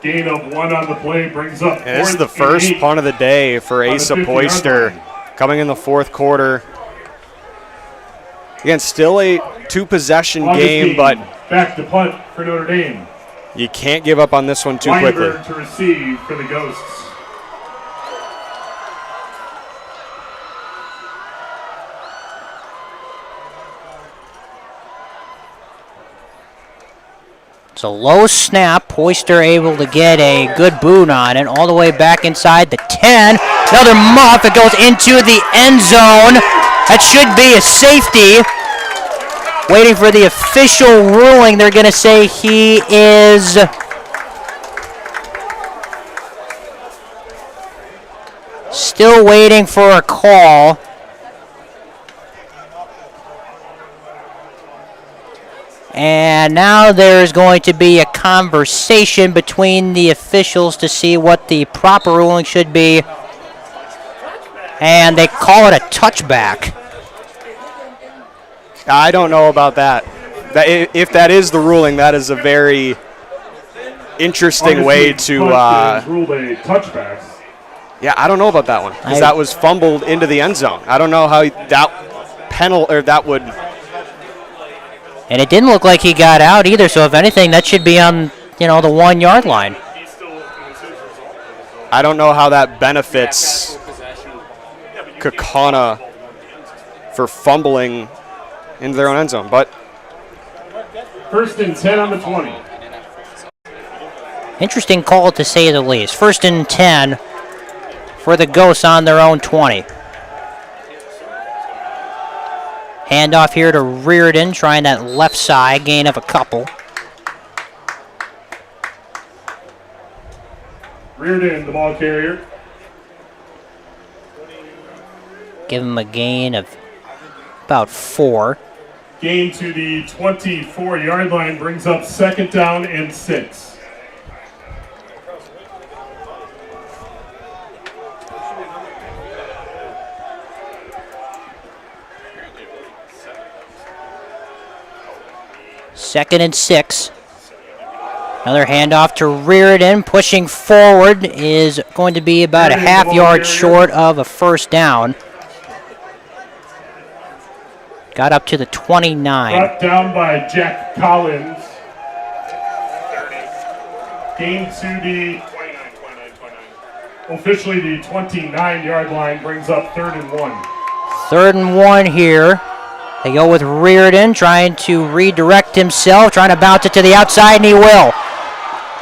Gain of 1 on the play brings up. And this is the first punt of the day for Asa Poyster coming in the fourth quarter. Again, still a 2-possession game, but back to punt for Notre Dame. You can't give up on this one too quickly. Weinberg to receive for the Ghosts. It's a low snap. Poyster able to get a good boot on it all the way back inside the 10. Another muff. It goes into the end zone. That should be a safety. Waiting for the official ruling. They're going to say he is still waiting for a call. And now there's going to be a conversation between the officials to see what the proper ruling should be. And they call it a touchback. I don't know about that. If that is the ruling, that is a very interesting way to. Ruled a touchback. Yeah, I don't know about that one because that was fumbled into the end zone. I don't know how that would. And it didn't look like he got out either. So if anything, that should be on the 1 yard line. I don't know how that benefits Kaukauna for fumbling into their own end zone, but 1st and 10 on the 20. Interesting call to say the least. 1st and 10 for the Ghosts on their own 20. Handoff here to Reardon, trying that left side, gain of a couple. Reardon, the ball carrier. Give him a gain of about 4. Gain to the 24-yard line brings up 2nd down and 6. Second and 6. Another handoff to Reardon, pushing forward, is going to be about a half yard short of a 1st down. Got up to the 29. Brought down by Jack Collins. Gain to the officially the 29-yard line brings up 3rd and 1. 3rd and 1 here. They go with Reardon, trying to redirect himself, trying to bounce it to the outside, and he will.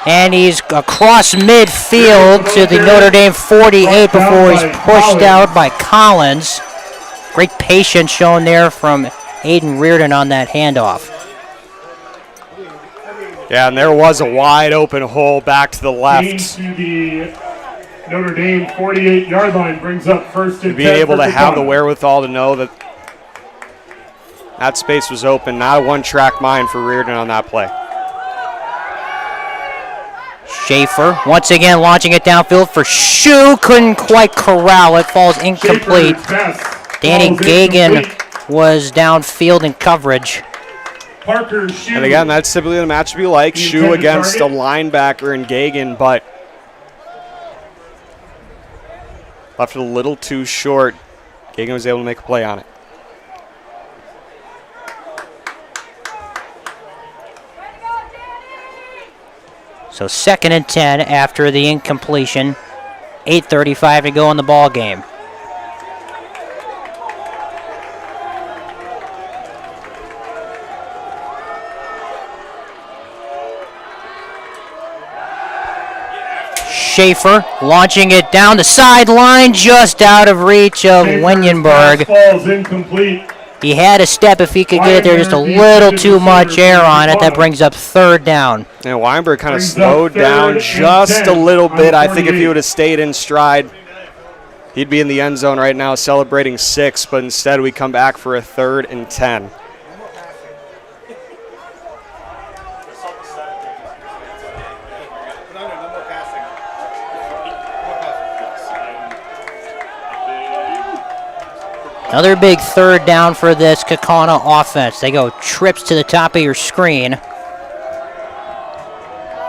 And he's across midfield to the Notre Dame 48 before he's pushed out by Collins. Great patience shown there from Aiden Reardon on that handoff. Yeah, and there was a wide open hole back to the left. Gain to the Notre Dame 48-yard line brings up 1st and 10. To be able to have the wherewithal to know that that space was open, not a one-track mind for Reardon on that play. Schaefer once again launching it downfield for Shu. Couldn't quite corral it. Falls incomplete. Danny Gagan was downfield in coverage. And again, that's typically the matchup you like. Shu against a linebacker in Gagan, but left it a little too short. Gagan was able to make a play on it. So 2nd and 10 after the incompletion. 8:35 to go in the ball game. Schaefer launching it down the sideline, just out of reach of Wenyenberg. Falls incomplete. He had a step if he could get it there, just a little too much air on it. That brings up 3rd down. And Weinberg kind of slowed down just a little bit. I think if he would have stayed in stride, he'd be in the end zone right now celebrating 6, but instead we come back for a 3rd and 10. Another big 3rd down for this Kaukauna offense. They go trips to the top of your screen.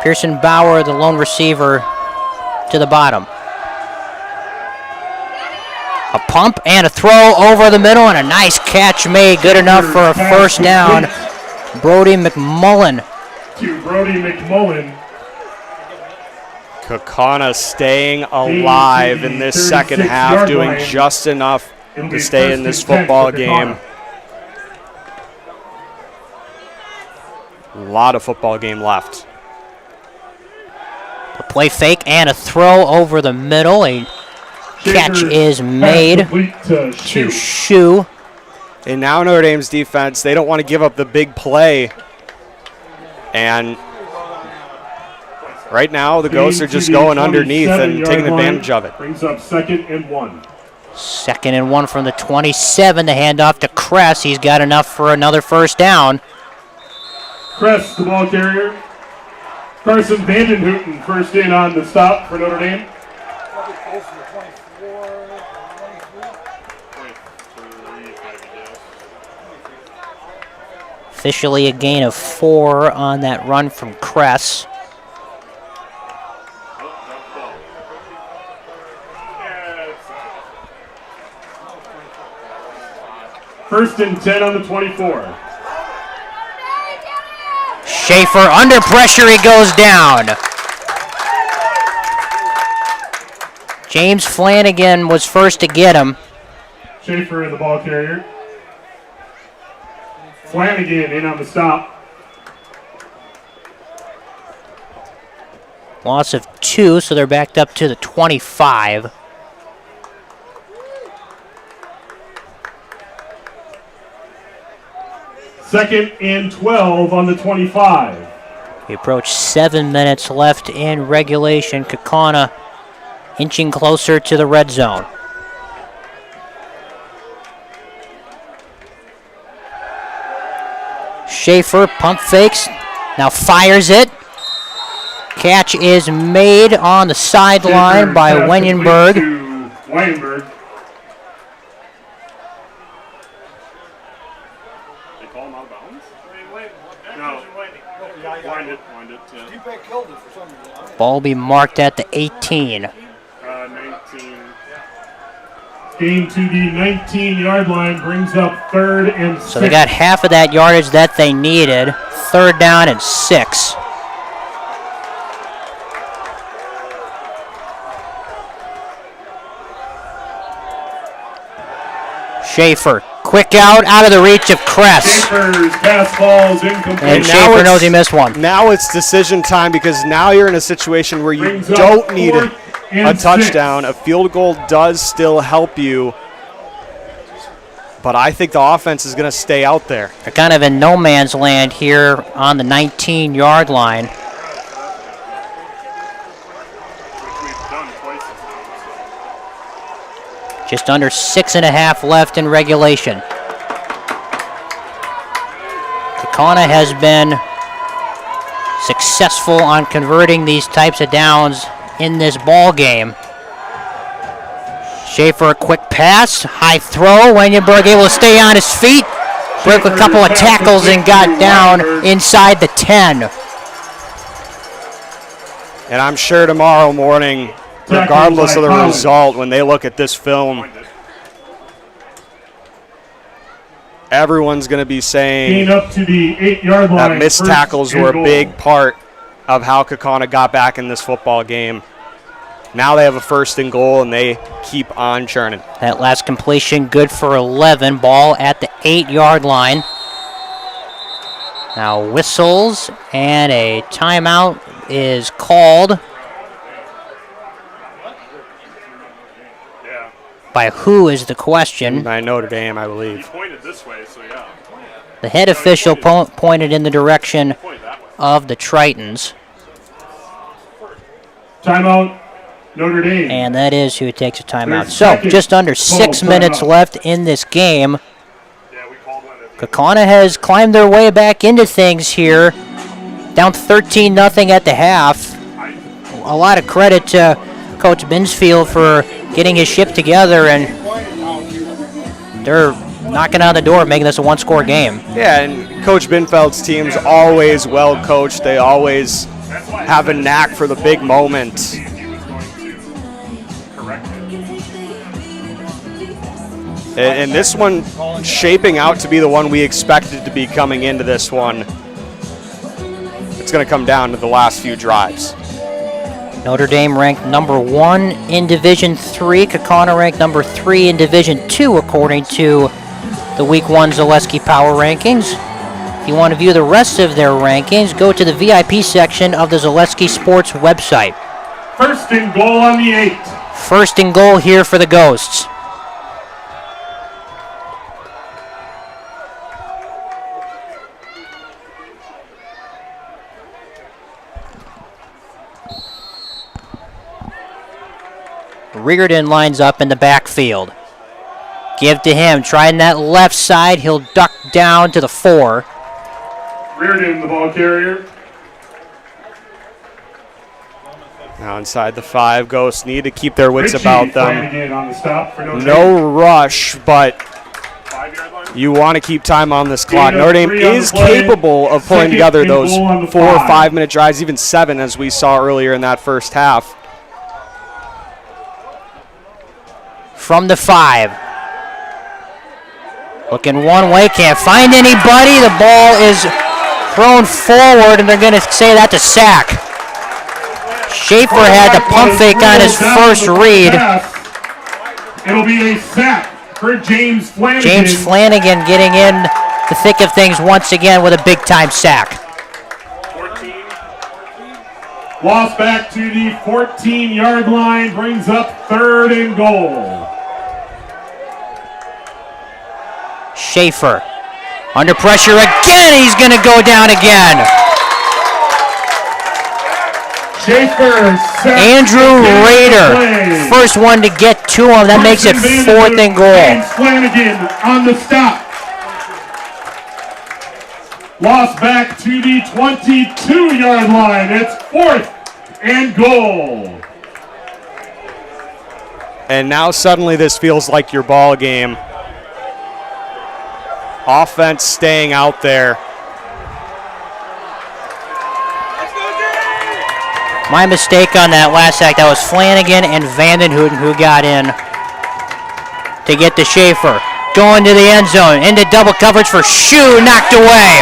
Pearson Bauer, the lone receiver, to the bottom. A pump and a throw over the middle, and a nice catch made. Good enough for a 1st down. Brody McMullen. To Brody McMullen. Kaukauna staying alive in this second half, doing just enough to stay in this football game. A lot of football game left. A play fake and a throw over the middle. A catch is made to Shu. And now Notre Dame's defense, they don't want to give up the big play. And right now the Ghosts are just going underneath and taking advantage of it. Brings up 2nd and 1. 2nd and 1 from the 27. The handoff to Kress. He's got enough for another 1st down. Kress, the ball carrier. Carson Vandenhouten, 1st in on the stop for Notre Dame. Officially a gain of 4 on that run from Kress. First and 10 on the 24. Schaefer under pressure, he goes down. James Flanagan was first to get him. Schaefer, the ball carrier. Flanagan in on the stop. Loss of 2, so they're backed up to the 25. Second and 12 on the 25. We approach 7 minutes left in regulation. Kaukauna inching closer to the red zone. Schaefer pump fakes, now fires it. Catch is made on the sideline by Wenyenberg. Weinberg. Ball will be marked at the 18. 19. Gain to the 19-yard line brings up 3rd and 6. So they got half of that yardage that they needed. 3rd down and 6. Schaefer, quick out of the reach of Kress. Schaefer's pass falls incomplete. And Schaefer knows he missed one. Now it's decision time because now you're in a situation where you don't need a touchdown. A field goal does still help you. But I think the offense is going to stay out there. They're kind of in no man's land here on the 19-yard line. Just under 6.5 left in regulation. Kaukauna has been successful on converting these types of downs in this ball game. Schaefer, a quick pass, high throw. Wengenberg able to stay on his feet. Broke a couple of tackles and got down inside the 10. And I'm sure tomorrow morning, regardless of the result, when they look at this film, everyone's going to be saying up to the 8-yard line, that missed tackles were a big part of how Kaukauna got back in this football game. Now they have a 1st and goal, and they keep on churning. That last completion good for 11. Ball at the 8-yard line. Now whistles, and a timeout is called. By who is the question? By Notre Dame, I believe. He pointed this way, so yeah. The head official pointed in the direction of the Tritons. Timeout, Notre Dame. And that is who takes a timeout. So, just under 6 minutes left in this game. Kaukauna has climbed their way back into things here. Down 13-0 at the half. A lot of credit to Coach Binsfield for getting his ship together, and they're knocking on the door, making this a one-score game. Yeah, and Coach Binfeld's team's always well coached. They always have a knack for the big moment. And this one shaping out to be the one we expected to be coming into this one. It's going to come down to the last few drives. Notre Dame ranked number 1 in Division 3. Kaukauna ranked number 3 in Division 2, according to the Week 1 Zaleski Power Rankings. If you want to view the rest of their rankings, go to the VIP section of the Zaleski Sports website. 1st and goal on the 8. 1st and goal here for the Ghosts. Riordan lines up in the backfield. Give to him, trying that left side. He'll duck down to the 4. Riordan, the ball carrier. Now inside the 5, Ghosts need to keep their wits about them. On the stop for Notre No Dame. rush, but you want to keep time on this clock. Notre Dame is capable of pulling together those 4 or 5 minute drives, even 7, as we saw earlier in that first half. From the 5. Looking one way, can't find anybody. The ball is thrown forward, and they're going to say that's a sack. Schaefer had the pump fake on his first read. It'll be a sack for James Flanagan. James Flanagan getting in the thick of things once again with a big-time sack. Lost back to the 14-yard line, brings up 3rd and goal. Schaefer under pressure again. He's going to go down again. Schaefer. Andrew Rader, first one to get to him. That makes it 4th and goal. James Flanagan on the stop. Lost back to the 22-yard line. It's 4th and goal. And now suddenly this feels like your ball game. Offense staying out there. My mistake on that last sack. That was Flanagan and Vandenhouten who got in to get to Schaefer. Going to the end zone. Into double coverage for Shue. Knocked away.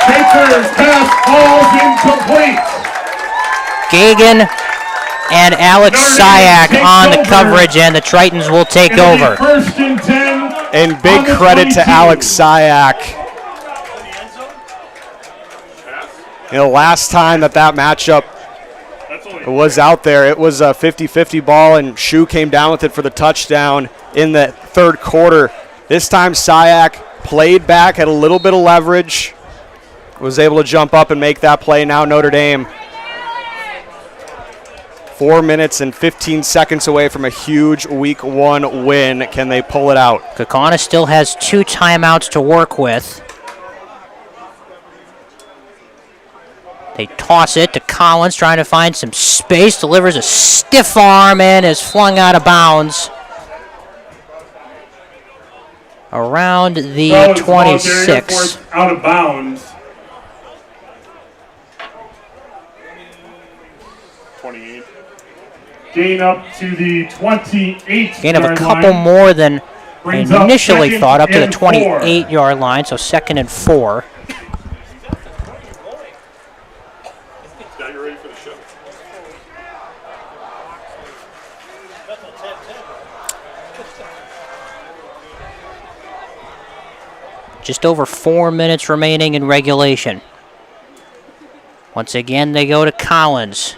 Schaefer's pass falls incomplete. Gagan and Alex Syak on the coverage, and the Tritons will take over. 1st and 10. And big credit to Alex Syak. You know, last time that matchup was out there, it was a 50-50 ball, and Shue came down with it for the touchdown in the 3rd quarter. This time Syak played back, had a little bit of leverage, was able to jump up and make that play. Now Notre Dame 4 minutes and 15 seconds away from a huge Week 1 win. Can they pull it out? Kaukauna still has 2 timeouts to work with. They toss it to Collins, trying to find some space, delivers a stiff arm and is flung out of bounds around the 26. Out of bounds. 28. Gain up to the 28. Gain of a couple more than initially thought, up to the 28-yard line, so 2nd and 4. Now you're ready for the show. Just over 4 minutes remaining in regulation. Once again, they go to Collins.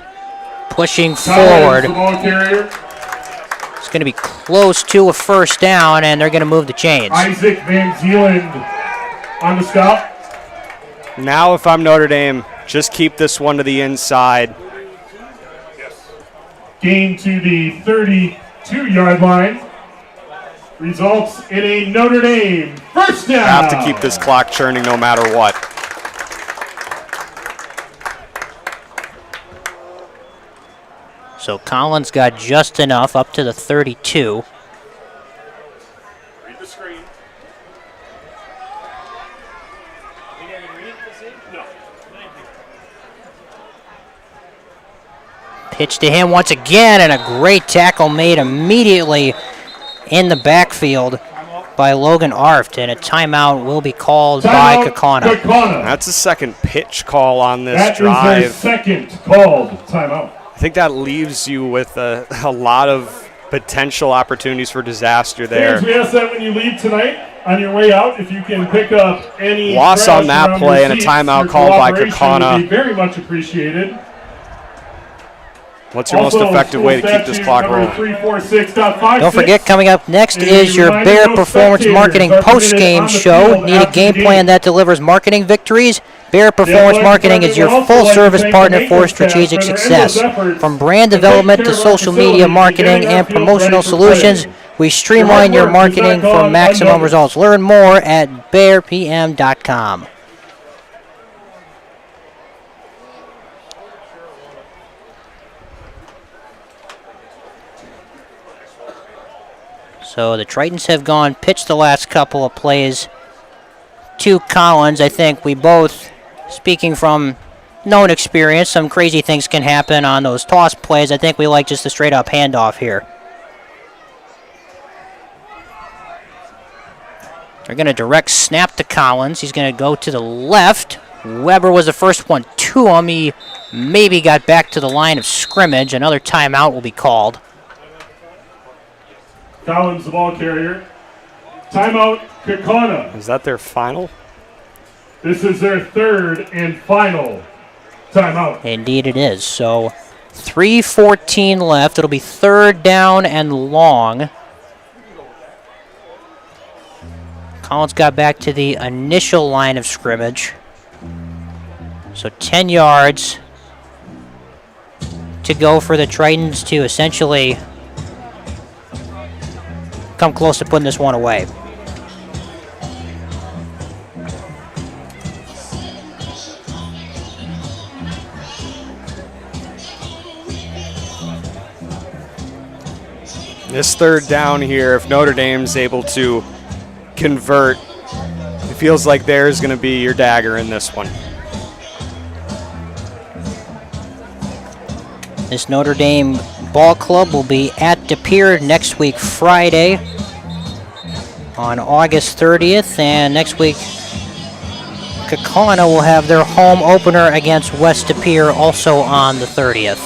Pushing forward. It's going to be close to a first down, and they're going to move the chains. Isaac Van Zeeland on the stop. Now if I'm Notre Dame, just keep this one to the inside. Gain to the 32-yard line. Results in a Notre Dame first down. Have to keep this clock churning no matter what. So Collins got just enough up to the 32. Read the screen. Pitch to him once again, and a great tackle made immediately in the backfield by Logan Arft, and a timeout will be called by Kaukauna. That's the second pitch call on this That drive. is their second called timeout. I think that leaves you with a lot of potential opportunities for disaster there. Fans, we ask that when you leave tonight, on your way out, if you can pick up any Loss on trash that around play your and a seats, timeout your called by cooperation Kaukauna. would be very much appreciated. What's your most effective way to keep this clock rolling? 346.56. Don't forget, coming up next is your Bear Performance Marketing post-game show. Need a game plan that delivers marketing victories? Bear Performance Marketing is your full-service partner for strategic success. From brand development to social media marketing and promotional solutions, we streamline your marketing for maximum results. Learn more at bearpm.com. So the Tritons have gone pitch the last couple of plays to Collins. I think we both, speaking from known experience, some crazy things can happen on those toss plays. I think we like just a straight-up handoff here. They're going to direct snap to Collins. He's going to go to the left. Weber was the first one to him. He maybe got back to the line of scrimmage. Another timeout will be called. Collins, the ball carrier. Timeout, Kaukauna. Is that their final? This is their third and final timeout. Indeed it is. So 3:14 left. It'll be third down and long. Collins got back to the initial line of scrimmage. So 10 yards to go for the Tritons to essentially come close to putting this one away. This third down here, if Notre Dame's able to convert, it feels like there's going to be your dagger in this one. This Notre Dame ball club will be at De Pere next week, Friday, on August 30th. And next week, Kaukauna will have their home opener against West De Pere also on the 30th.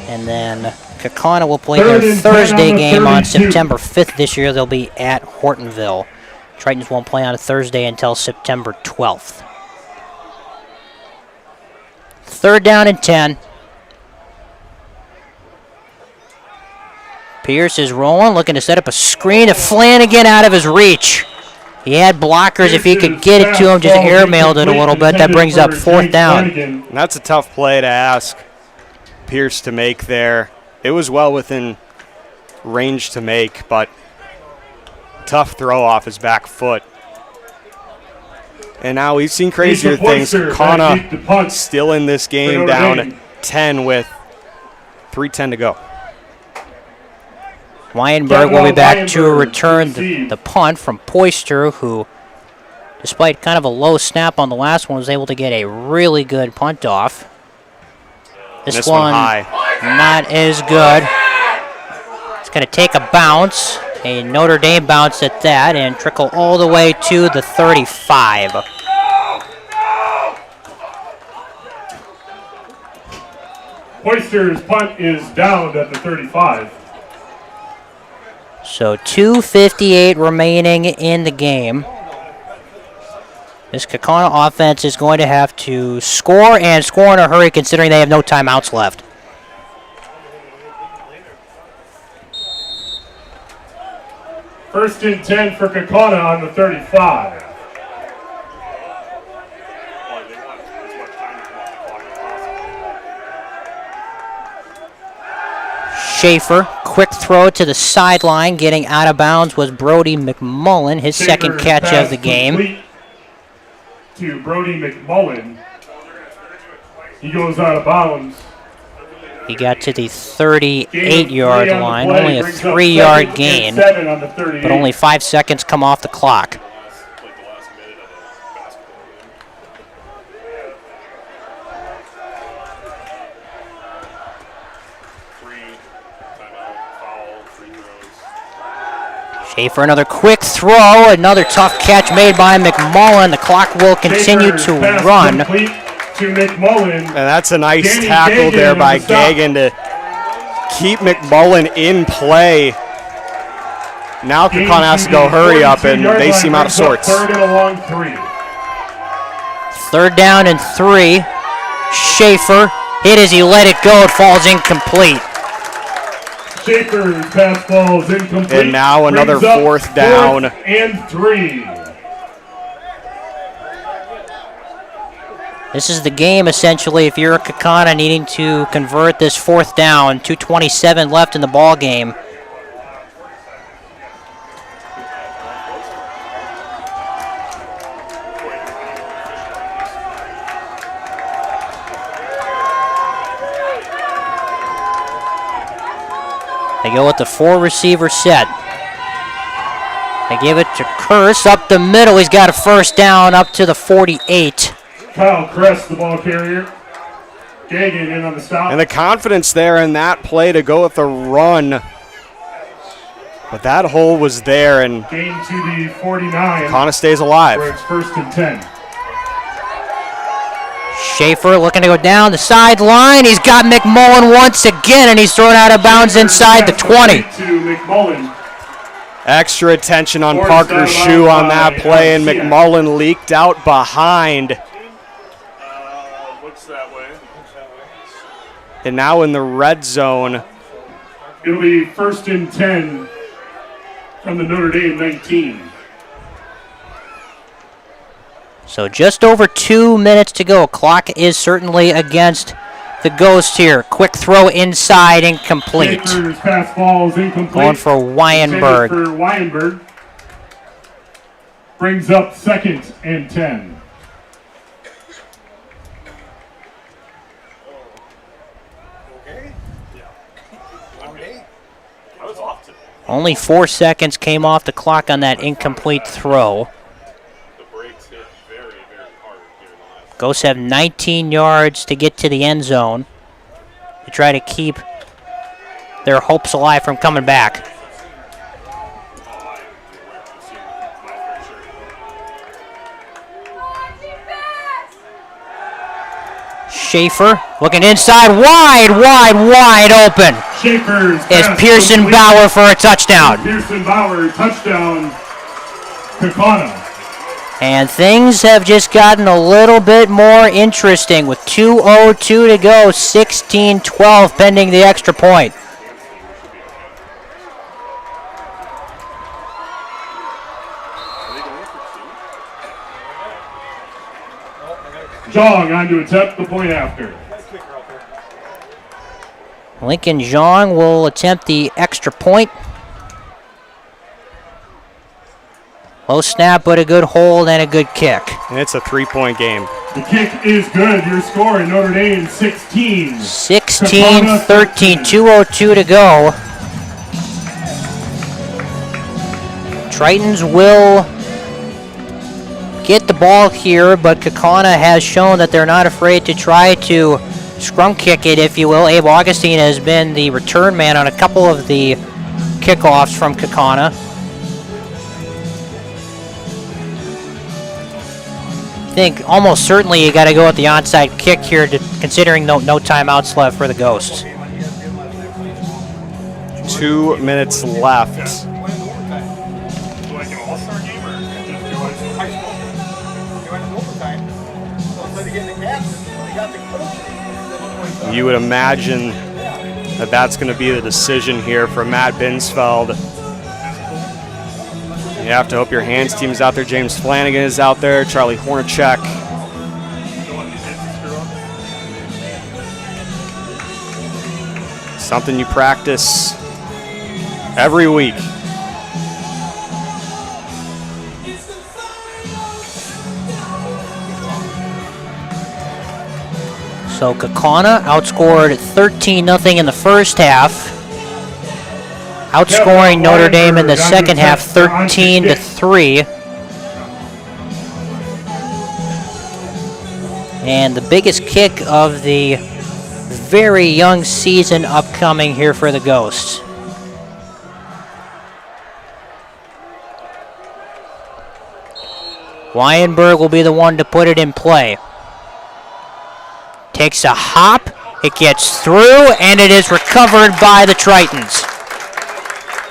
And then Kaukauna will play their Thursday game on September 5th. This year they'll be at Hortonville. Tritons won't play on a Thursday until September 12th. Third down and 10. Pierce is rolling, looking to set up a screen to Flanagan out of his reach. He had blockers. If he could get it to him, just airmailed it a little bit. That brings up fourth down. And that's a tough play to ask Pierce to make there. It was well within range to make, but tough throw off his back foot. And now we've seen crazier things. Kaukauna still in this game, down 10 with 3:10 to go. Weinberg will be back to return the punt from Poyster, who, despite kind of a low snap on the last one, was able to get a really good punt off. This one high. Not as good. It's going to take a bounce, a Notre Dame bounce at that, and trickle all the way to the 35. Poyster's punt is down at the 35. So 2:58 remaining in the game. This Kaukauna offense is going to have to score and score in a hurry, considering they have no timeouts left. First and 10 for Kaukauna on the 35. Schaefer, quick throw to the sideline. Getting out of bounds was Brody McMullen, his second catch of the game. To Brody McMullen. He goes out of bounds. He got to the 38-yard line, only a 3-yard gain, but only 5 seconds come off the clock. Schaefer, another quick throw, another tough catch made by McMullen. The clock will continue to run. To McMullen. And that's a nice tackle there by Gagan to keep McMullen in play. Now Kaukauna has to go hurry up, and they seem out of sorts. Third and a long 3. Third down and 3. Schaefer hit as he let it go. It falls incomplete. Schaefer's pass falls incomplete. And now another fourth down. 4th and 3. This is the game, essentially, if you're a Kaukauna needing to convert this 4th down. 2:27 left in the ball game. They go with the 4-receiver set. They give it to Kurse up the middle. He's got a first down up to the 48. Kyle Kress, the ball carrier. Gagan in on the stop. And the confidence there in that play to go with the run. But that hole was there, and gain to the 49. Kaukauna stays alive. Where it's 1st and 10. Schaefer looking to go down the sideline. He's got McMullen once again, and he's thrown out of bounds inside the 20. To McMullen. Extra attention on Parker's shoe on that play, and McMullen leaked out behind. And now in the red zone. It'll be 1st and 10 from the Notre Dame 19. So just over 2 minutes to go. Clock is certainly against the Ghost here. Quick throw inside, incomplete. Pass falls incomplete. Going for Weinberg. For Weinberg. Brings up 2nd and 10. Only 4 seconds came off the clock on that incomplete throw. Ghosts have 19 yards to get to the end zone to try to keep their hopes alive from coming back. Schaefer looking inside, wide open. Schaefer's is Pearson Bauer for a touchdown. Pearson Bauer, touchdown, Kaukauna. And things have just gotten a little bit more interesting with 2:02 to go, 16-12 pending the extra point. Zhang on to attempt the point after. Lincoln Zhang will attempt the extra point. Low snap, but a good hold and a good kick. And it's a 3-point game. The kick is good. Your score in Notre Dame 16. 16-13, 2:02 to go. Tritons will get the ball here, but Kaukauna has shown that they're not afraid to try to scrum kick it, if you will. Abe Augustine has been the return man on a couple of the kickoffs from Kaukauna. I think almost certainly you got to go with the onside kick here, considering no timeouts left for the Ghosts. 2 minutes left. You would imagine that that's going to be the decision here for Matt Binsfeld. You have to hope your hands team's out there. James Flanagan is out there. Charlie Hornacek. Something you practice every week. So Kaukauna outscored 13-0 in the first half. Outscoring Notre Dame in the second half 13-3. And the biggest kick of the very young season upcoming here for the Ghosts. Weinberg will be the one to put it in play. Takes a hop, it gets through, and it is recovered by the Tritons.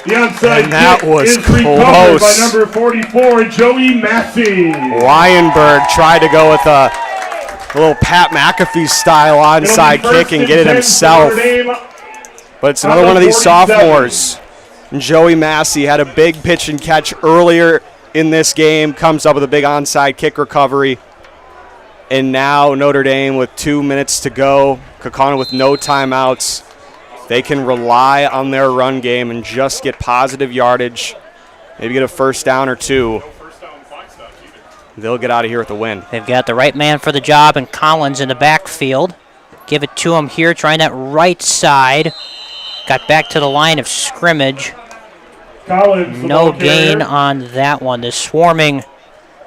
The onside and that kick was is recovered close. by number 44, Joey Massey. Weinberg tried to go with a little Pat McAfee style onside kick and get it himself. But it's another one of these sophomores. Joey Massey had a big pitch and catch earlier in this game, comes up with a big onside kick recovery. And now Notre Dame with 2 minutes to go. Kaukauna with no timeouts. They can rely on their run game and just get positive yardage. Maybe get a first down or two. They'll get out of here with a win. They've got the right man for the job and Collins in the backfield. Give it to him here, trying that right side. Got back to the line of scrimmage. Collins, no gain on that one. The swarming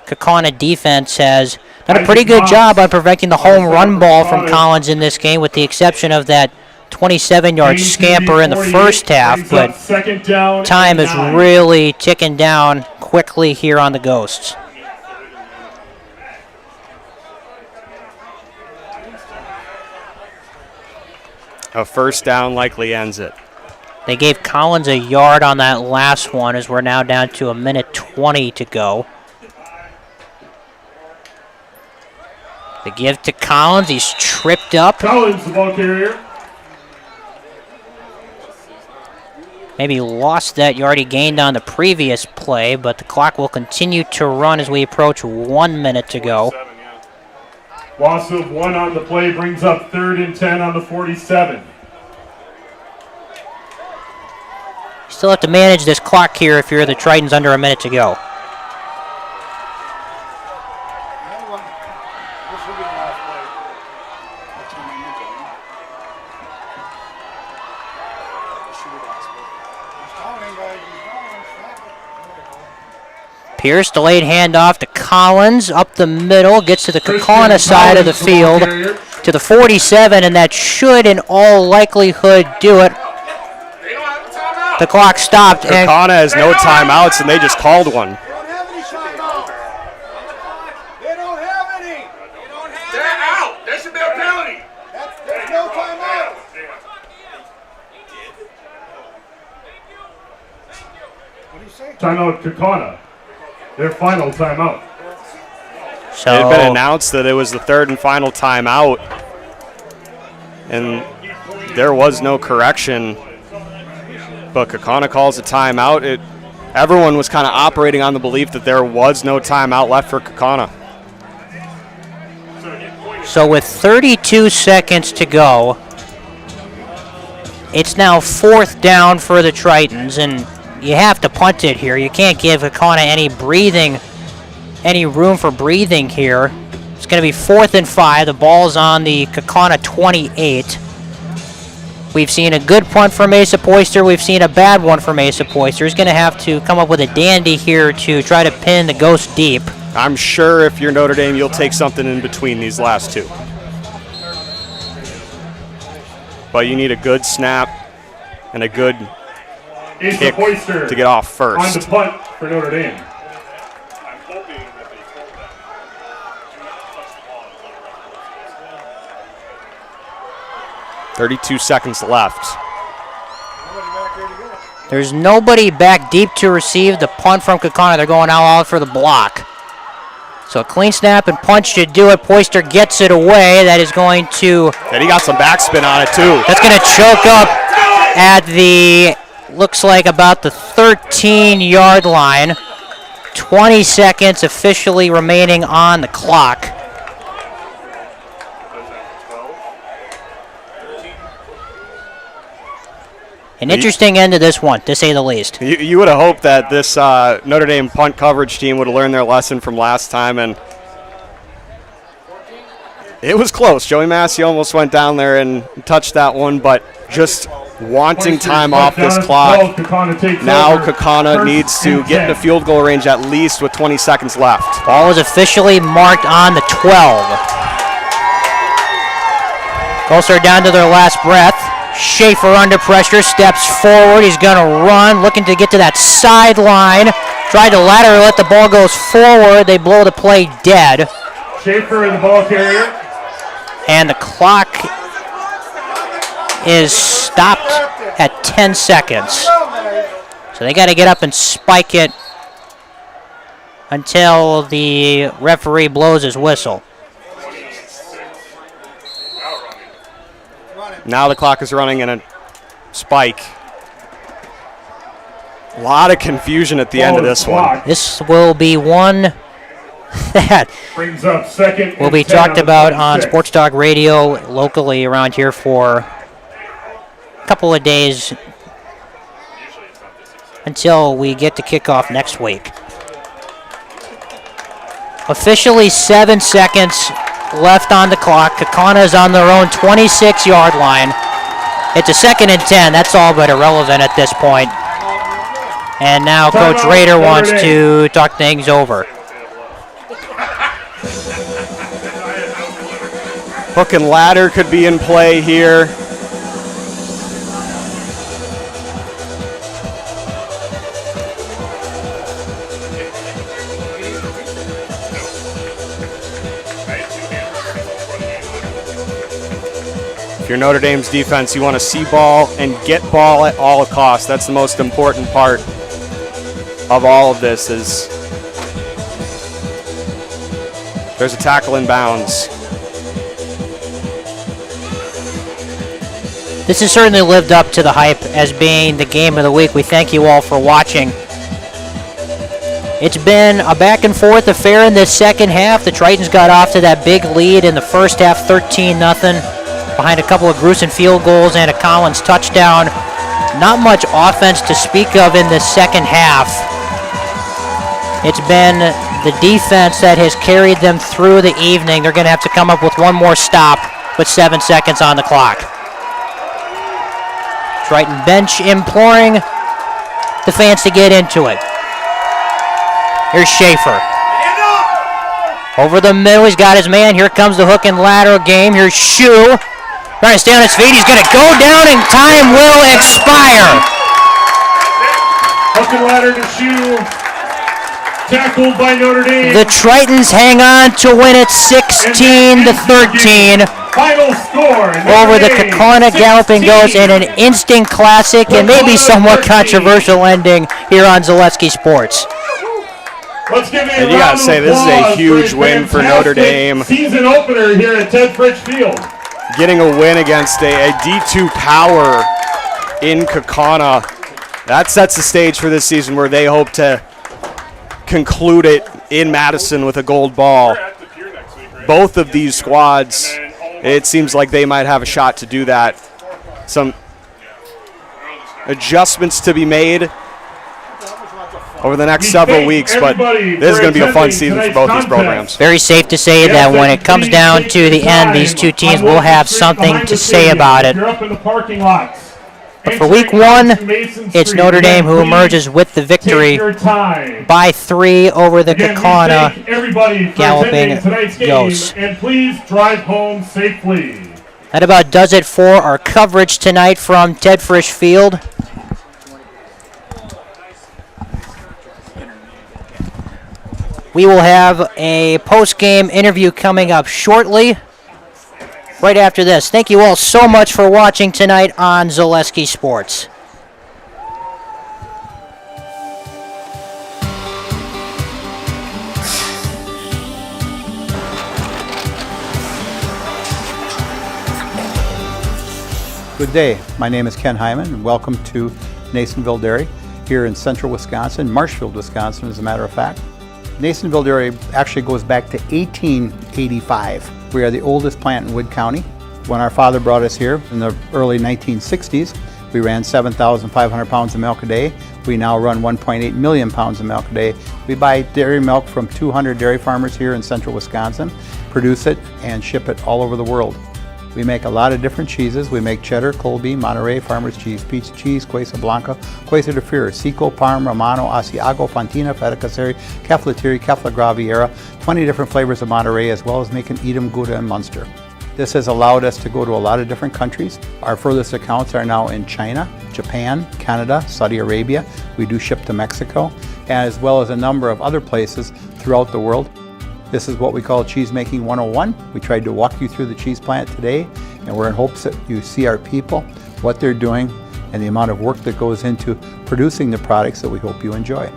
Kaukauna defense has done a pretty good job on preventing the home run ball from Collins in this game, with the exception of that 27-yard scamper in the first half. But time is really ticking down quickly here on the Ghosts. A first down likely ends it. They gave Collins a yard on that last one, as we're now down to 1:20 to go. The give to Collins. He's tripped up. Collins, the ball carrier. Maybe lost that yard he gained on the previous play, but the clock will continue to run as we approach 1 minute to go. Loss of 1 on the play brings up 3rd and 10 on the 47. Still have to manage this clock here if you're the Tritons under 1 minute to go. Pierce, delayed handoff to Collins, up the middle, gets to the Kaukauna side of the field, to the 47, and that should in all likelihood do it. The clock stopped. Kaukauna has no timeouts, and they just called one. Timeout Kaukauna. Their final timeout. So it had been announced that it was the 3rd and final timeout, and there was no correction. But Kaukauna calls a timeout. Everyone was kind of operating on the belief that there was no timeout left for Kaukauna. So with 32 seconds to go, it's now 4th down for the Tritons, and you have to punt it here. You can't give Kaukauna any room for breathing here. It's going to be 4th and 5. The ball's on the Kaukauna 28. We've seen a good punt from Mesa Poyster. We've seen a bad one from Mesa Poyster. He's going to have to come up with a dandy here to try to pin the Ghost deep. I'm sure if you're Notre Dame, you'll take something in between these last two. But you need a good snap and a good kick to get off first. On the punt for Notre Dame. 32 seconds left. There's nobody back deep to receive the punt from Kaukauna. They're going all out for the block. So a clean snap and punch should do it. Poyster gets it away. That is going to... And he got some backspin on it too. That's going to choke up at the, looks like about the 13-yard line. 20 seconds officially remaining on the clock. An interesting end to this one, to say the least. You would have hoped that this Notre Dame punt coverage team would have learned their lesson from last time, and it was close. Joey Massey almost went down there and touched that one, but just wanting time off this clock. Now Kaukauna needs to get into field goal range at least with 20 seconds left. Ball is officially marked on the 12. Colts are down to their last breath. Schaefer under pressure, steps forward. He's going to run, looking to get to that sideline. Tried to lateral, let the ball goes forward. They blow the play dead. Schaefer in the ball carrier. And the clock is stopped at 10 seconds. So they got to get up and spike it until the referee blows his whistle. Now the clock is running in a spike. A lot of confusion at the end of this one. This will be one that brings up second will be talked about on Sports Talk Radio locally around here for a couple of days until we get to kickoff next week. Officially 7 seconds left on the clock. Kaukauna is on their own 26-yard line. It's a 2nd and 10. That's all but irrelevant at this point. And now Coach Rader wants to talk things over. Hook and ladder could be in play here. If you're Notre Dame's defense, you want to see ball and get ball at all costs. That's the most important part of all of this. Is there's a tackle in bounds. This has certainly lived up to the hype as being the game of the week. We thank you all for watching. It's been a back and forth affair in this second half. The Tritons got off to that big lead in the first half, 13-0. Behind a couple of gruesome field goals and a Collins touchdown. Not much offense to speak of in the second half. It's been the defense that has carried them through the evening. They're going to have to come up with one more stop with 7 seconds on the clock. Triton bench imploring the fans to get into it. Here's Schaefer. Over the middle, he's got his man. Here comes the hook and ladder game. Here's Shue. Trying to stay on his feet. He's going to go down and time will expire. Hook and ladder to Shue. Tackled by Notre Dame. The Tritons hang on to win it 16-13. Final score. Over the Kaukauna Galloping Ghosts in an instant classic and maybe somewhat controversial ending here on Zaleski Sports. Let's give and you got to say this is a huge win for Notre Dame. Season opener here at Ted Fritz Field. Getting a win against a D2 power in Kaukauna. That sets the stage for this season where they hope to conclude it in Madison with a gold ball. Both of these squads, it seems like they might have a shot to do that. Some adjustments to be made over the next several weeks, but this is going to be a fun season for both these programs. Very safe to say that when it comes down to the end, these two teams will have something to say about it. But for week one, it's Notre Dame who emerges with the victory by 3 over the Kaukauna Galloping Ghosts. And please drive home safely. That about does it for our coverage tonight from Ted Frisch Field. We will have a post-game interview coming up shortly, right after this. Thank you all so much for watching tonight on Zaleski Sports. Good day. My name is Ken Hyman, and welcome to Nasonville Dairy here in central Wisconsin, Marshfield, Wisconsin, as a matter of fact. Nasonville Dairy actually goes back to 1885. We are the oldest plant in Wood County. When our father brought us here in the early 1960s, we ran 7,500 pounds of milk a day. We now run 1.8 million pounds of milk a day. We buy dairy milk from 200 dairy farmers here in central Wisconsin, produce it, and ship it all over the world. We make a lot of different cheeses. We make cheddar, Colby, Monterey, Farmer's Cheese, Pizza Cheese, Quesa Blanca, Quesa de Freer, Seco, Parm, Romano, Asiago, Fontina, Feta Caseri, Cafflatiri, Caffla Graviera, 20 different flavors of Monterey, as well as making Edam, Gouda, and Munster. This has allowed us to go to a lot of different countries. Our furthest accounts are now in China, Japan, Canada, Saudi Arabia. We do ship to Mexico, as well as a number of other places throughout the world. This is what we call Cheese Making 101. We tried to walk you through the cheese plant today, and we're in hopes that you see our people, what they're doing, and the amount of work that goes into producing the products that we hope you enjoy.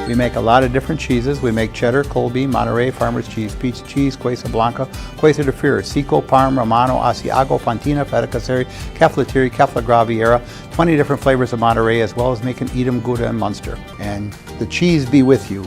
We make a lot of different cheeses. We make cheddar, Colby, Monterey, Farmer's Cheese, Pizza Cheese, Quesa Blanca, Quesa de Freer, Seco, Parm, Romano, Asiago, Fontina, Feta Caseri, Cafflatiri, Caffla Graviera, 20 different flavors of Monterey, as well as making Edam, Gouda, and Munster. And the cheese be with you.